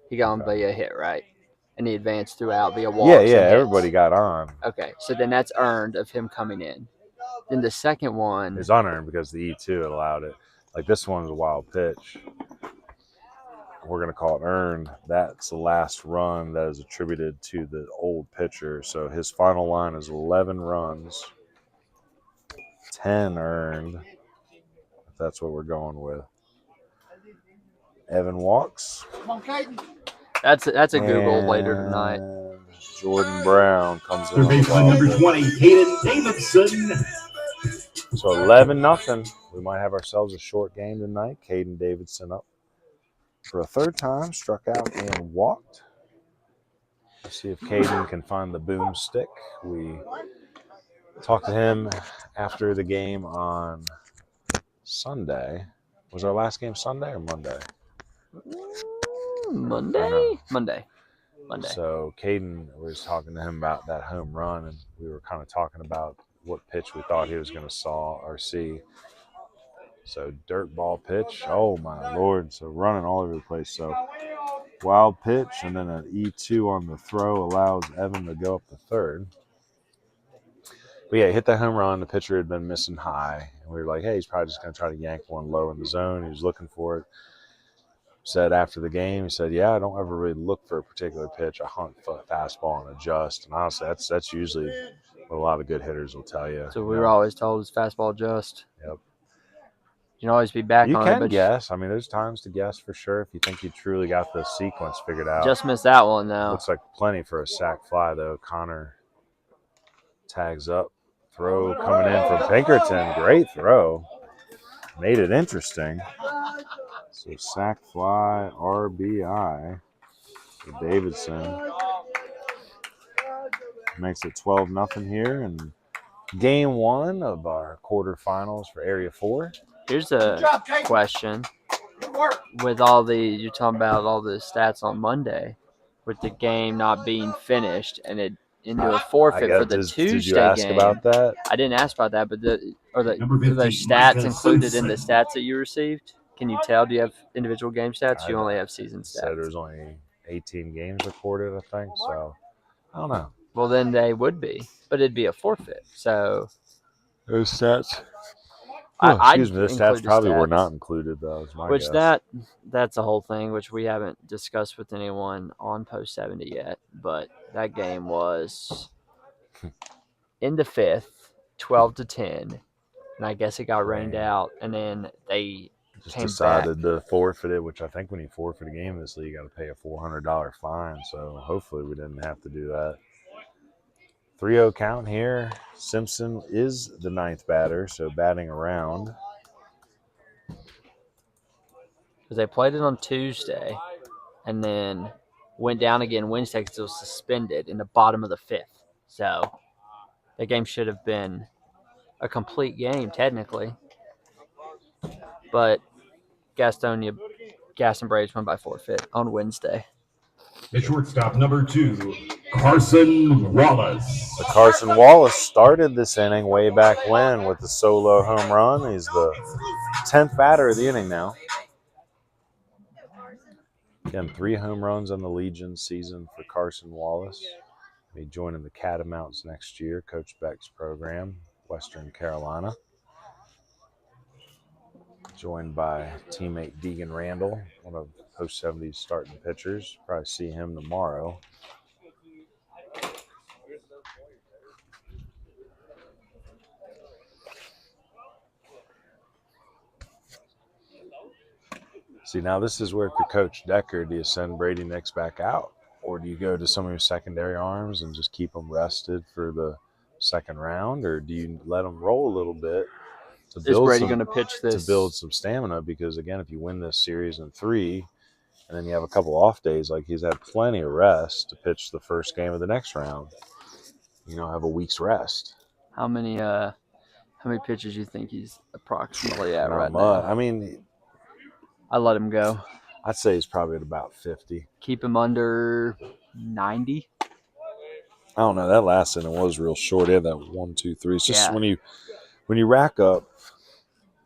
Speaker 2: He got on via hit, right? And he advanced throughout via walks.
Speaker 3: Yeah, everybody got on.
Speaker 2: Okay, so then that's earned of him coming in. Then the second one
Speaker 3: is unearned because the E2 allowed it. Like this one is a wild pitch. We're going to call it earned. That's the last run that is attributed to the old pitcher. So his final line is 11 runs, 10 earned, if that's what we're going with. Evan walks.
Speaker 6: Come on, Caden.
Speaker 2: That's a Google later tonight.
Speaker 3: Jordan Brown comes in.
Speaker 4: Baseline number 20, Caden Davidson.
Speaker 3: So 11-0. We might have ourselves a short game tonight. Caden Davidson up for a third time, struck out and walked. Let's see if Caden can find the boomstick. We talked to him after the game on Sunday. Was our last game Sunday or Monday?
Speaker 2: Monday.
Speaker 3: So Caden was talking to him about that home run, and we were kind of talking about what pitch we thought he was going to see. So dirt ball pitch. Oh, my Lord. So running all over the place. So wild pitch, and then an E2 on the throw allows Evan to go up the third. But, yeah, he hit that home run. The pitcher had been missing high. And we were like, hey, he's probably just going to try to yank one low in the zone. He was looking for it. Said after the game, he said, yeah, I don't ever really look for a particular pitch. I hunt fastball and adjust. And honestly, that's usually what a lot of good hitters will tell you.
Speaker 2: So we were always told it's fastball adjust.
Speaker 3: Yep.
Speaker 2: You can always be back on it.
Speaker 3: You can guess. I mean, there's times to guess for sure if you think you truly got the sequence figured out.
Speaker 2: Just missed that one, though.
Speaker 3: Looks like plenty for a sac fly, though. Connor tags up. Throw coming in from Pinkerton. Great throw. Made it interesting. So sac fly, RBI for Davidson. Makes it 12-0 here. And game one of our quarterfinals for Area IV.
Speaker 2: Here's a question. With you're talking about all the stats on Monday, with the game not being finished and it into a forfeit for the Tuesday game. Did you ask
Speaker 3: about that?
Speaker 2: I didn't ask about that, but are those stats included in the stats that you received? Can you tell? Do you have individual game stats? You only have season stats.
Speaker 3: Said there's only 18 games recorded, I think. So I don't know.
Speaker 2: Well, then they would be, but it'd be a forfeit. So
Speaker 3: those stats.
Speaker 2: The
Speaker 3: stats probably were not included, though.
Speaker 2: Which that's a whole thing, which we haven't discussed with anyone on Post 70 yet. But that game was in the fifth, 12-10, and I guess it got rained out, and then they
Speaker 3: just decided to forfeit it. Which I think when you forfeit a game in this league, you got to pay a $400 fine. So hopefully we didn't have to do that. 3-0 count here. Simpson is the ninth batter, so batting around.
Speaker 2: Because they played it on Tuesday and then went down again Wednesday because it was suspended in the bottom of the fifth. So that game should have been a complete game, technically. But Gaston Braves won by forfeit on Wednesday.
Speaker 4: The shortstop, number 2, Carson Wallace.
Speaker 3: So Carson Wallace started this inning way back when with the solo home run. He's the 10th batter of the inning now. Again, 3 home runs on the Legion season for Carson Wallace. He'll be joining the Catamounts next year, Coach Beck's program, Western Carolina. Joined by teammate Deegan Randall, one of Post 70's starting pitchers. Probably see him tomorrow. See, now this is where if you're Coach Decker, do you send Brady Nix back out? Or do you go to some of your secondary arms and just keep them rested for the second round? Or do you let them roll a little bit to
Speaker 2: Is Brady going to pitch this?
Speaker 3: To build some stamina? Because, again, if you win this series in 3 and then you have a couple off days, like he's had plenty of rest to pitch the first game of the next round. Have a week's rest.
Speaker 2: How many pitches you think he's approximately at right
Speaker 3: now?
Speaker 2: I
Speaker 3: mean,
Speaker 2: I let him go.
Speaker 3: I'd say he's probably at about 50.
Speaker 2: Keep him under 90.
Speaker 3: I don't know. That last inning was real short. He had that 1, 2, 3. It's just when you rack up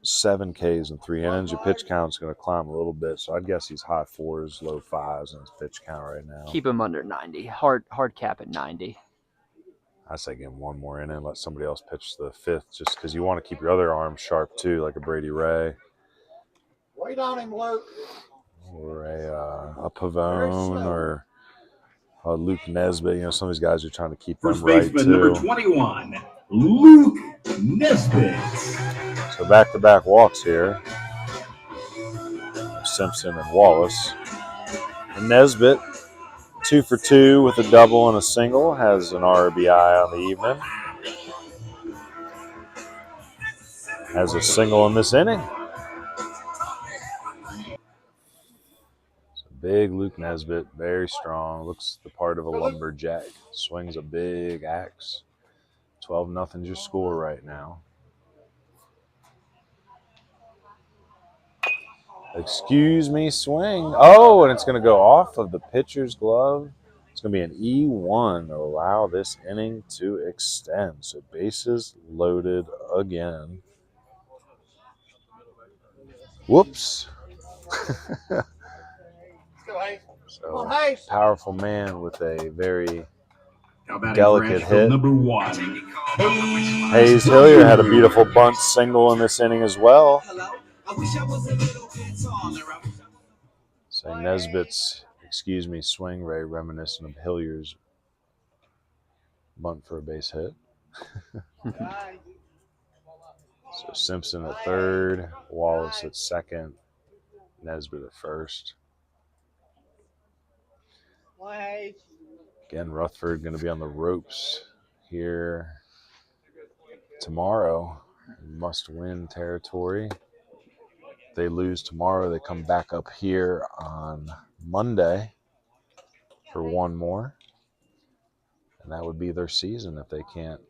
Speaker 3: 7 Ks in 3 innings, your pitch count's going to climb a little bit. So I'd guess he's high 4s, low 5s in his pitch count right now.
Speaker 2: Keep him under 90. Hard cap at 90.
Speaker 3: I say give him one more inning, let somebody else pitch the 5th, just because you want to keep your other arms sharp too, like a Brady Ray.
Speaker 6: Wait on him, Luke.
Speaker 3: Or a Pavone or a Luke Nesbitt. Some of these guys are trying to keep them right too.
Speaker 4: First baseman number 21, Luke Nesbitt.
Speaker 3: So back-to-back walks here. Simpson and Wallace. And Nesbitt, 2 for 2 with a double and a single, has an RBI on the evening. Has a single in this inning. So big Luke Nesbitt, very strong. Looks the part of a lumberjack. Swings a big axe. 12-0 your score right now. Excuse me, swing. Oh, and it's going to go off of the pitcher's glove. It's going to be an E1 to allow this inning to extend. So bases loaded again. Whoops. So powerful man with a very delicate hit.
Speaker 4: Number 1,
Speaker 3: Hayes Hillier had a beautiful bunt single in this inning as well. So Nesbitt's, swing ray reminiscent of Hillier's bunt for a base hit. So Simpson at third, Wallace at second, Nesbitt at first. Again, Rutherford going to be on the ropes here tomorrow. Must-win territory. If they lose tomorrow, they come back up here on Monday for one more. And that would be their season if they can't.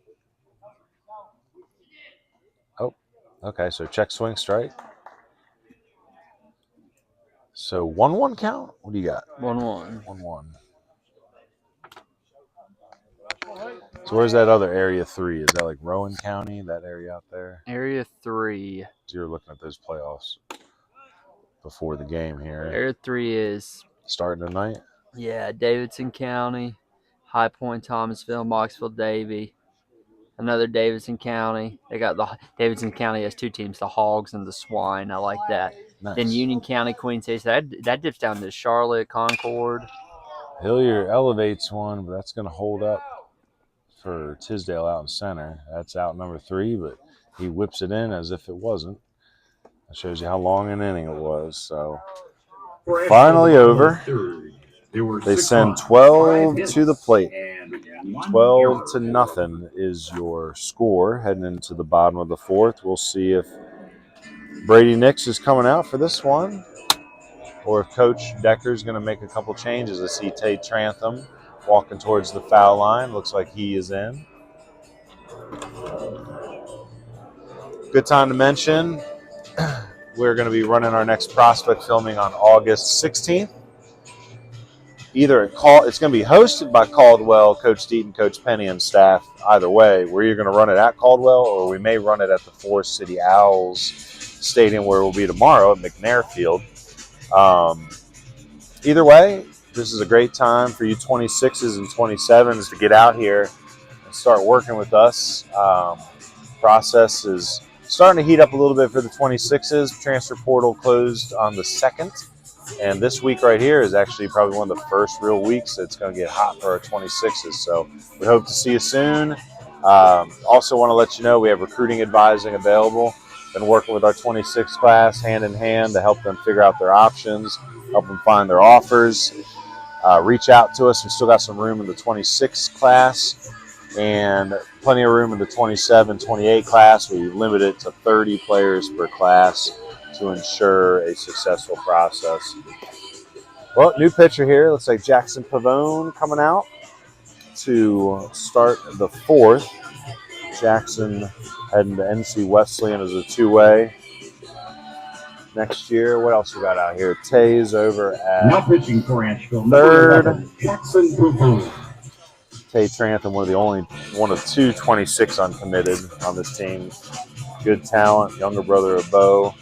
Speaker 3: Oh, okay, so check, swing, strike. So 1-1 count? What do you got?
Speaker 2: 1-1.
Speaker 3: 1-1. So where's that other Area 3? Is that like Rowan County, that area out there?
Speaker 2: Area 3.
Speaker 3: So you're looking at those playoffs before the game here.
Speaker 2: Area 3 is
Speaker 3: starting tonight?
Speaker 2: Yeah, Davidson County, High Point, Thomasville, Moxville, Davie. Another Davidson County. They got Davidson County has 2 teams, the Hogs and the Swine. I like that.
Speaker 3: Nice.
Speaker 2: Then Union County, Queen City. That dips down to Charlotte, Concord.
Speaker 3: Hillier elevates one, but that's going to hold up for Tisdale out in center. That's out number 3, but he whips it in as if it wasn't. That shows you how long an inning it was. So finally over. They send 12 to the plate. 12-0 is your score heading into the bottom of the 4th. We'll see if Brady Nix is coming out for this one or if Coach Decker's going to make a couple changes. I see Tate Trantham walking towards the foul line. Looks like he is in. Good time to mention, we're going to be running our next prospect filming on August 16th. It's going to be hosted by Caldwell, Coach Deaton, Coach Penny, and staff. Either way, we're either going to run it at Caldwell or we may run it at the Forest City Owls Stadium where we'll be tomorrow at McNair Field. Either way, this is a great time for you 26s and 27s to get out here and start working with us. Process is starting to heat up a little bit for the 26s. Transfer portal closed on the 2nd. And this week right here is actually probably one of the first real weeks that's going to get hot for our 26s. So we hope to see you soon. Also want to let you know we have recruiting advising available. Been working with our 26 class hand in hand to help them figure out their options, help them find their offers. Reach out to us. We still got some room in the 26 class and plenty of room in the 27, 28 class. We limit it to 30 players per class to ensure a successful process. Well, new pitcher here. Looks like Jackson Pavone coming out to start the 4th. Jackson heading to NC Wesleyan as a two-way next year. What else we got out here? Tay's over at
Speaker 4: now pitching for Asheville,
Speaker 3: 3rd.
Speaker 4: Jackson Pavone.
Speaker 3: Tay Trantham, one of two 26 uncommitted on this team. Good talent, younger brother of Bo,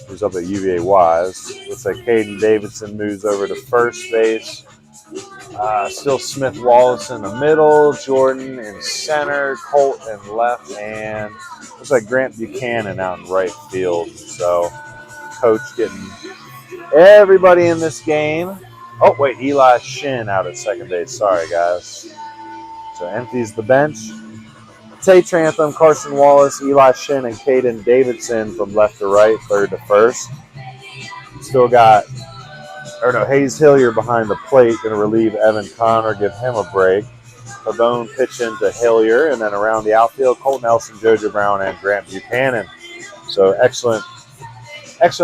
Speaker 3: who's up at UVA Wise. Looks like Caden Davidson moves over to first base. Still Smith Wallace in the middle, Jordan in center, Colt in left, and looks like Grant Buchanan out in right field. So, coach getting everybody in this game. Oh, wait, Eli Shin out at second base. Sorry, guys. So, empties the bench. Tay Trantham, Carson Wallace, Eli Shin, and Caden Davidson from left to right, 3rd to 1st. Still got Hayes Hillier behind the plate, going to relieve Evan Connor, give him a break. Pavone pitching to Hillier, and then around the outfield, Colt Nelson, JoJo Brown, and Grant Buchanan. So excellent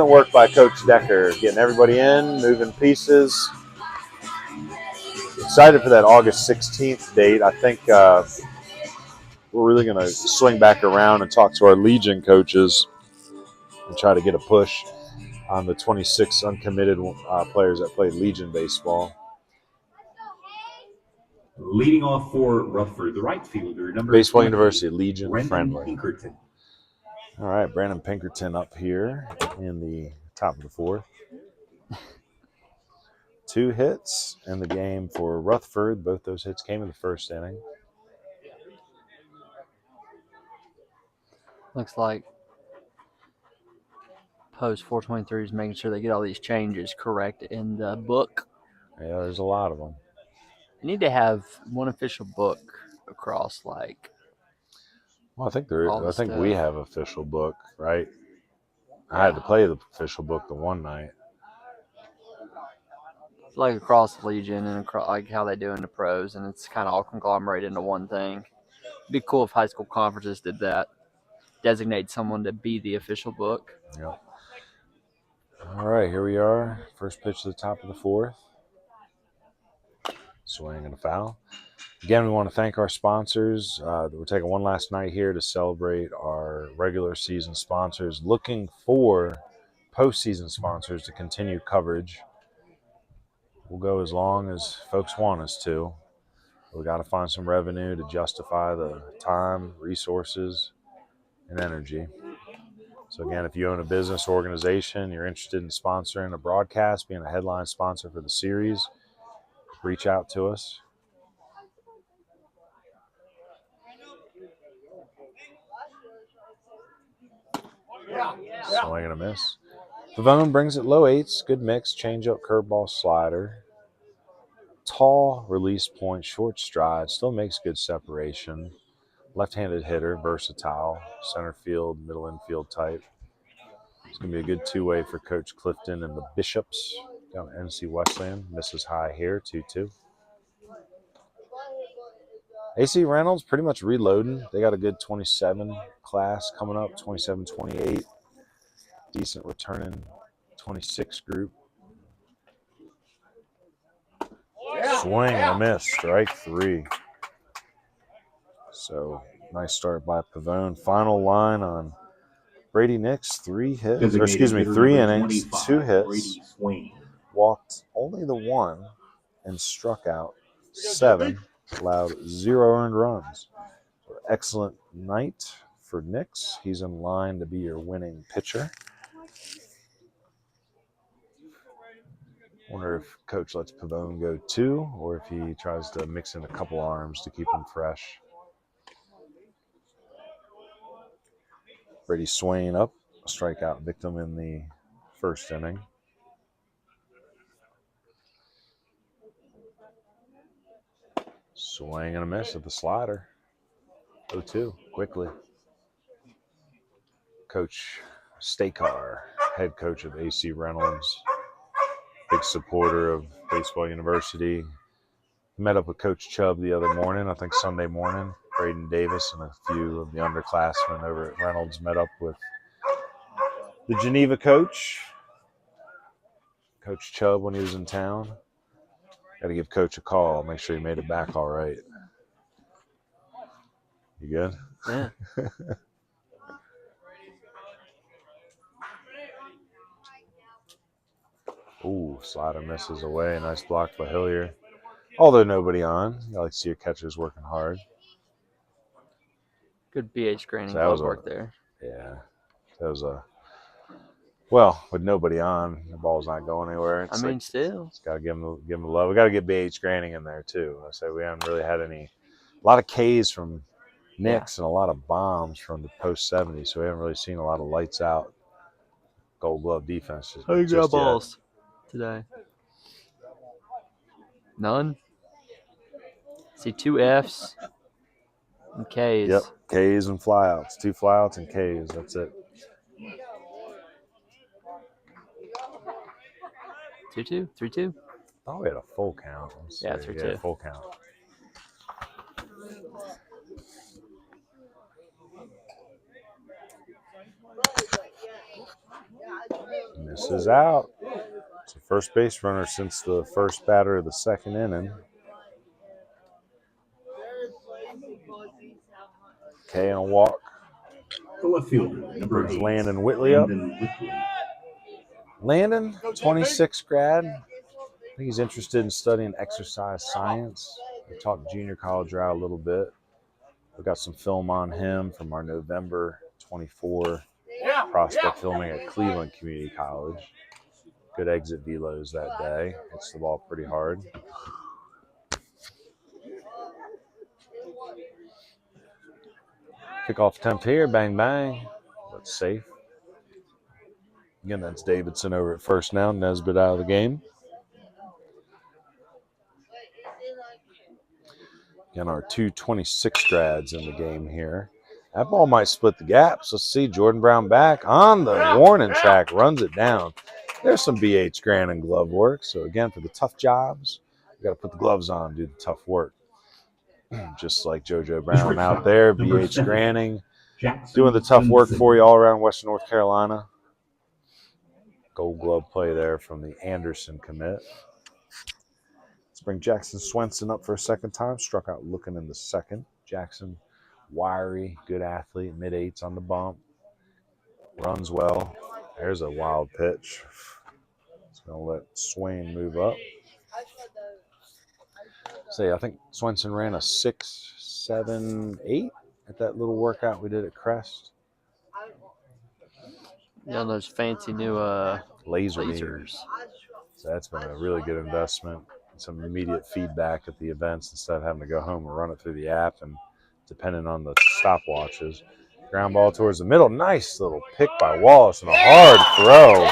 Speaker 3: work by Coach Decker, getting everybody in, moving pieces. Excited for that August 16th date. I think we're really going to swing back around and talk to our Legion coaches and try to get a push on the 26 uncommitted players that played Legion baseball.
Speaker 4: Leading off for Rutherford, the right fielder, number
Speaker 3: Baseball
Speaker 4: 20,
Speaker 3: University Legion
Speaker 4: Brandon
Speaker 3: friendly.
Speaker 4: Pinkerton.
Speaker 3: All right, Brandon Pinkerton up here in the top of the 4th. 2 hits in the game for Rutherford. Both those hits came in the 1st inning.
Speaker 2: Looks like Post 423 is making sure they get all these changes correct in the book.
Speaker 3: Yeah, there's a lot of them.
Speaker 2: You need to have one official book across, like.
Speaker 3: Well, I think
Speaker 2: stuff.
Speaker 3: we have official book, right?
Speaker 2: Yeah.
Speaker 3: I had to play the official book the one night.
Speaker 2: Like across the Legion and across, like how they do in the pros, and it's kind of all conglomerated into one thing. It'd be cool if high school conferences did that. Designate someone to be the official book.
Speaker 3: Yep. All right, here we are. First pitch to the top of the 4th. Swing and a foul. Again, we want to thank our sponsors. We're taking one last night here to celebrate our regular season sponsors, looking for postseason sponsors to continue coverage. We'll go as long as folks want us to. We got to find some revenue to justify the time, resources, and energy. So again, if you own a business organization, you're interested in sponsoring a broadcast, being a headline sponsor for the series, reach out to us. Swing and a miss. Pavone brings it low 8s. Good mix. Changeup, curveball, slider. Tall release point, short stride. Still makes good separation. Left-handed hitter, versatile. Center field, middle infield type. It's going to be a good two-way for Coach Clifton and the Bishops down at NC Wesleyan. Misses high here, 2-2. AC Reynolds pretty much reloading. They got a good 27 class coming up, 27, 28. Decent returning 26 group. Swing and a miss, strike 3. So nice start by Pavone. Final line on Brady Nix, 3 innings, 2 hits. Walked only the 1 and struck out 7. Allowed 0 earned runs. So excellent night for Nix. He's in line to be your winning pitcher. Wonder if Coach lets Pavone go 2 or if he tries to mix in a couple arms to keep him fresh. Brady Swain up, a strikeout victim in the first inning. Swing and a miss at the slider. 0-2, quickly. Coach Stakar, head coach of AC Reynolds, big supporter of Baseball University. Met up with Coach Chubb the other morning, I think Sunday morning. Braden Davis and a few of the underclassmen over at Reynolds met up with the Geneva coach, Coach Chubb, when he was in town. Got to give Coach a call, make sure he made it back all right. You good?
Speaker 2: Yeah.
Speaker 3: Ooh, slider misses away. Nice block by Hillier. Although nobody on. You like to see your catchers working hard.
Speaker 2: Good BH granting
Speaker 3: So
Speaker 2: work there.
Speaker 3: Yeah. That was well, with nobody on, the ball's not going anywhere. It's
Speaker 2: still.
Speaker 3: It's got to give them the love. We got to get BH Granting in there, too. I say we haven't really had a lot of Ks from Knicks and a lot of bombs from the post 70, so we haven't really seen a lot of lights out Gold Glove defense.
Speaker 2: How you got balls today? None. See 2 Fs and Ks.
Speaker 3: Yep, Ks and flyouts. 2 flyouts and Ks. That's it.
Speaker 2: 2-2, 3-2.
Speaker 3: Oh, we had a full count.
Speaker 2: Yeah, 3-2.
Speaker 3: Full count. Misses out. It's a first base runner since the first batter of the second inning. K and a walk.
Speaker 4: The left fielder, number 8.
Speaker 3: Landon Whitley up. Landon, 26 grad. I think he's interested in studying exercise science. We talked junior college route a little bit. We got some film on him from our November 24 prospect filming at Cleveland Community College. Good exit velos that day. Hits the ball pretty hard. Kickoff attempt here. Bang, bang. That's safe. Again, that's Davidson over at first now. Nesbitt out of the game. Again, our 226 grads in the game here. That ball might split the gaps. Let's see. Jordan Brown back on the warning track. Runs it down. There's some BH Granting glove work. So, again, for the tough jobs, you got to put the gloves on, do the tough work. Just like JoJo Brown out there, BH Granting, doing the tough work for you all around Western North Carolina. Gold Glove play there from the Anderson commit. Let's bring Jackson Swenson up for a second time. Struck out looking in the second. Jackson, wiry, good athlete, mid-8s on the bump. Runs well. There's a wild pitch. It's going to let Swain move up. I think Swenson ran a 6.78 at that little workout we did at Crest.
Speaker 2: Yeah, those fancy new lasers.
Speaker 3: So that's been a really good investment. Some immediate feedback at the events instead of having to go home and run it through the app and depending on the stopwatches. Ground ball towards the middle. Nice little pick by Wallace and a hard throw.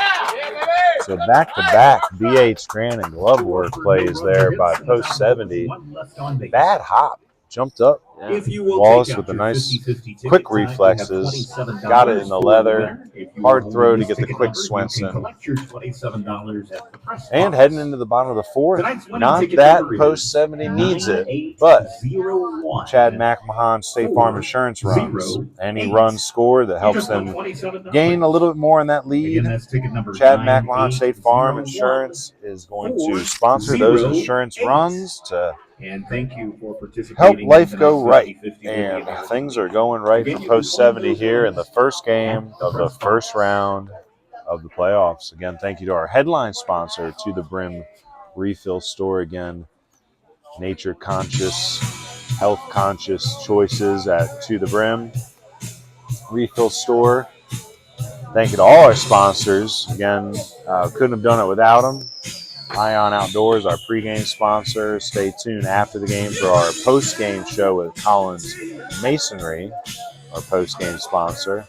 Speaker 3: So back-to-back BH Granting glove work plays there by post 70. Bad hop. Jumped up.
Speaker 2: Yeah.
Speaker 3: Wallace with a nice quick reflexes. Got it in the leather. Hard throw to get the quick Swenson. And heading into the bottom of the fourth. Not that post 70 needs it, but Chad McMahon State Farm Insurance runs. Any run score that helps them gain a little bit more in that lead. Chad McMahon State Farm Insurance is going to sponsor those insurance runs to
Speaker 4: and thank you for participating.
Speaker 3: Help life go right. And things are going right for post 70 here in the first game of the first round of the playoffs. Again, thank you to our headline sponsor, to the Brim Refill Store. Again, nature conscious, health conscious choices at To the Brim Refill Store. Thank you to all our sponsors. Again, couldn't have done it without them. Ion Outdoors, our pregame sponsor. Stay tuned after the game for our postgame show with Collins Masonry, our postgame sponsor.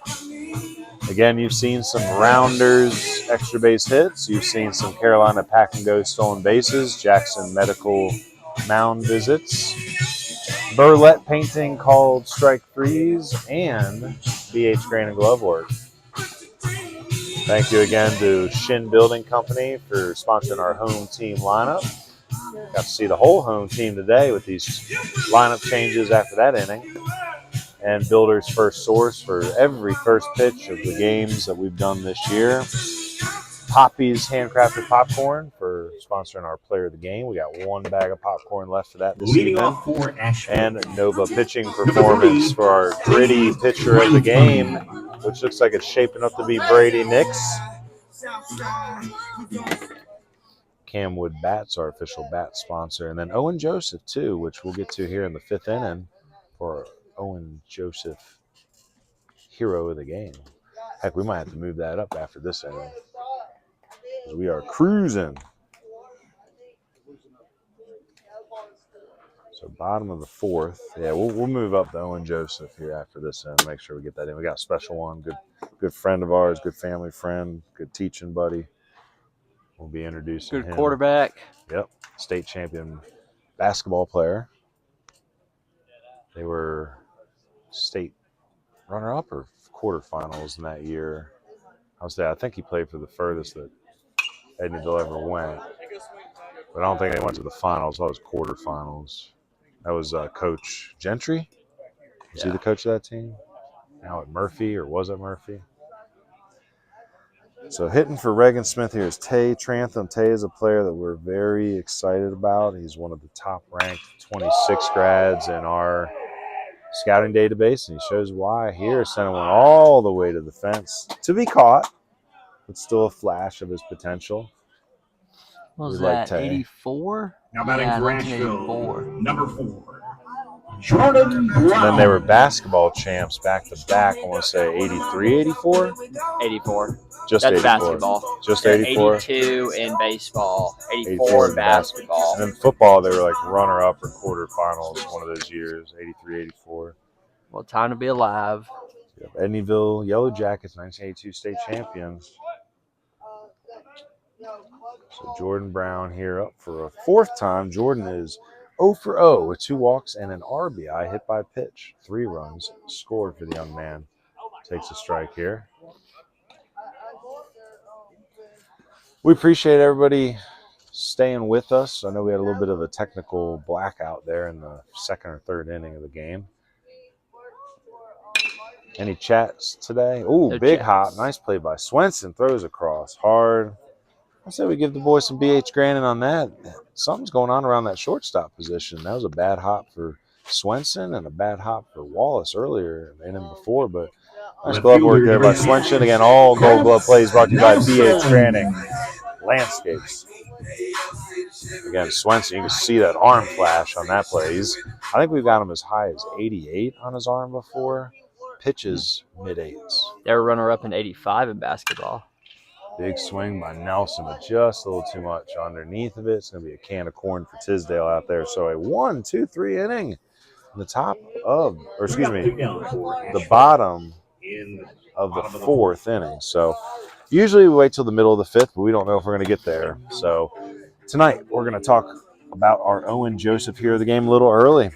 Speaker 3: Again, you've seen some Rounders extra base hits. You've seen some Carolina pack and go stolen bases, Jackson medical mound visits, Burlette painting called strike threes, and BH Grain and Glove work. Thank you again to Shin Building Company for sponsoring our home team lineup. Got to see the whole home team today with these lineup changes after that inning. And Builder's First Source for every first pitch of the games that we've done this year. Poppy's Handcrafted Popcorn for sponsoring our player of the game. We got one bag of popcorn left for that this
Speaker 4: Leading
Speaker 3: evening.
Speaker 4: off for Asheville.
Speaker 3: And Nova Pitching Performance for our gritty pitcher of the game, which looks like it's shaping up to be Brady Nix. Camwood Bats, our official bat sponsor. And then Owen Joseph, too, which we'll get to here in the fifth inning for Owen Joseph, hero of the game. Heck, we might have to move that up after this inning. We are cruising. So bottom of the fourth. Yeah, we'll move up to Owen Joseph here after this inning. Make sure we get that in. We got a special one. Good friend of ours, good family friend, good teaching buddy. We'll be introducing him.
Speaker 2: Good quarterback.
Speaker 3: Yep. State champion basketball player. They were state runner-up or quarterfinals in that year. I think he played for the furthest that Edneyville ever went. But I don't think they went to the finals. That was quarterfinals. That was Coach Gentry. Was he the coach of that team? Now at Murphy, or was it Murphy? So hitting for Reagan Smith here is Tay Trantham. Tay is a player that we're very excited about. He's one of the top-ranked 26 grads in our scouting database, and he shows why here, sending one all the way to the fence to be caught, but still a flash of his potential.
Speaker 2: What was that, 84?
Speaker 4: Now batting
Speaker 2: Yeah,
Speaker 4: for Asheville,
Speaker 2: 84.
Speaker 4: number 4, Jordan Brown.
Speaker 3: And then they were basketball champs back-to-back, I want to say 83, 84?
Speaker 2: 84.
Speaker 3: Just
Speaker 2: That's
Speaker 3: 84.
Speaker 2: basketball.
Speaker 3: Just
Speaker 2: They're
Speaker 3: 84.
Speaker 2: 82 in baseball, 84
Speaker 3: 84
Speaker 2: in basketball.
Speaker 3: And in football, they were like runner-up or quarterfinals one of those years, 83, 84.
Speaker 2: Well, time to be alive.
Speaker 3: Yep. Edneyville Yellow Jackets, 1982 state champions. So Jordan Brown here up for a fourth time. Jordan is 0 for 0 with 2 walks and an RBI hit by pitch. 3 runs scored for the young man. Takes a strike here. We appreciate everybody staying with us. I know we had a little bit of a technical blackout there in the second or third inning of the game. Any chats today? Ooh,
Speaker 2: No
Speaker 3: big
Speaker 2: chats.
Speaker 3: hop. Nice play by Swenson. Throws across hard. I say we give the boys some BH Grannon on that. Something's going on around that shortstop position. That was a bad hop for Swenson and a bad hop for Wallace earlier in the inning before, but nice glove work there by Swenson. Again, all Gold Glove plays brought to you by BH Grannon Landscapes. Again, Swenson, you can see that arm flash on that play. I think we've got him as high as 88 on his arm before. Pitches mid-8s.
Speaker 2: They were runner-up in 85 in basketball.
Speaker 3: Big swing by Nelson, but just a little too much underneath of it. It's going to be a can of corn for Tisdale out there. So a 1, 2, 3 inning. The top of, or excuse me, the bottom of the fourth inning. So usually we wait till the middle of the fifth, but we don't know if we're going to get there. So tonight we're going to talk about our Owen Joseph hero of the game a little early.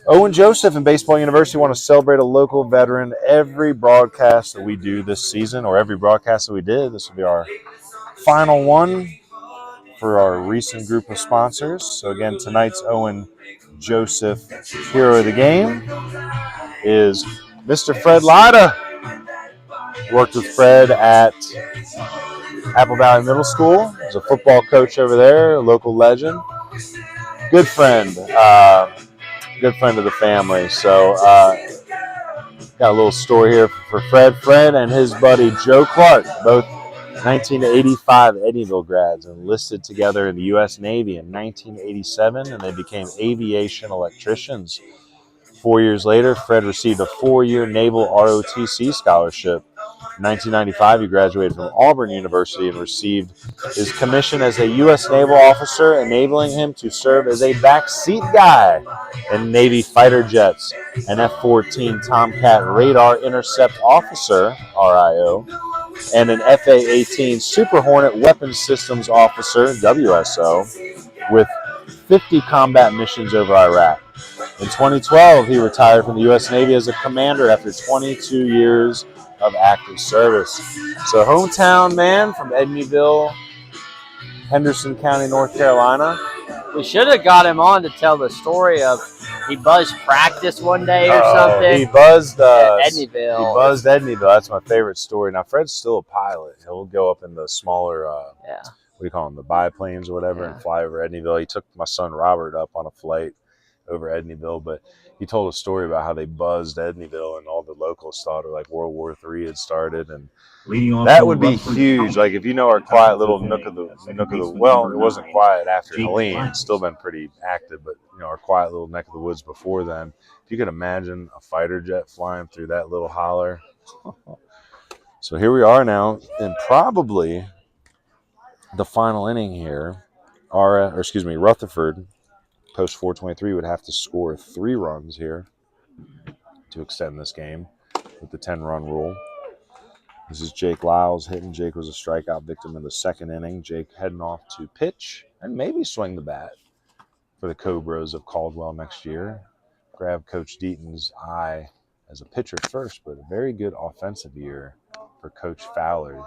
Speaker 3: Owen Joseph and Baseball University want to celebrate a local veteran every broadcast that we do this season, or every broadcast that we did. This will be our final one for our recent group of sponsors. So again, tonight's Owen Joseph hero of the game is Mr. Fred Lida. Worked with Fred at Apple Valley Middle School. He's a football coach over there, a local legend. Good friend. Good friend of the family. So got a little story here for Fred. Fred and his buddy Joe Clark, both 1985 Edneyville grads, enlisted together in the U.S. Navy in 1987, and they became aviation electricians. 4 years later, Fred received a 4-year Naval ROTC scholarship In 1995, he graduated from Auburn University and received his commission as a U.S. naval officer, enabling him to serve as a backseat guy in Navy fighter jets, an F-14 Tomcat radar intercept officer, RIO, and an FA-18 Super Hornet weapons systems officer, WSO, with 50 combat missions over Iraq. In 2012, he retired from the U.S. Navy as a commander after 22 years of active service. So hometown man from Edneyville, Henderson County, North Carolina.
Speaker 2: We should have got him on to tell the story of he buzzed practice one day or something.
Speaker 3: He buzzed
Speaker 2: Edneyville.
Speaker 3: He buzzed Edneyville. That's my favorite story. Now, Fred's still a pilot. He'll go up in the smaller, what do you call them, the biplanes or whatever, and fly over Edneyville. He took my son Robert up on a flight over Edneyville, but he told a story about how they buzzed Edneyville and all the locals thought like World War III had started, and that would be huge. Like if you know our quiet little nook of the well, it wasn't quiet after Helene. It's still been pretty active, but you know our quiet little neck of the woods before then. If you could imagine a fighter jet flying through that little holler. So here we are now, and probably the final inning here. Rutherford Post 423 would have to score 3 runs here to extend this game with the 10-run rule. This is Jake Lyles hitting. Jake was a strikeout victim in the second inning. Jake heading off to pitch and maybe swing the bat for the Cobras of Caldwell next year. Grab Coach Deaton's eye as a pitcher first, but a very good offensive year for Coach Fowler.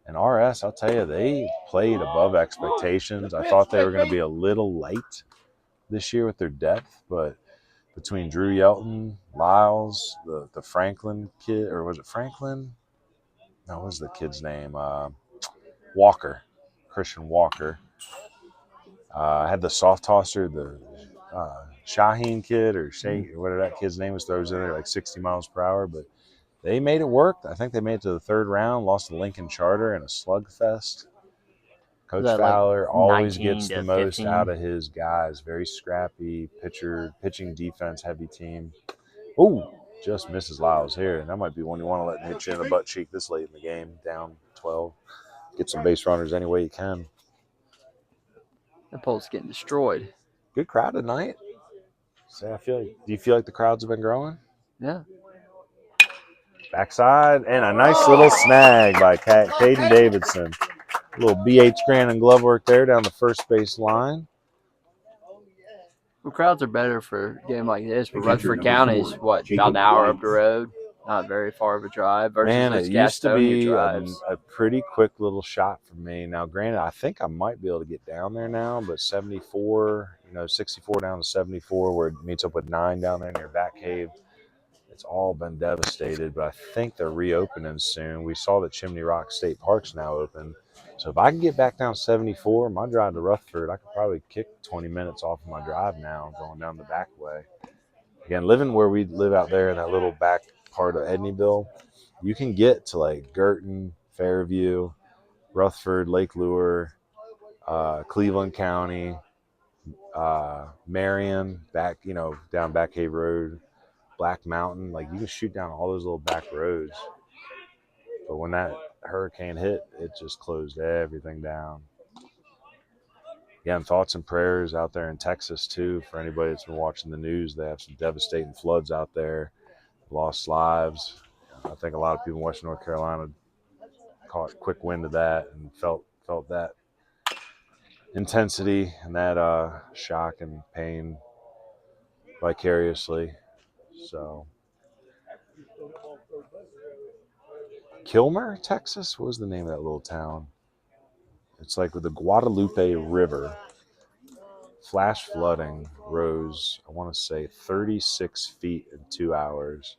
Speaker 3: And RS, I'll tell you, they played above expectations. I thought they were going to be a little light this year with their depth, but between Drew Yelton, Lyles, the Franklin kid, or was it Franklin? No, what was the kid's name? Walker, Christian Walker. Had the soft tosser, the Shaheen kid or whatever that kid's name was, throws in there like 60 miles per hour, but they made it work. I think they made it to the 3rd round, lost to Lincoln Charter in a slugfest. Coach Fowler always gets the most out of his guys. Very scrappy pitching defense heavy team. Ooh, just misses Lyles here. And that might be one you want to let hit you in the butt cheek this late in the game, down 12. Get some base runners any way you can.
Speaker 2: The pole's getting destroyed.
Speaker 3: Good crowd tonight. So do you feel like the crowds have been growing?
Speaker 2: Yeah.
Speaker 3: Backside, and a nice little snag by Caden Davidson. A little BH Grannon glove work there down the first base line.
Speaker 2: Well, crowds are better for a game like this, but Rutherford County is, about an hour up the road? Not very far of a drive. Versus
Speaker 3: Man, it used to be a pretty quick little shot for me. Now, granted, I think I might be able to get down there now, but 74, 64 down to 74, where it meets up with 9 down there near Bat Cave. It's all been devastated, but I think they're reopening soon. We saw that Chimney Rock State Park's now open. So if I can get back down 74, my drive to Rutherford, I could probably kick 20 minutes off of my drive now going down the back way. Again, living where we live out there in that little back part of Edneyville, you can get to like Girton, Fairview, Rutherford, Lake Lure, Cleveland County, Marion, back, down Back Cave Road, Black Mountain. Like you can shoot down all those little back roads. But when that hurricane hit, it just closed everything down. Again, thoughts and prayers out there in Texas too. For anybody that's been watching the news, they have some devastating floods out there, lost lives. I think a lot of people in Western North Carolina caught quick wind of that and felt that intensity and that shock and pain vicariously. So, Kilmer, Texas? What was the name of that little town? It's like with the Guadalupe River. Flash flooding rose, I want to say, 36 feet in 2 hours.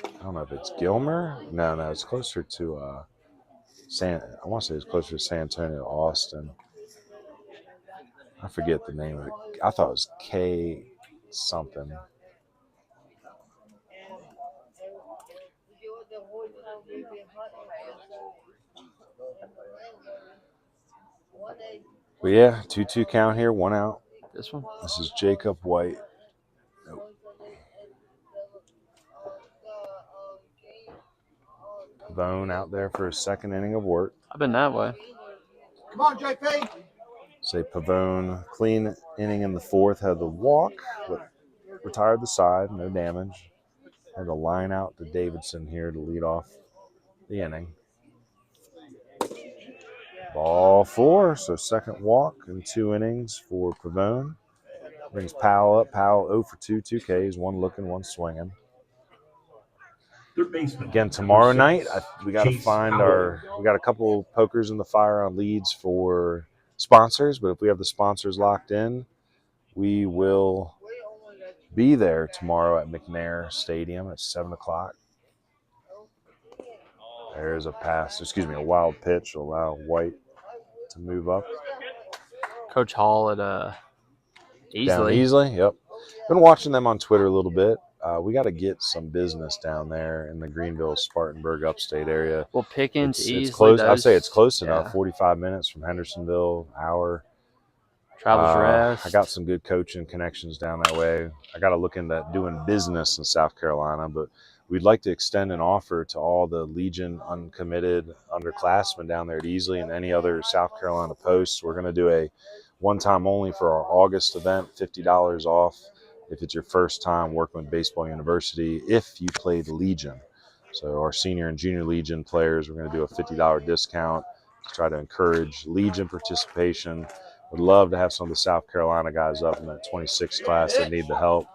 Speaker 3: I don't know if it's Gilmer. No, it's closer to I want to say it's closer to San Antonio, Austin. I forget the name of it. I thought it was K something. But yeah, 2-2 count here, 1 out.
Speaker 2: This one?
Speaker 3: This is Jacob White. Nope. Pavone out there for his second inning of work.
Speaker 2: I've been that way.
Speaker 6: Come on, JP.
Speaker 3: Say Pavone, clean inning in the fourth, had the walk, but retired the side, no damage. Had the line out to Davidson here to lead off the inning. Ball 4, so second walk in 2 innings for Pavone. Brings Powell up. Powell 0 for 2, 2 Ks, 1 looking, 1 swinging.
Speaker 4: Third baseman.
Speaker 3: Again, tomorrow night, we got to
Speaker 4: Chase
Speaker 3: find
Speaker 4: Howard.
Speaker 3: we got a couple pokers in the fire on leads for sponsors, but if we have the sponsors locked in, we will be there tomorrow at McNair Stadium at 7 o'clock. There's a a wild pitch to allow White to move up.
Speaker 2: Coach Hall at
Speaker 3: Down
Speaker 2: Easley.
Speaker 3: Easley, yep. Been watching them on Twitter a little bit. We got to get some business down there in the Greenville, Spartanburg, upstate area.
Speaker 2: Well, Pickens, Easley.
Speaker 3: It's close. I'd say it's close enough.
Speaker 2: Yeah.
Speaker 3: 45 minutes from Hendersonville, hour.
Speaker 2: Travelers Rest.
Speaker 3: I got some good coaching connections down that way. I got to look into doing business in South Carolina, but we'd like to extend an offer to all the Legion uncommitted underclassmen down there at Easley and any other South Carolina posts. We're going to do a one-time only for our August event, $50 off if it's your first time working with Baseball University, if you played Legion. So our senior and junior Legion players, we're going to do a $50 discount to try to encourage Legion participation. Would love to have some of the South Carolina guys up in that 26 class that need the help.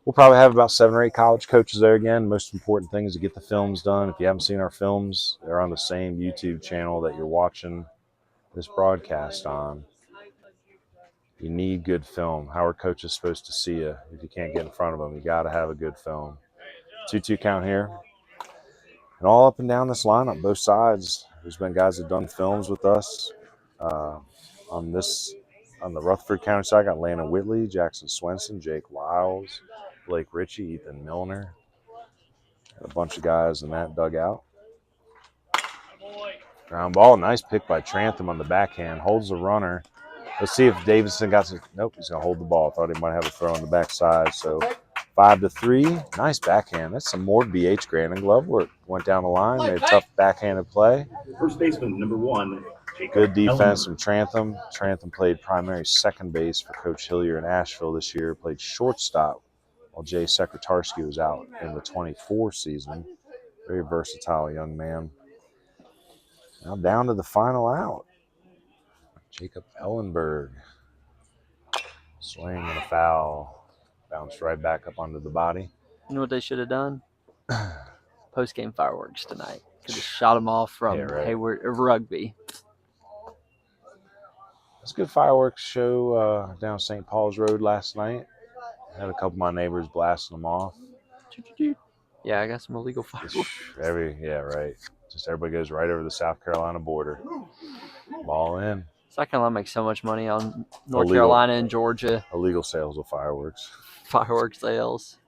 Speaker 3: We'll probably have about 7 or 8 college coaches there again. Most important thing is to get the films done. If you haven't seen our films, they're on the same YouTube channel that you're watching this broadcast on. You need good film. How are coaches supposed to see you if you can't get in front of them? You got to have a good film. 2-2 count here. And all up and down this lineup, both sides. There's been guys that have done films with us. On the Rutherford County side, I got Landon Whitley, Jackson Swenson, Jake Lyles, Blake Ritchie, Ethan Milner. Got a bunch of guys in that dugout. Ground ball, nice pick by Trantham on the backhand. Holds the runner. Let's see if Davidson got some. Nope, he's going to hold the ball. Thought he might have a throw on the backside. So 5-3. Nice backhand. That's some more BH Grant and glove work. Went down the line, made a tough backhanded play.
Speaker 4: First baseman, number 1.
Speaker 3: Good defense from Trantham. Trantham played primary second base for Coach Hillier in Asheville this year. Played shortstop while Jay Sekretarski was out in the 24 season. Very versatile young man. Now down to the final out. Jacob Ellenberg. Swing and a foul. Bounced right back up onto the body.
Speaker 2: You know what they should have done? Post-game fireworks tonight. Could have shot them off from Hayward Rugby.
Speaker 3: It's a good fireworks show down St. Paul's Road last night. I had a couple of my neighbors blasting them off.
Speaker 2: Yeah, I got some illegal fireworks.
Speaker 3: Just everybody goes right over the South Carolina border. Ball in.
Speaker 2: South Carolina makes so much money on North Carolina and Georgia.
Speaker 3: Illegal sales of fireworks.
Speaker 2: Fireworks sales.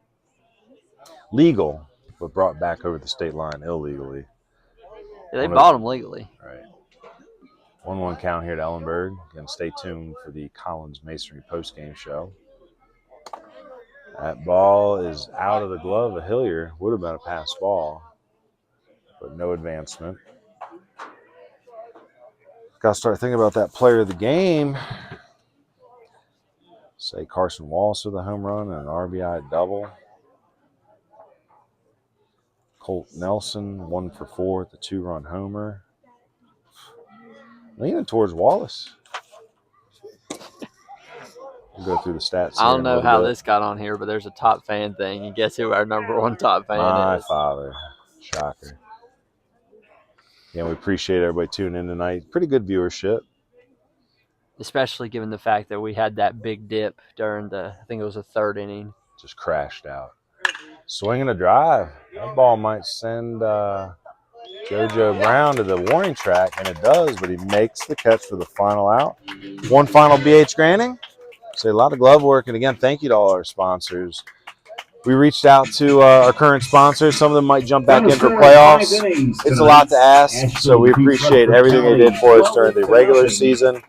Speaker 3: Legal, but brought back over the state line illegally.
Speaker 2: Yeah, they bought them legally.
Speaker 3: Right. 1-1 count here to Ellenberg. Again, stay tuned for the Collins Masonry postgame show. That ball is out of the glove of Hillier. Would have been a pass ball, but no advancement. Got to start thinking about that player of the game. Say Carson Wallace with a home run and an RBI double. Colt Nelson, 1 for 4 at the 2-run homer. Leaning towards Wallace. We'll go through the stats.
Speaker 2: I don't know how this got on here, but there's a top fan thing. And guess who our number 1 top fan is?
Speaker 3: My father. Shocker. Yeah, we appreciate everybody tuning in tonight. Pretty good viewership.
Speaker 2: Especially given the fact that we had that big dip during I think it was the 3rd inning.
Speaker 3: Just crashed out. Swinging a drive. That ball might send JoJo Brown to the warning track, and it does, but he makes the catch for the final out. 1 final BH Granting. So a lot of glove work, and again, thank you to all our sponsors. We reached out to our current sponsors. Some of them might jump back in for playoffs. It's a lot to ask, so we appreciate everything they did for us during the regular season.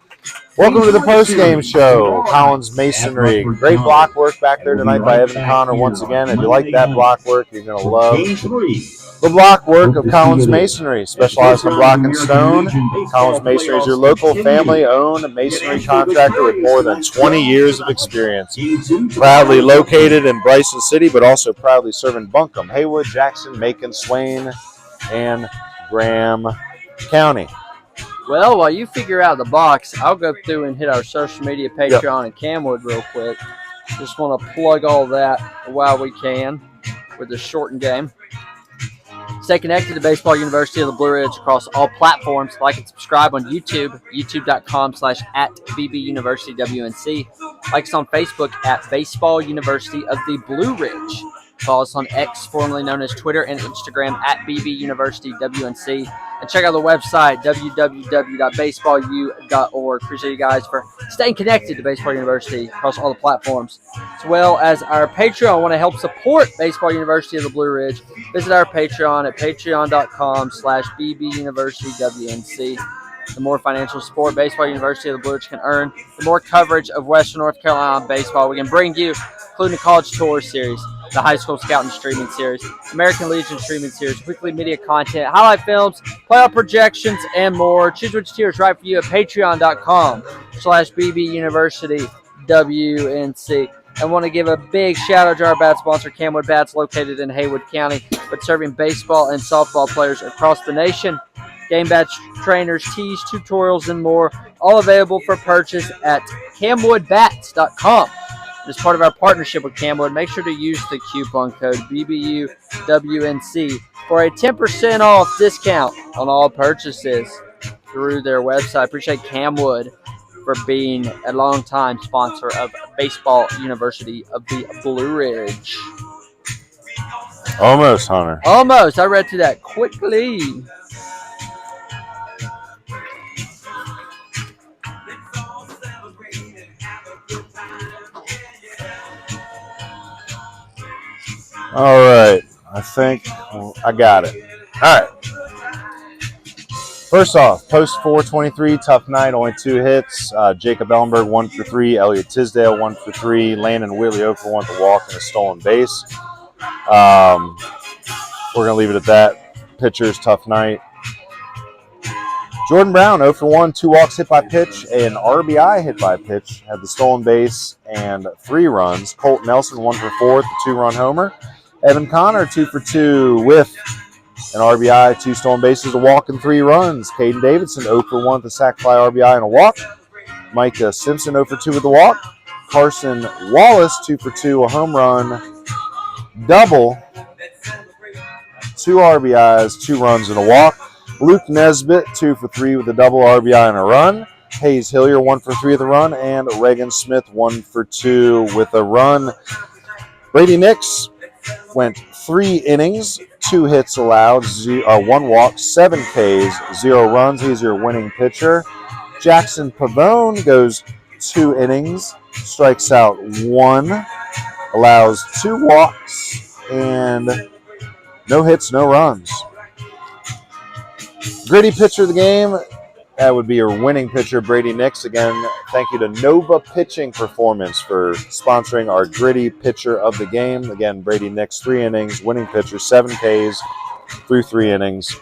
Speaker 3: Welcome to the postgame show. Collins Masonry. Great block work back there tonight by Evan Connor once again. If you like that block work, you're going to love the block work of Collins Masonry. Specialized in block and stone. Collins Masonry is your local family-owned masonry contractor with more than 20 years of experience. Proudly located in Bryson City, but also proudly serving Buncombe, Haywood, Jackson, Macon, Swain, and Graham County.
Speaker 2: Well, while you figure out the box, I'll go through and hit our social media, Patreon, and Camwood real quick. Just want to plug all that while we can with the shortened game. Stay connected to Baseball University of the Blue Ridge across all platforms. Like and subscribe on YouTube, youtube.com/@BBUniversityWNC. Like us on Facebook at Baseball University of the Blue Ridge. Follow us on X, formerly known as Twitter, and Instagram at BBUniversityWNC. And check out the website, www.baseballu.org. Appreciate you guys for staying connected to Baseball University across all the platforms, as well as our Patreon. Want to help support Baseball University of the Blue Ridge? Visit our Patreon at patreon.com/BBUniversityWNC. The more financial support Baseball University of the Blue Ridge can earn, the more coverage of Western North Carolina baseball we can bring you, including the College Tour Series, the High School Scouting Streaming Series, American Legion Streaming Series, weekly media content, highlight films, playoff projections, and more. Choose which tier is right for you at patreon.com/BBUniversityWNC. I want to give a big shout out to our bat sponsor, Camwood Bats, located in Haywood County, but serving baseball and softball players across the nation. Game batch trainers, tees, tutorials, and more, all available for purchase at camwoodbats.com. As part of our partnership with Camwood, make sure to use the coupon code BBUWNC for a 10% off discount on all purchases through their website. Appreciate Camwood for being a longtime sponsor of Baseball University of the Blue Ridge.
Speaker 3: Almost, Hunter.
Speaker 2: Almost. I read through that quickly.
Speaker 3: All right. I think I got it. All right. First off, Post 423, tough night, only 2 hits. Jacob Ellenberg, 1 for 3. Elliot Tisdale, 1 for 3. Landon Whitley, 0 for 1 to walk and a stolen base. We're going to leave it at that. Pitchers, tough night. Jordan Brown, 0 for 1, 2 walks hit by pitch, an RBI hit by pitch, had the stolen base and 3 runs. Colt Nelson, 1 for 4, the 2-run homer. Evan Connor, 2 for 2 with an RBI, 2 stolen bases, a walk, and 3 runs. Caden Davidson, 0 for 1 with a sac fly, RBI, and a walk. Micah Simpson, 0 for 2 with a walk. Carson Wallace, 2 for 2, a home run, double, 2 RBIs, 2 runs, and a walk. Luke Nesbitt, 2 for 3 with a double, RBI, and a run. Hayes Hillier, 1 for 3 with a run. And Reagan Smith, 1 for 2 with a run. Brady Nix went 3 innings, 2 hits allowed, 1 walk, 7 Ks, 0 runs. He's your winning pitcher. Jackson Pavone goes 2 innings, strikes out 1, allows 2 walks, and no hits, no runs. Gritty pitcher of the game, that would be your winning pitcher, Brady Nix. Again, thank you to Nova Pitching Performance for sponsoring our gritty pitcher of the game. Again, Brady Nix, 3 innings, winning pitcher, 7 Ks through 3 innings.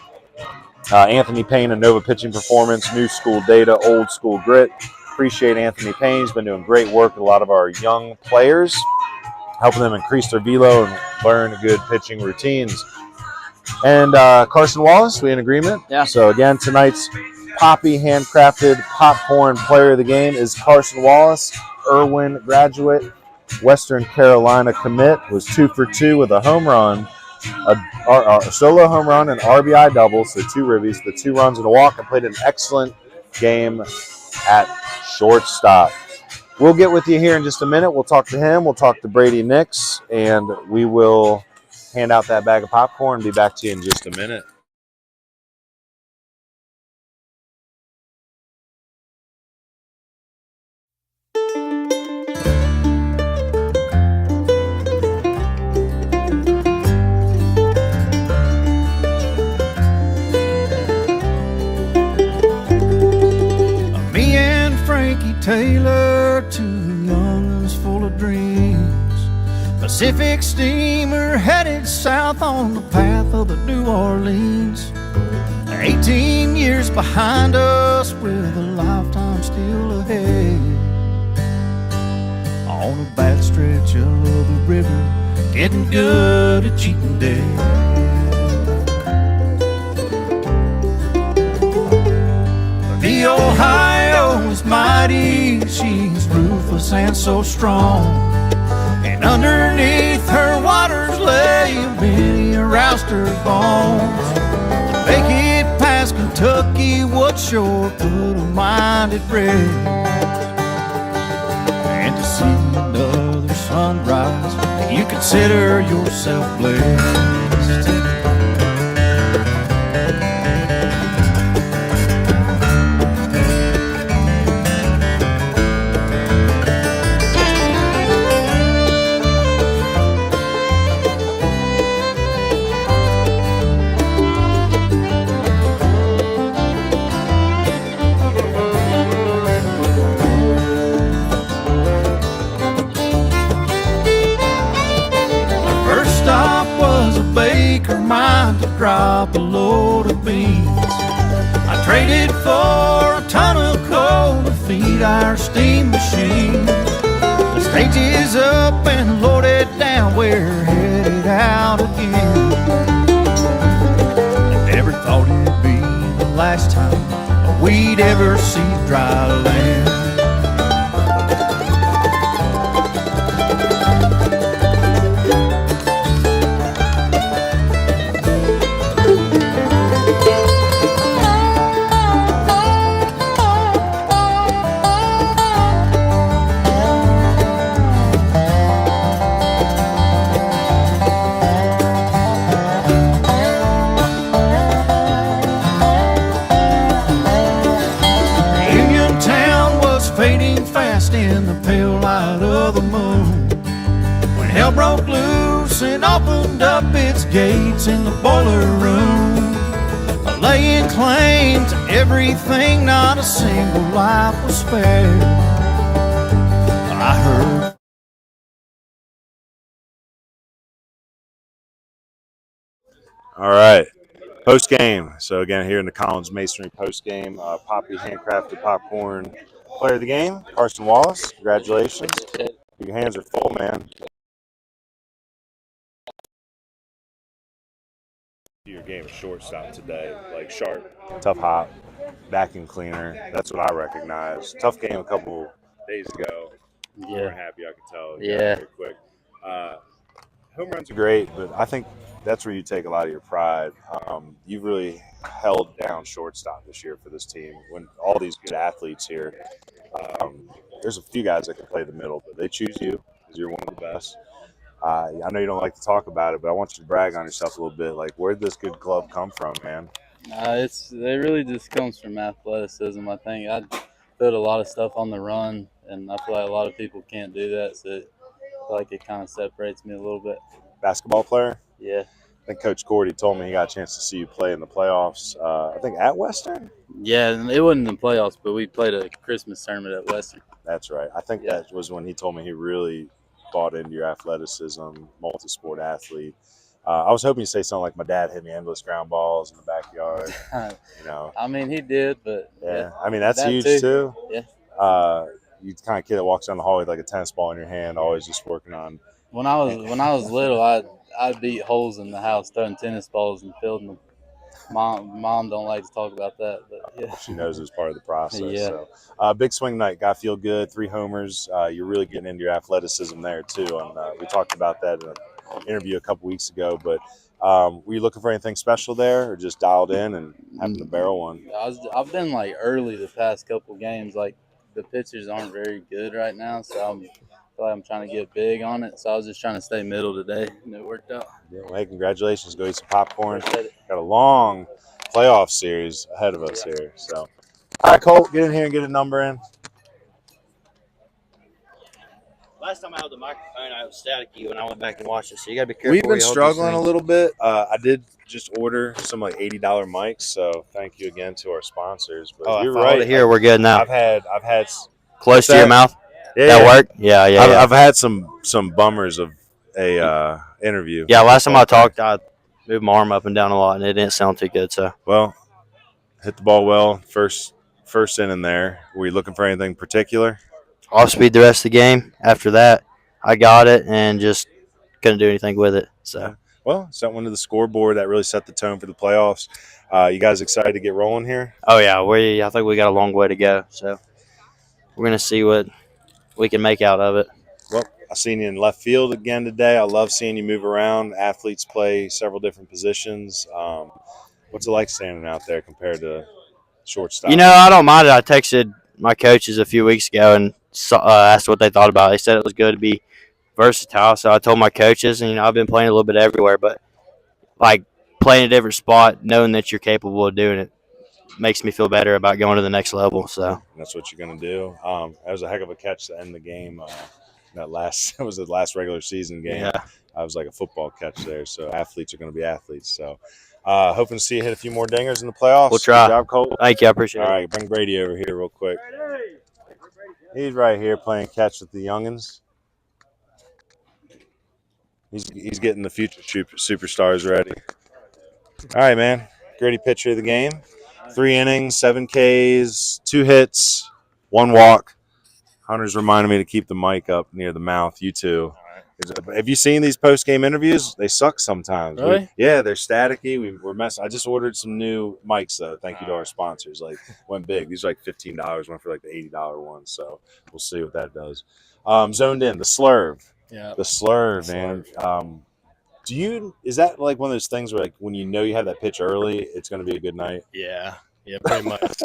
Speaker 3: Anthony Payne and Nova Pitching Performance, new school data, old school grit. Appreciate Anthony Payne. He's been doing great work with a lot of our young players, helping them increase their velo and learn good pitching routines. And Carson Wallace, we in agreement?
Speaker 2: Yeah.
Speaker 3: So again, tonight's Poppy handcrafted popcorn player of the game is Carson Wallace, Irwin graduate, Western Carolina commit, was 2 for 2 with a home run, a solo home run, an RBI double, so 2 ribbies, the 2 runs and a walk, and played an excellent game at shortstop. We'll get with you here in just a minute. We'll talk to him. We'll talk to Brady Nix, and we will hand out that bag of popcorn and be back to you in just a minute.
Speaker 1: Me and Frankie tailored to young'uns full of dreams. Pacific steamer headed south on the path of the New Orleans. 18 years behind us with a lifetime still ahead. On a bad stretch of the river, getting good at cheating dead. The Ohio is mighty, she's ruthless and so strong. And underneath her waters lay many a rouster's bones. Make it past Kentucky would sure put a mind at rest. And to see another sunrise, you consider yourself blessed. Mine to drop a load of beans. I traded for a ton of coal to feed our steam machine. The stage is up and loaded down, we're headed out again. I never thought it'd be the last time we'd ever see dry land. In the pale light of the moon, when hell broke loose and opened up its gates in the boiler room, laying claim to everything, not a single life was spared. I heard
Speaker 3: All right, post game. So again, here in the Collins Masonry post game, Poppy handcrafted popcorn. Player of the game, Carson Wallace. Congratulations. Your hands are full, man. Your game is shortstop today, like sharp, tough hop, vacuum cleaner. That's what I recognize. Tough game a couple days ago. You weren't happy, I could tell.
Speaker 2: Yeah.
Speaker 3: Very quick. Home runs are great, but I think that's where you take a lot of your pride. You've really held down shortstop this year for this team. When all these good athletes here, there's a few guys that can play the middle, but they choose you because you're one of the best. I know you don't like to talk about it, but I want you to brag on yourself a little bit. Like, where'd this good glove come from, man?
Speaker 7: It really just comes from athleticism. I think I put a lot of stuff on the run, and I feel like a lot of people can't do that, so I feel like it kind of separates me a little bit.
Speaker 3: Basketball player?
Speaker 7: Yeah.
Speaker 3: I think Coach Gordy told me he got a chance to see you play in the playoffs. I think at Western?
Speaker 7: Yeah, it wasn't in the playoffs, but we played a Christmas tournament at Western.
Speaker 3: That's right. I think that was when he told me he really bought into your athleticism, multi-sport athlete. I was hoping you'd say something like, my dad hit me endless ground balls in the backyard. You know.
Speaker 7: I mean, he did, but
Speaker 3: yeah. I mean, that's huge too. Yeah. You kind of kid that walks down the hallway with like a tennis ball in your hand, always just working on.
Speaker 7: When I was little, I'd beat holes in the house throwing tennis balls and fielding them. Mom don't like to talk about that, but yeah.
Speaker 3: She knows it was part of the process.
Speaker 7: Yeah.
Speaker 3: So, big swing night. Got to feel good. 3 homers. You're really getting into your athleticism there too. And we talked about that in an interview a couple weeks ago. But were you looking for anything special there, or just dialed in and happened to barrel one?
Speaker 7: I've been like early the past couple games. Like the pitchers aren't very good right now, so I'm trying to get big on it. So I was just trying to stay middle today, and it worked out.
Speaker 3: Yeah, well, hey, congratulations. Go eat some popcorn. Got a long playoff series ahead of us here. So, all right, Colt, get in here and get a number in.
Speaker 8: Last time I held the microphone, I was staticky when I went back and watched it. So you got to be careful.
Speaker 3: We've been struggling a little bit. I did just order some like $80 mics. So thank you again to our sponsors. But you're right.
Speaker 8: Here we're good now.
Speaker 3: I've had
Speaker 8: close to your mouth.
Speaker 3: Yeah,
Speaker 8: That
Speaker 3: yeah.
Speaker 8: work? Yeah.
Speaker 3: I've had some bummers of a interview.
Speaker 8: Yeah, last time I talked, I moved my arm up and down a lot, and it didn't sound too good. So,
Speaker 3: Well, hit the ball well. First inning there. Were you looking for anything particular?
Speaker 8: off speed the rest of the game. After that, I got it and just couldn't do anything with it. So,
Speaker 3: Yeah. Well, sent one to the scoreboard that really set the tone for the playoffs. You guys excited to get rolling here?
Speaker 8: oh yeah, I think we got a long way to go. So, we're gonna see what we can make out of it.
Speaker 3: Well, I seen you in left field again today. I love seeing you move around. Athletes play several different positions. What's it like standing out there compared to shortstop?
Speaker 8: You know, I don't mind it. I texted my coaches a few weeks ago and asked what they thought about it. They said it was good to be versatile. So I told my coaches, and I've been playing a little bit everywhere, but like playing a different spot, knowing that you're capable of doing it, makes me feel better about going to the next level. So
Speaker 3: that's what you're going to do. That was a heck of a catch to end the game. That was the last regular season game.
Speaker 8: yeah,
Speaker 3: I was like a football catch there. So athletes are going to be athletes. So hoping to see you hit a few more dingers in the playoffs.
Speaker 8: We'll try.
Speaker 3: Good job, Cole.
Speaker 8: Thank you. I appreciate
Speaker 3: All
Speaker 8: it.
Speaker 3: right, bring Brady over here real quick. He's right here playing catch with the youngins. He's getting the future superstars ready. All right, man. Gritty pitcher of the game. 3 innings, 7 Ks, 2 hits, 1 walk. Hunter's reminded me to keep the mic up near the mouth. You too. Have you seen these post-game interviews? They suck sometimes.
Speaker 9: Really?
Speaker 3: Yeah, they're staticky. We're messing. I just ordered some new mics, though. Thank you to our sponsors. Like, went big. These are like $15. Went for like the $80 ones. So we'll see what that does. Zoned in. The slurve.
Speaker 9: Yeah.
Speaker 3: The slurve, man. Is that like one of those things where, like, when you know you have that pitch early, it's going to be a good night?
Speaker 9: Yeah, pretty much.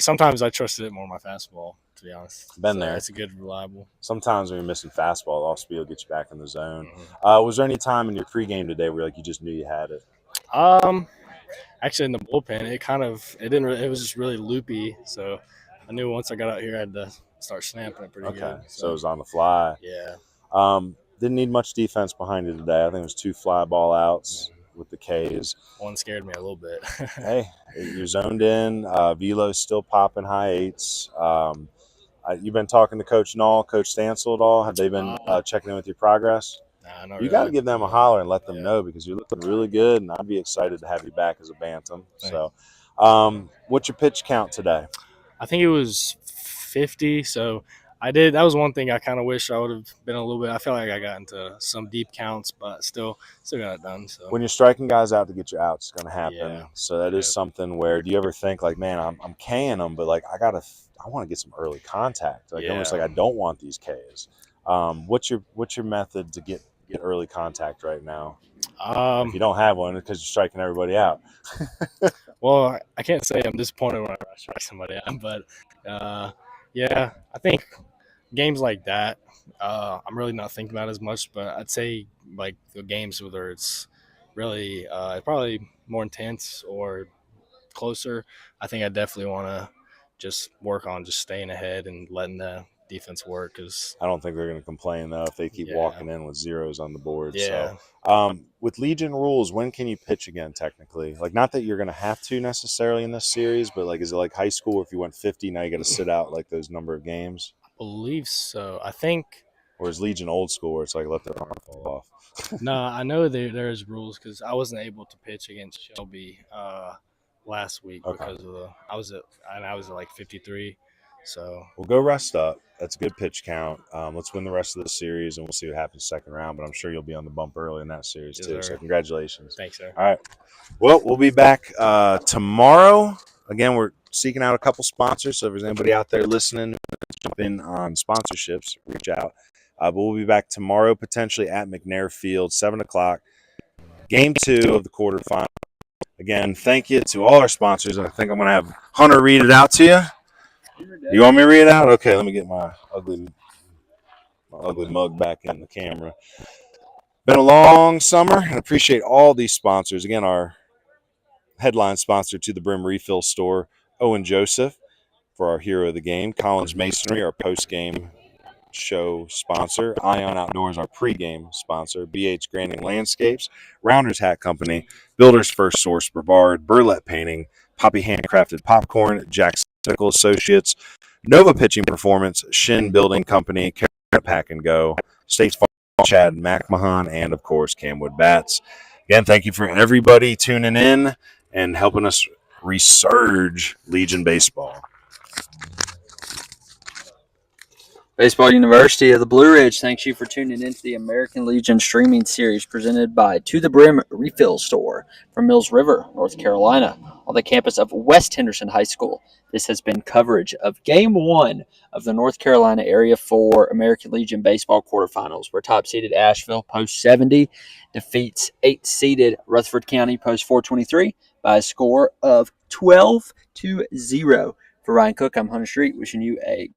Speaker 9: Sometimes I trusted it more on my fastball, to be honest.
Speaker 3: Been there.
Speaker 9: It's a good, reliable.
Speaker 3: Sometimes when you're missing fastball, off speed will get you back in the zone.
Speaker 9: Mm-hmm.
Speaker 3: Was there any time in your pregame today where like you just knew you had it?
Speaker 9: Actually, in the bullpen, it was just really loopy. So I knew once I got out here, I had to start snapping it pretty good.
Speaker 3: Okay, so it was on the fly.
Speaker 9: Yeah.
Speaker 3: Didn't need much defense behind it today. I think it was 2 fly ball outs with the Ks.
Speaker 9: One scared me a little bit.
Speaker 3: Hey, you're zoned in. Velo's still popping high 8s. You've been talking to Coach Null, Coach Stansel at all? Have they been checking in with your progress?
Speaker 9: Nah, not
Speaker 3: You
Speaker 9: really.
Speaker 3: got to give them a holler and let them know, because you're looking really good, and I'd be excited to have you back as a bantam.
Speaker 9: Thanks.
Speaker 3: So, what's your pitch count today?
Speaker 9: I think it was 50. So that was one thing I kind of wish I would have been a little bit. I feel like I got into some deep counts, but still got it done. So
Speaker 3: when you're striking guys out to get you out, it's going to happen.
Speaker 9: Yeah.
Speaker 3: So that is something where, do you ever think like, man, I'm K'ing them, but like I want to get some early contact. Like almost like I don't want these Ks. What's your method to get early contact right now? If you don't have one, because you're striking everybody out.
Speaker 9: Well, I can't say I'm disappointed when I strike somebody out, but yeah, I think games like that, I'm really not thinking about as much. But I'd say like the games where it's really probably more intense or closer, I think I definitely want to just work on just staying ahead and letting the defense work. Cause
Speaker 3: I don't think they're going to complain though if they keep walking in with zeros on the board.
Speaker 9: Yeah.
Speaker 3: So, with Legion rules, when can you pitch again? Technically, like not that you're going to have to necessarily in this series, but like is it like high school? If you went 50, now you got to sit out like those number of games.
Speaker 9: I believe so. I think.
Speaker 3: Or is Legion old school where it's like let their arm fall off?
Speaker 9: No, I know there's rules because I wasn't able to pitch against Shelby last week because of I was at like 53. So
Speaker 3: we'll go rest up. That's a good pitch count. Let's win the rest of the series, and we'll see what happens second round. But I'm sure you'll be on the bump early in that series too.
Speaker 9: Sir.
Speaker 3: So congratulations.
Speaker 9: Thanks, sir.
Speaker 3: All right. Well, we'll be back tomorrow. Again, we're seeking out a couple sponsors. So if there's anybody out there listening, jump in on sponsorships, reach out. But we'll be back tomorrow, potentially at McNair Field, 7 o'clock. Game 2 of the quarterfinals. Again, thank you to all our sponsors. I think I'm going to have Hunter read it out to you. You want me to read it out? Okay, let me get my ugly mug back in the camera. Been a long summer, and appreciate all these sponsors. Again, our headline sponsor to the Brim Refill Store, Owen Joseph, for our hero of the game. Collins Masonry, our post-game show sponsor. Ion Outdoors, our pregame sponsor. BH Granding Landscapes, Rounders Hat Company, Builder's First Source, Brevard, Burlette Painting, Poppy Handcrafted Popcorn, Jackson Associates, Nova Pitching Performance, Shin Building Company, Carolina Pack and Go, States Farm, Chad McMahon, and of course Camwood Bats. Again, thank you for everybody tuning in and helping us resurge Legion baseball.
Speaker 2: Baseball University of the Blue Ridge thanks you for tuning in to the American Legion streaming series presented by To the Brim Refill Store from Mills River, North Carolina, on the campus of West Henderson High School. This has been coverage of Game 1 of the North Carolina Area IV American Legion Baseball Quarterfinals, where top-seeded Asheville Post 70 defeats 8th-seeded Rutherford County Post 423 by a score of 12-0. For Ryan Cook, I'm Hunter Street, wishing you a